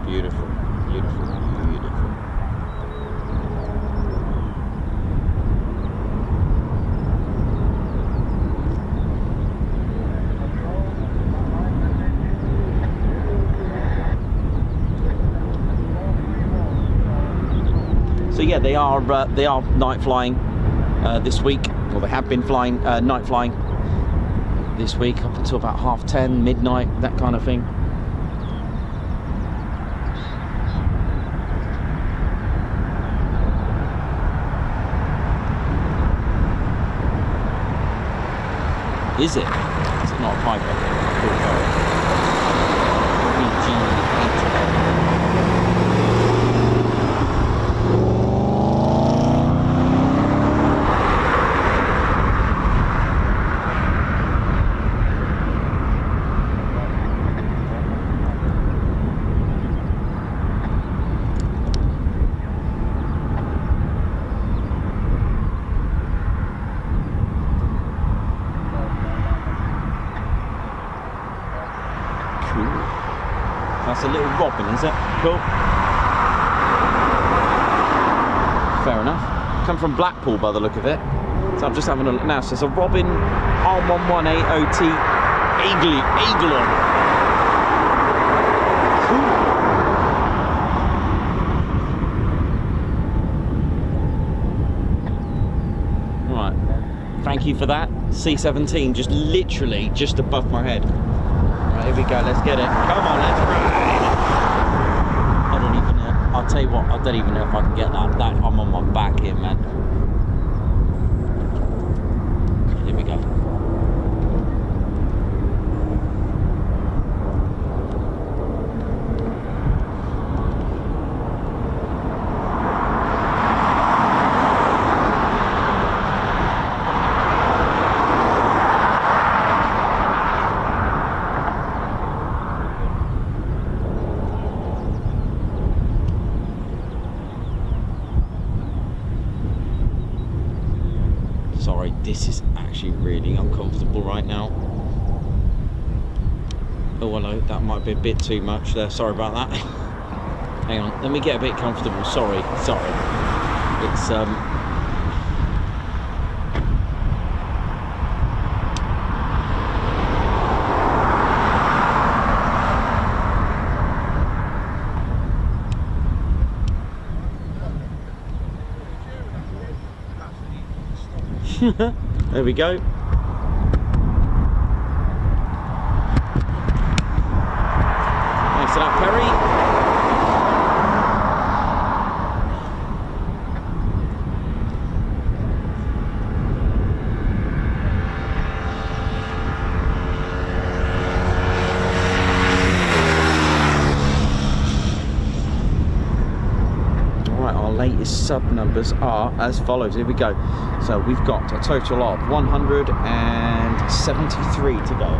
Beautiful, beautiful, beautiful. So yeah, they are night flying this week, or they have been flying night flying this week up until about 10:30, midnight, that kind of thing. Is it? Is it not a Piper? BG8. happen, is it? Cool. Fair enough. Come from Blackpool by the look of it. So I'm just having a look now. So it's a Robin R118OT Eagle-on. Right. Thank you for that. C-17 just literally just above my head. Right, here we go. Let's get it. Come on, let's ride. I don't even know. I'll tell you what. I don't even know if I can get that. I'm on my back here, man. Here we go. Sorry, this is actually really uncomfortable right now. Oh hello, that might be a bit too much there, sorry about that. Hang on, let me get a bit comfortable, sorry. It's there we go. Thanks for that, Perry. Alright, our latest sub numbers are as follows. Here we go. So we've got a total of 173 to go.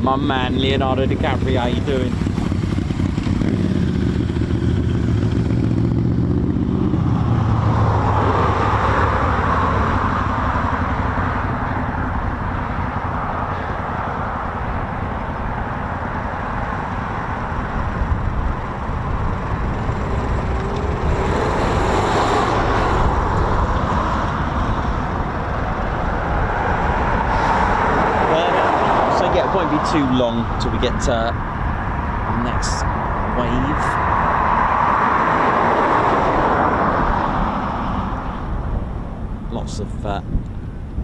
My man Leonardo DiCaprio, how you doing? Won't be too long till we get to next wave. Lots of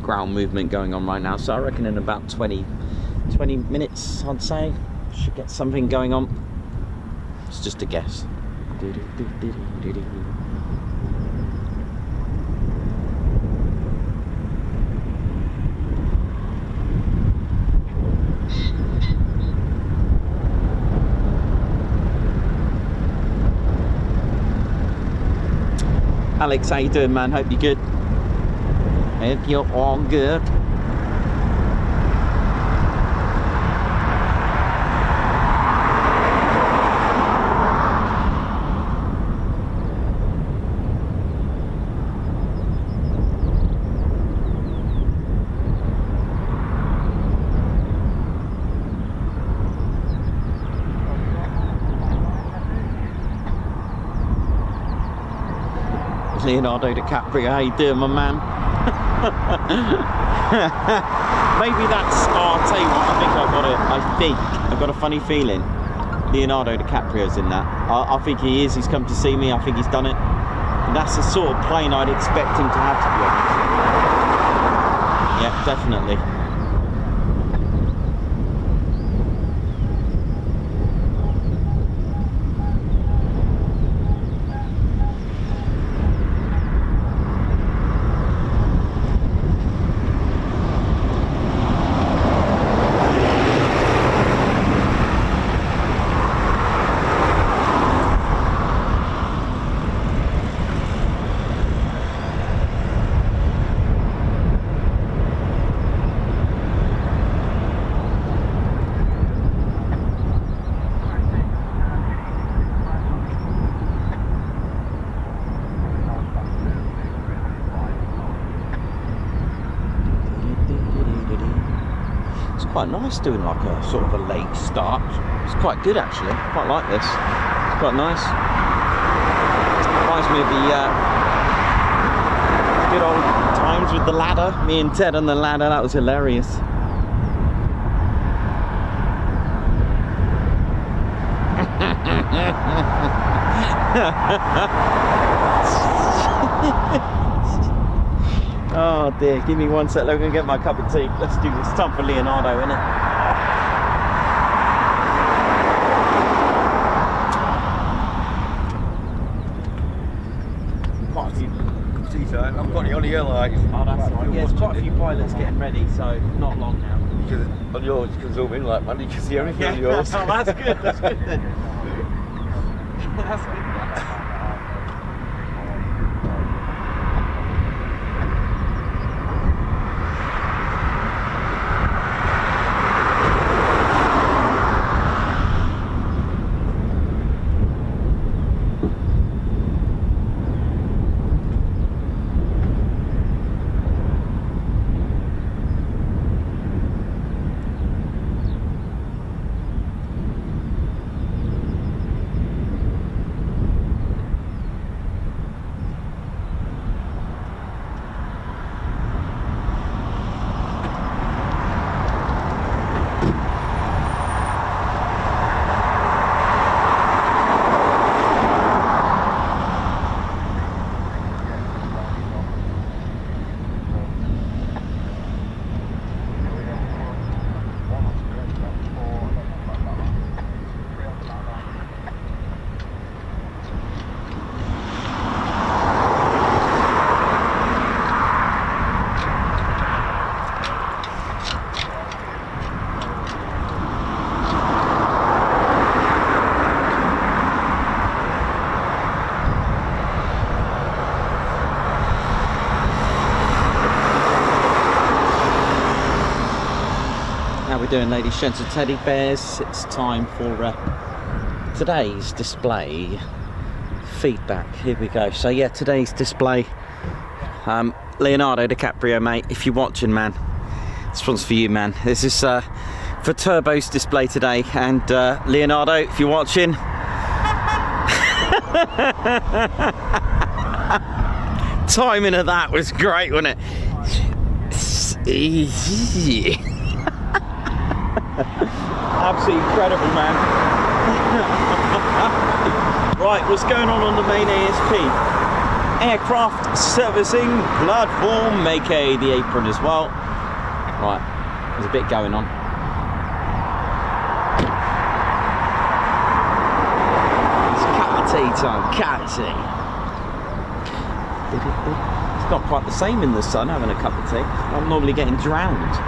ground movement going on right now, so I reckon in about 20 minutes I'd say should get something going on. It's just a guess. Alex, how you doing, man? Hope you're good. Hope you're all good. Leonardo DiCaprio, how you doing, my man? Maybe that's, oh, I'll tell you what, I think I've got a funny feeling Leonardo DiCaprio's in that. I think he is, he's come to see me, I think he's done it. And that's the sort of plane I'd expect him to have, to be honest. Yeah, definitely. quite nice doing like a sort of a late start. It's quite good actually. Quite like this. It's quite nice. Reminds me of the good old times with the ladder. Me and Ted on the ladder. That was hilarious. Oh dear, give me 1 sec, I'm going to get my cup of tea. Let's do this. Time for Leonardo, innit? Quite a few tea time. I've got it on here like. Oh, that's right. Yeah, there's quite a few pilots getting ready, so not long now. Because on yours you can zoom in like man, you can see everything on yours. Oh, that's good. That's good then. That's good. Doing, ladies, gents and teddy bears, it's time for today's display feedback. Here we go. So yeah, today's display, Leonardo DiCaprio, mate, if you're watching, man, this one's for you, man. This is for Turbo's display today, and Leonardo, if you're watching, timing of that was great, wasn't it? Absolutely incredible, man. Right, what's going on the main ASP? Aircraft servicing platform, aka the apron as well. Right, there's a bit going on. It's cup of tea time, cup of tea. It's not quite the same in the sun having a cup of tea. I'm normally getting drowned.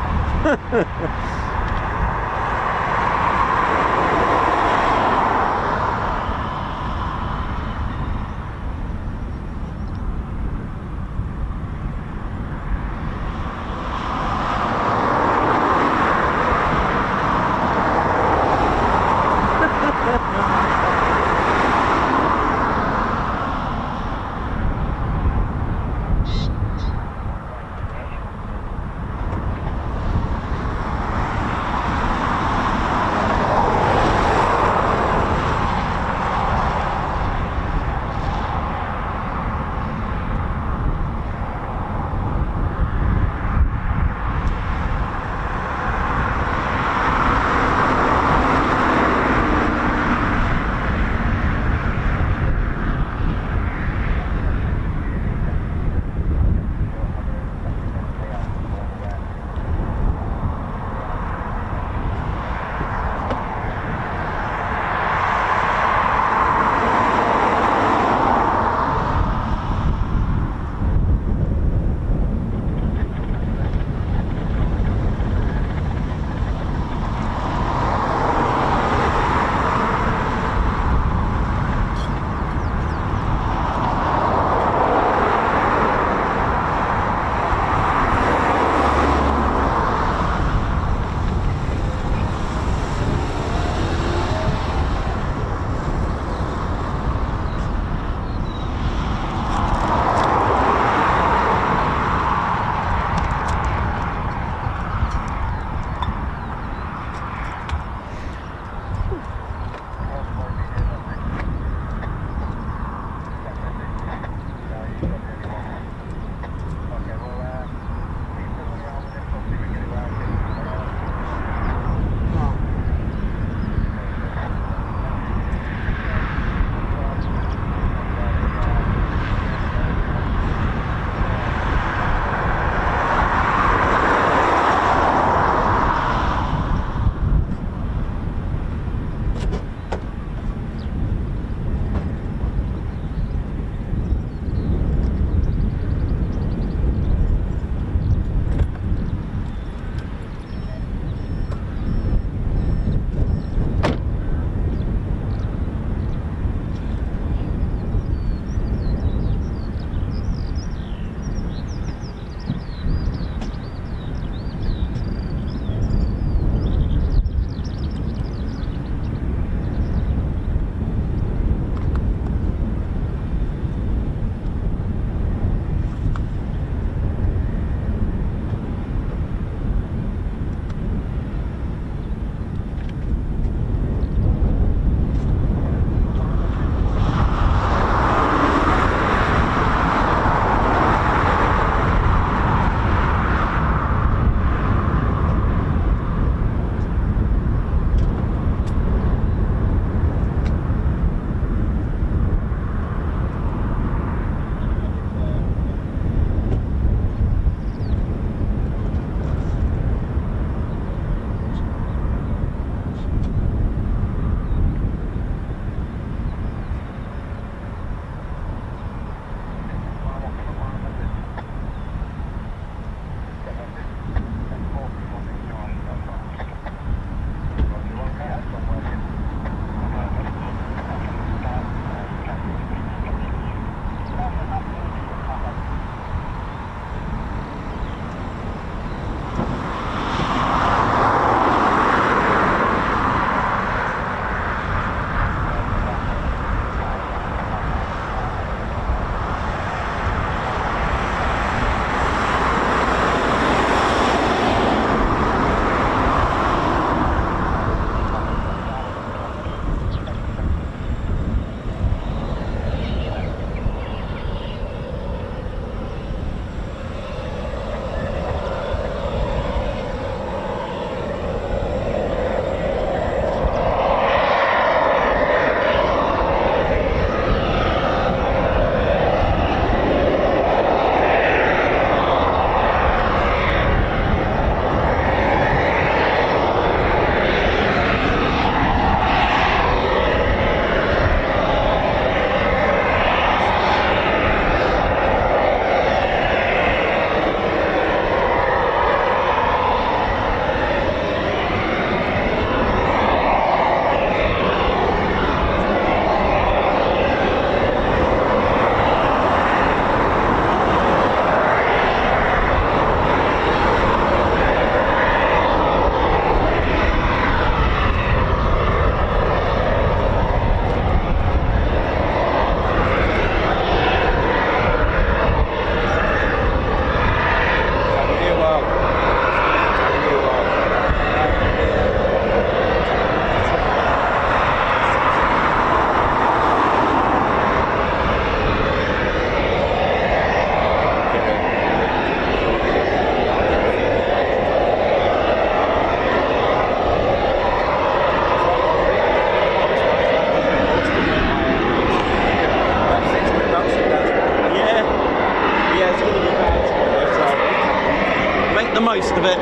most of it.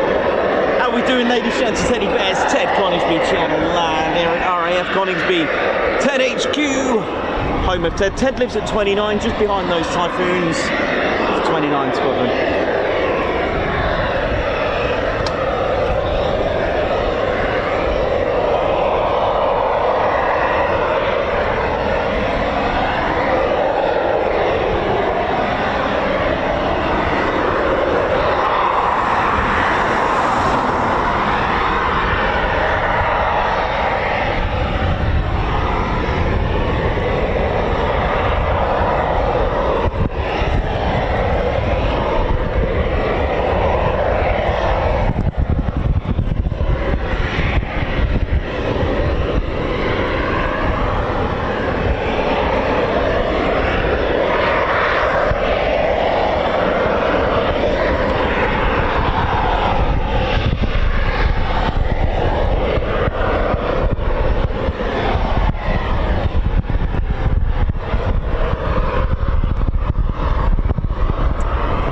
How are we doing, ladies, gents, and teddy bears? Ted Coningsby, Channel Land here at RAF Coningsby. Ted HQ, home of Ted. Ted lives at 29, just behind those Typhoons. It's 29 Squadron.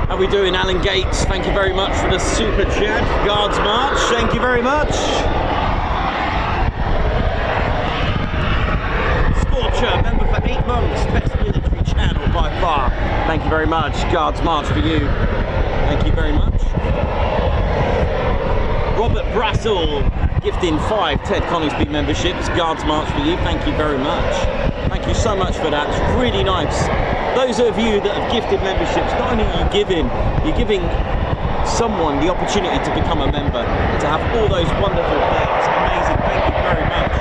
How we doing, Alan Gates? Thank you very much for the super chat. Guards March, thank you very much. Scorcher, member for 8 months, best military channel by far. Thank you very much. Guards March for you. Thank you very much. Robert Brassel, gifting 5 Ted Coningsby memberships. Guards March for you. Thank you very much. Thank you so much for that. It's really nice. Those of you that have gifted memberships, not only are you giving, you're giving someone the opportunity to become a member, to have all those wonderful perks. Amazing. Thank you very much.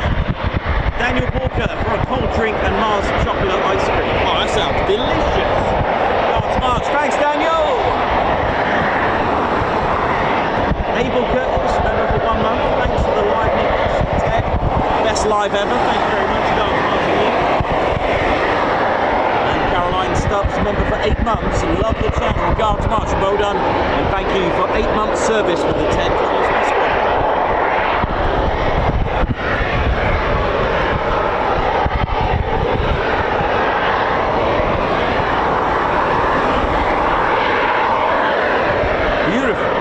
Daniel Walker for a cold drink and Mars chocolate ice cream. Oh, that sounds delicious. Guards March. Thanks, Daniel. Abel Curtis, member for 1 month. Thanks for the live, Nicholas. Ted, best live ever. Thank you very much. Guards March for you. Caroline Stubbs, member for 8 months, and love the channel. Guards March, well done, and thank you for 8 months service with the Ted Coningsby Squadron. Beautiful.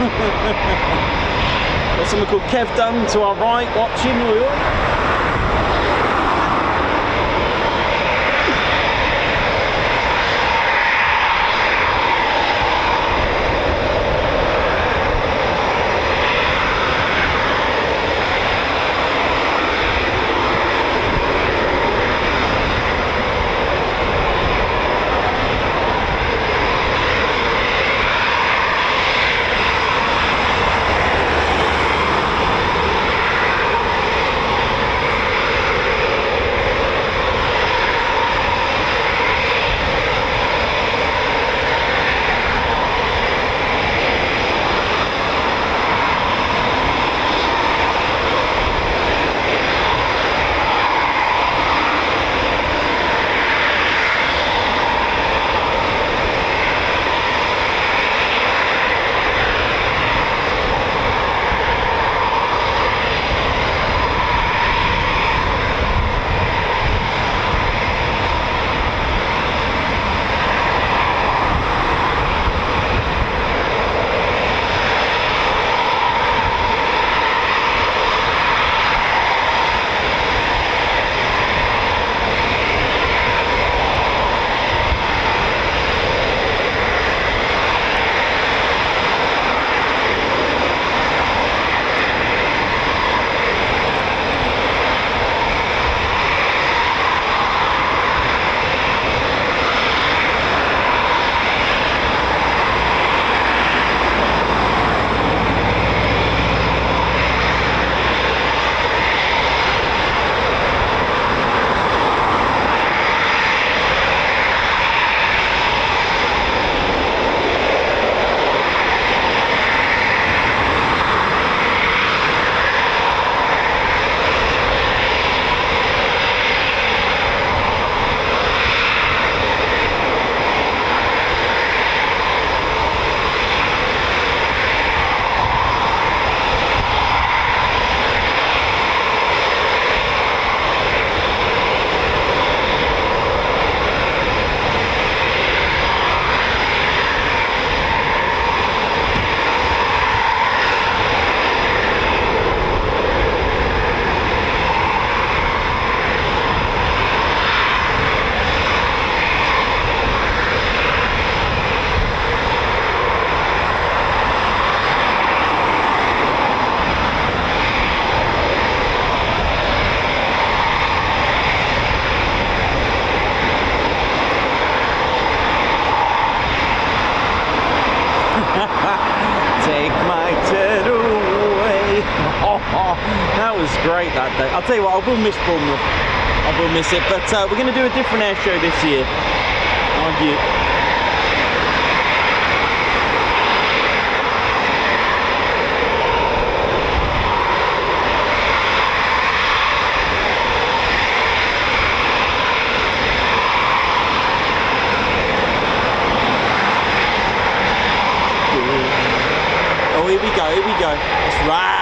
Got someone called Kev Dunn to our right watching. Take my dead away. That was great that day. I'll tell you what, I will miss Bournemouth. I will miss it, but we're going to do a different air show this year. Aren't you? Oh, here we go, here we go. It's right.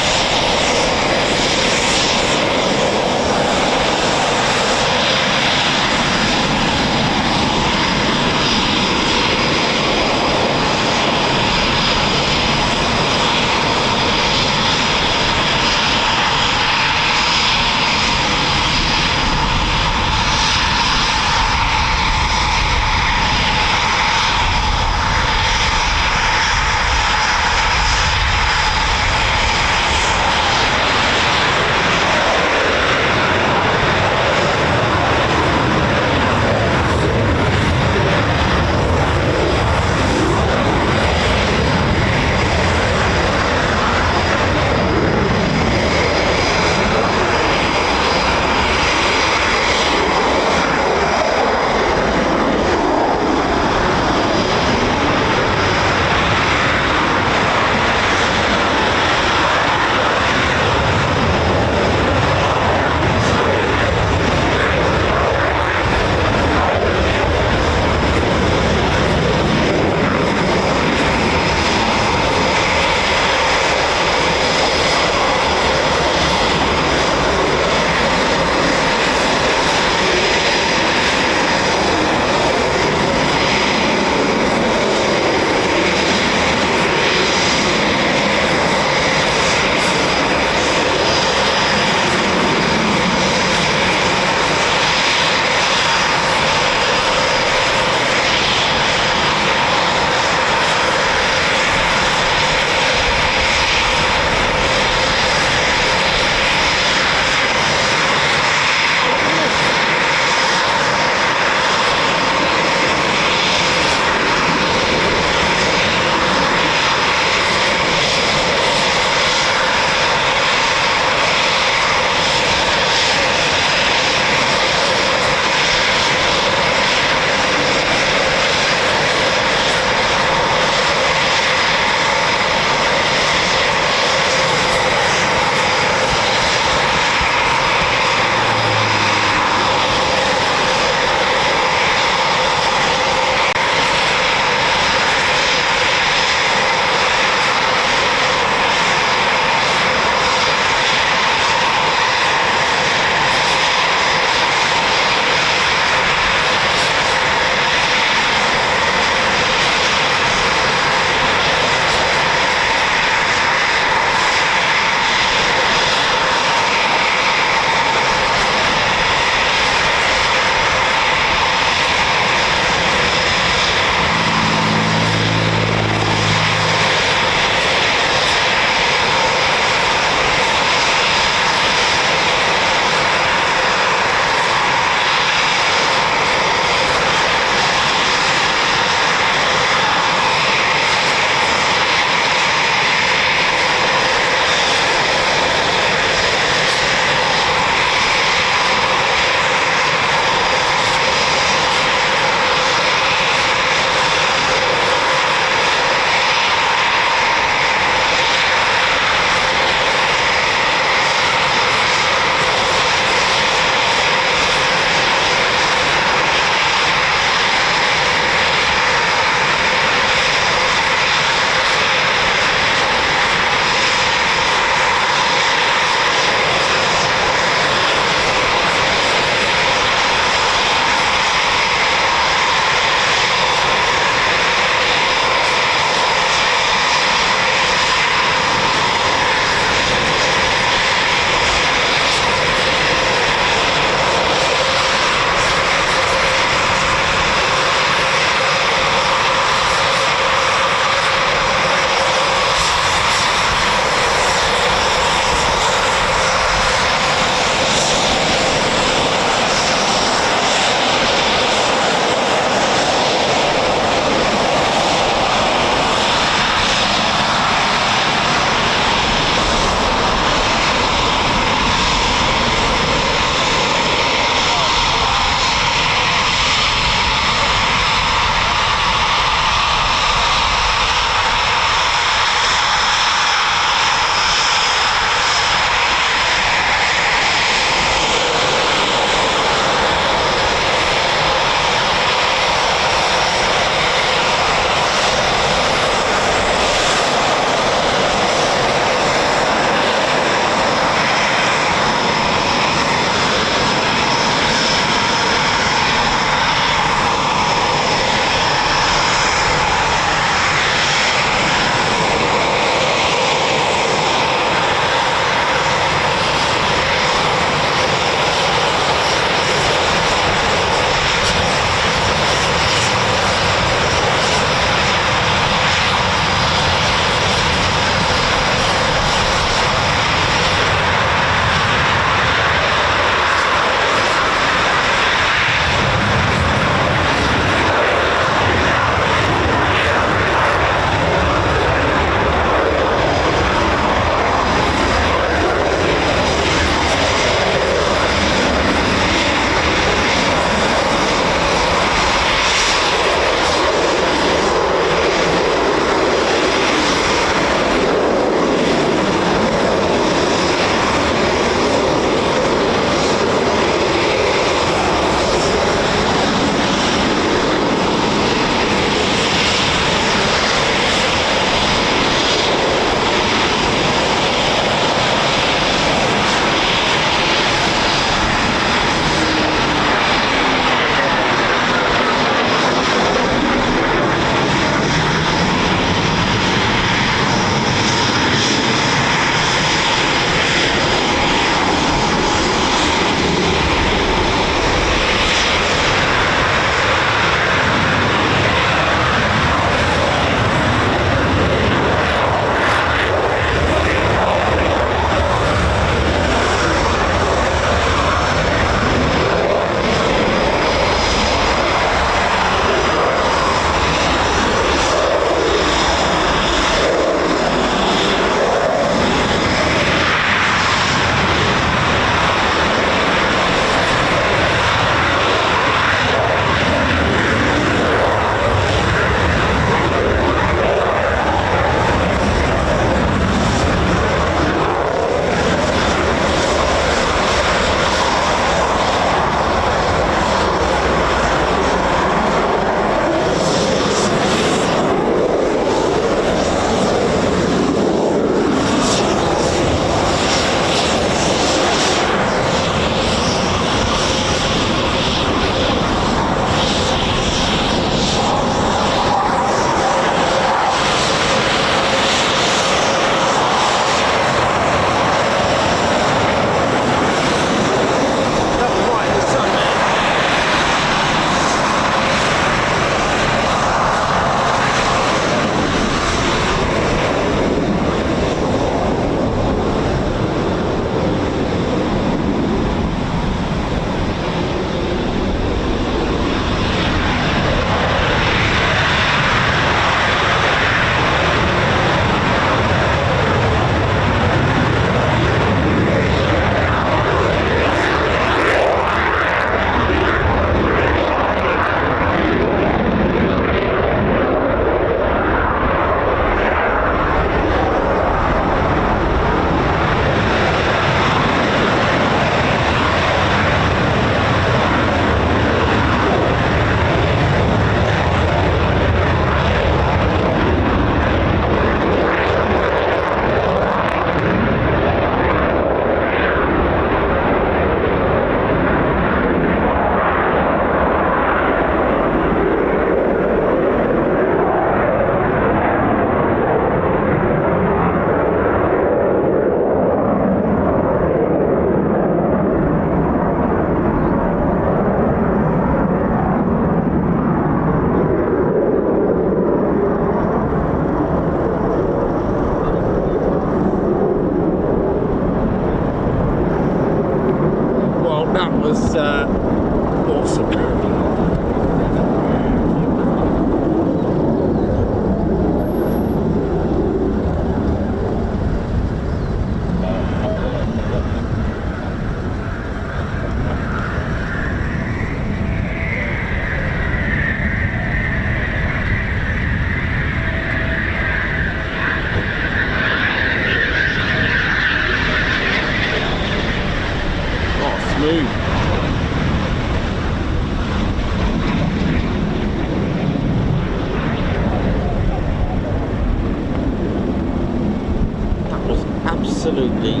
absolutely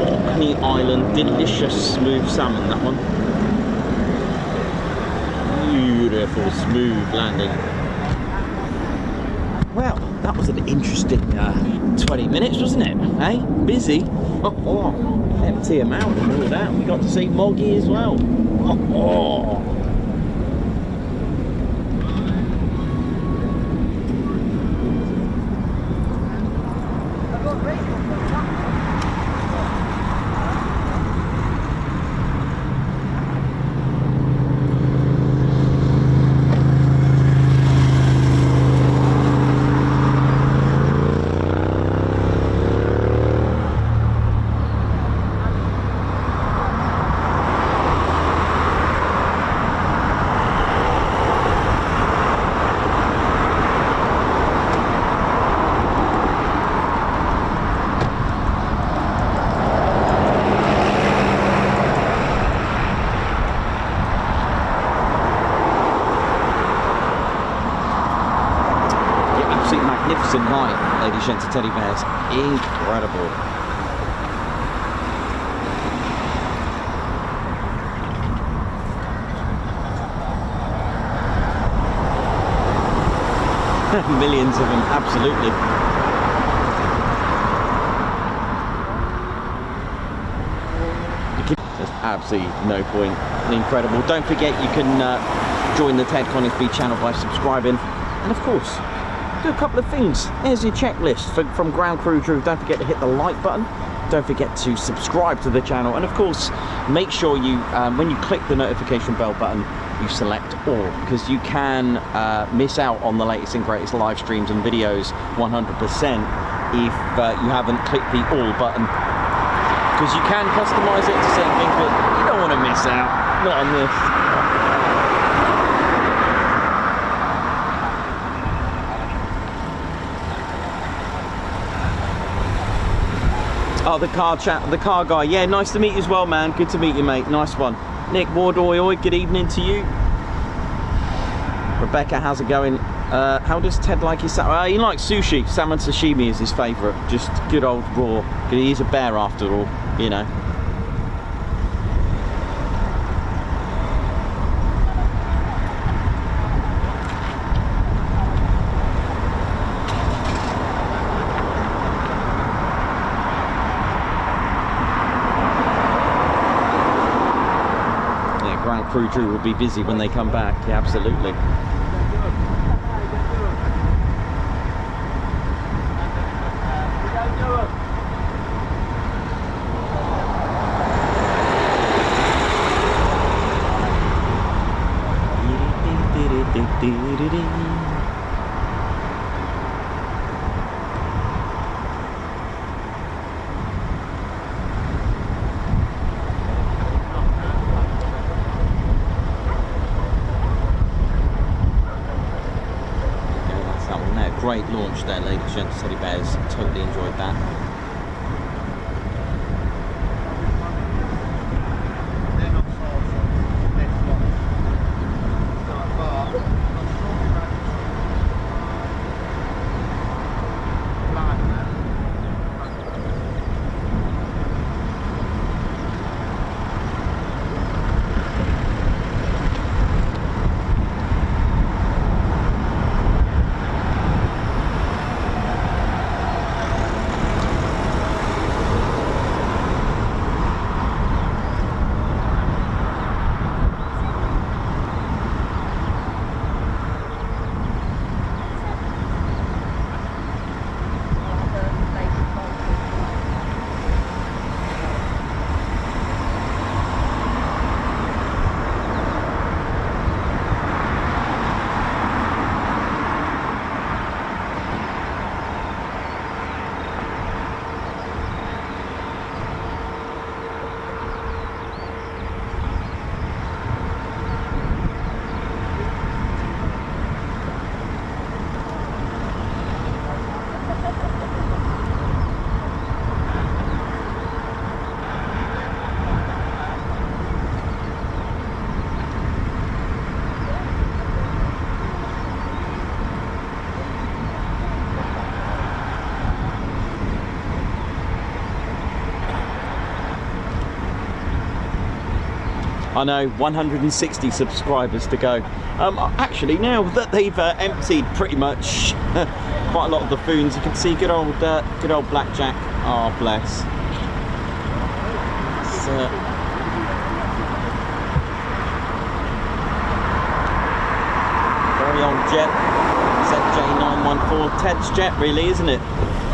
Orkney Island delicious smooth salmon, that one. Beautiful smooth landing. Well, that was an interesting 20 minutes, wasn't it? Hey, busy. Empty amount and all that. We got to see Moggy as well. Magnificent night, ladies, gents and teddy bears. Incredible. Millions of them, absolutely. There's absolutely no point. Incredible. Don't forget you can join the Ted Coningsby channel by subscribing, and of course do a couple of things. Here's your checklist from Ground Crew Drew. Don't forget to hit the like button. Don't forget to subscribe to the channel, and of course make sure you when you click the notification bell button you select all, because you can miss out on the latest and greatest live streams and videos 100% if you haven't clicked the all button, because you can customize it to certain things, but you don't want to miss out. Not on this. Oh, the car guy. Yeah, nice to meet you as well, man. Good to meet you, mate. Nice one. Nick Ward, oi, good evening to you. Rebecca, how's it going? How does Ted like his salmon? He likes sushi. Salmon sashimi is his favourite. Just good old raw. He's a bear after all, you know. Crew Drew will be busy when they come back. Yeah, absolutely. Great launch there, ladies and gents, teddy bears. Totally enjoyed that. I know, 160 subscribers to go. Actually, now that they've emptied pretty much quite a lot of the foons, you can see good old Blackjack. Oh, bless. Very old jet. ZJ914, Ted's jet, really, isn't it?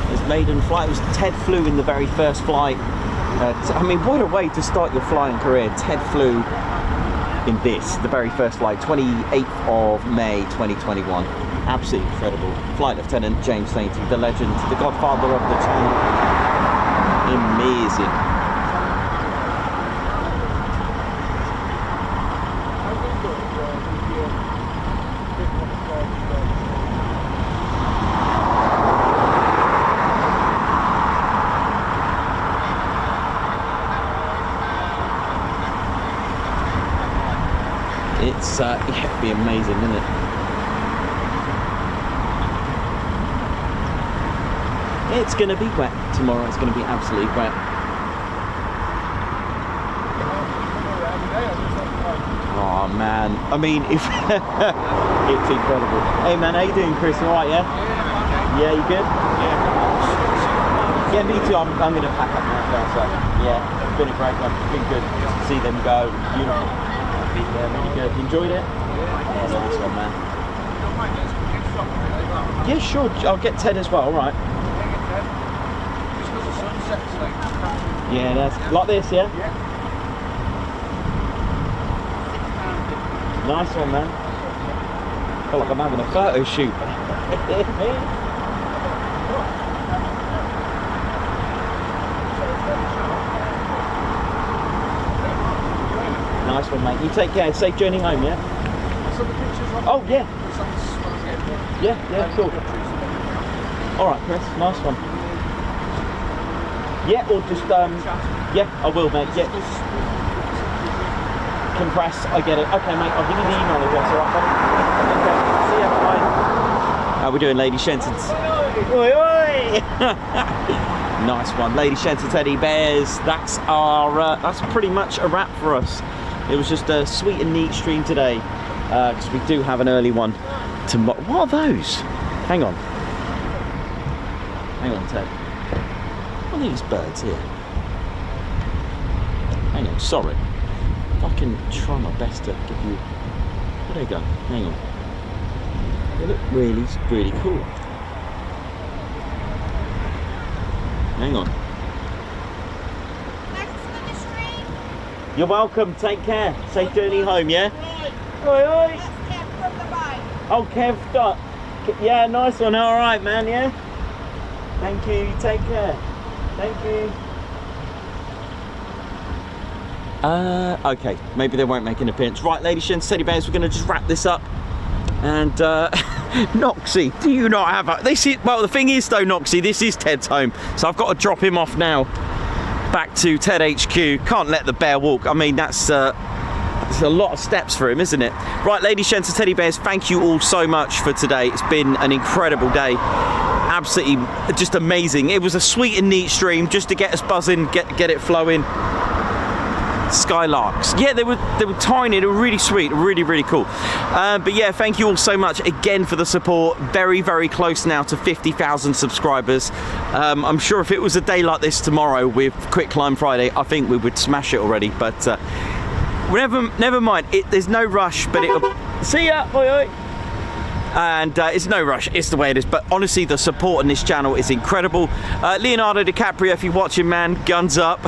His maiden flight. It was Ted flew in the very first flight. I mean, what a way to start your flying career. Ted flew in this, the very first flight, 28th of May 2021. Absolutely incredible. Flight Lieutenant James Sainty, the legend, the godfather of the channel. Amazing. It's yeah, it'd be amazing, isn't it? It's gonna be wet tomorrow. It's gonna be absolutely wet. Oh man, I mean, if it's incredible. Hey man, how you doing, Chris? All right, yeah? Yeah, you good? Yeah, me too. I'm gonna pack up now. So yeah, it's been a great one. It's been good to see them go. Beautiful. Yeah, really good. You enjoyed it? Yeah, nice one, man. Yeah, sure. I'll get Ted as well. All right. Yeah, that's like this, yeah? Nice one, man. I feel like I'm having a photo shoot. Nice one, mate. You take care. Safe journey home, yeah? Oh, yeah. Yeah, cool. All right, Chris. Nice one. Yeah, or just, yeah, I will, mate. Yeah. Compress, I get it. Okay, mate, I'll give you the email address, all right, buddy? Okay, see ya, bye. How we doing, Lady Shentons? Oi, oi! Nice one. Lady Shenton teddy bears. That's our, that's pretty much a wrap for us. It was just a sweet and neat stream today, because we do have an early one tomorrow. What are those? Hang on. Hang on, Ted. What are these birds here? Hang on, sorry. If I can try my best to give you... Where they go? Hang on. They look really, really cool. Hang on. You're welcome, take care. Safe journey home, yeah? Oi, oi. Oh, Kev, dot. Yeah, nice one, alright, man, yeah? Thank you, take care. Thank you. Okay, maybe they won't make an appearance. Right, Lady Shen's teddy bears, we're going to just wrap this up. And, Noxie, do you not have a... This is, well, the thing is, though, Noxie, this is Ted's home. So I've got to drop him off now. Back to Ted HQ. Can't let the bear walk. I mean, that's a lot of steps for him, isn't it? Right, Lady Shen's teddy bears, thank you all so much for today. It's been an incredible day. Absolutely just amazing. It was a sweet and neat stream just to get us buzzing, get it flowing. Skylarks, yeah, they were tiny, they were really sweet, really, really cool. But yeah, thank you all so much again for the support. Very, very close now to 50,000 subscribers. I'm sure if it was a day like this tomorrow with Quick Climb Friday, I think we would smash it already. But never mind. There's no rush, but it'll... See ya, oi, oi. And it's no rush, it's the way it is. But honestly, the support on this channel is incredible. Leonardo DiCaprio, if you're watching, man, guns up.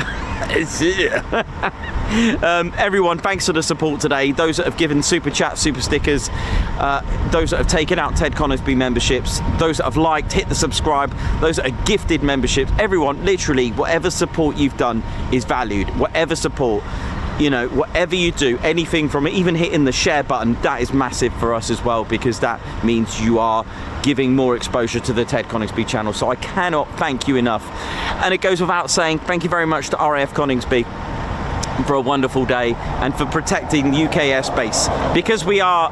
Everyone, thanks for the support today. Those that have given super chat, super stickers, those that have taken out Ted Coningsby memberships, those that have liked, hit the subscribe, those that are gifted memberships, everyone, literally, whatever support you've done is valued. Whatever support, you know, whatever you do, anything from even hitting the share button, that is massive for us as well, because that means you are giving more exposure to the Ted Coningsby channel. So I cannot thank you enough. And it goes without saying, thank you very much to RAF Coningsby for a wonderful day and for protecting the UK airspace. Because we are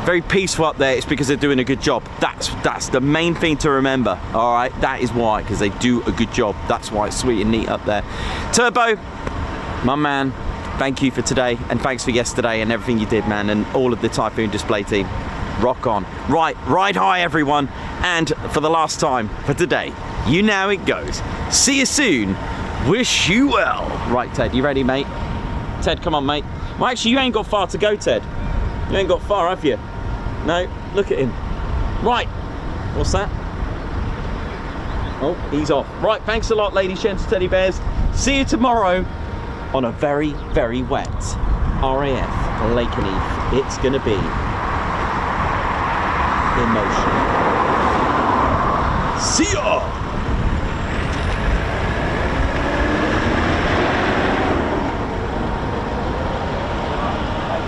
very peaceful up there, it's because they're doing a good job. That's the main thing to remember, all right? That is why, because they do a good job. That's why it's sweet and neat up there. Turbo, my man, thank you for today, and thanks for yesterday and everything you did, man, and all of the Typhoon Display Team. Rock on. Right, ride high, everyone. And for the last time for today, you know how it goes. See you soon. Wish you well. Right, Ted, you ready, mate? Ted, come on, mate. Well, actually, you ain't got far to go, Ted. You ain't got far, have you? No, look at him. Right, what's that? Oh, he's off. Right, thanks a lot, ladies, gents, teddy bears. See you tomorrow on a very, very wet RAF Lakenheath. It's gonna be emotional. See ya!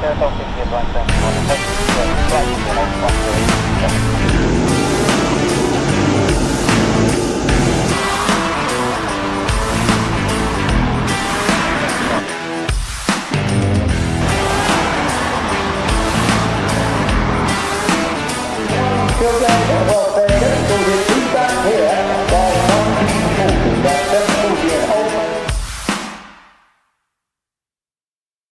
Airfield 50 is 171,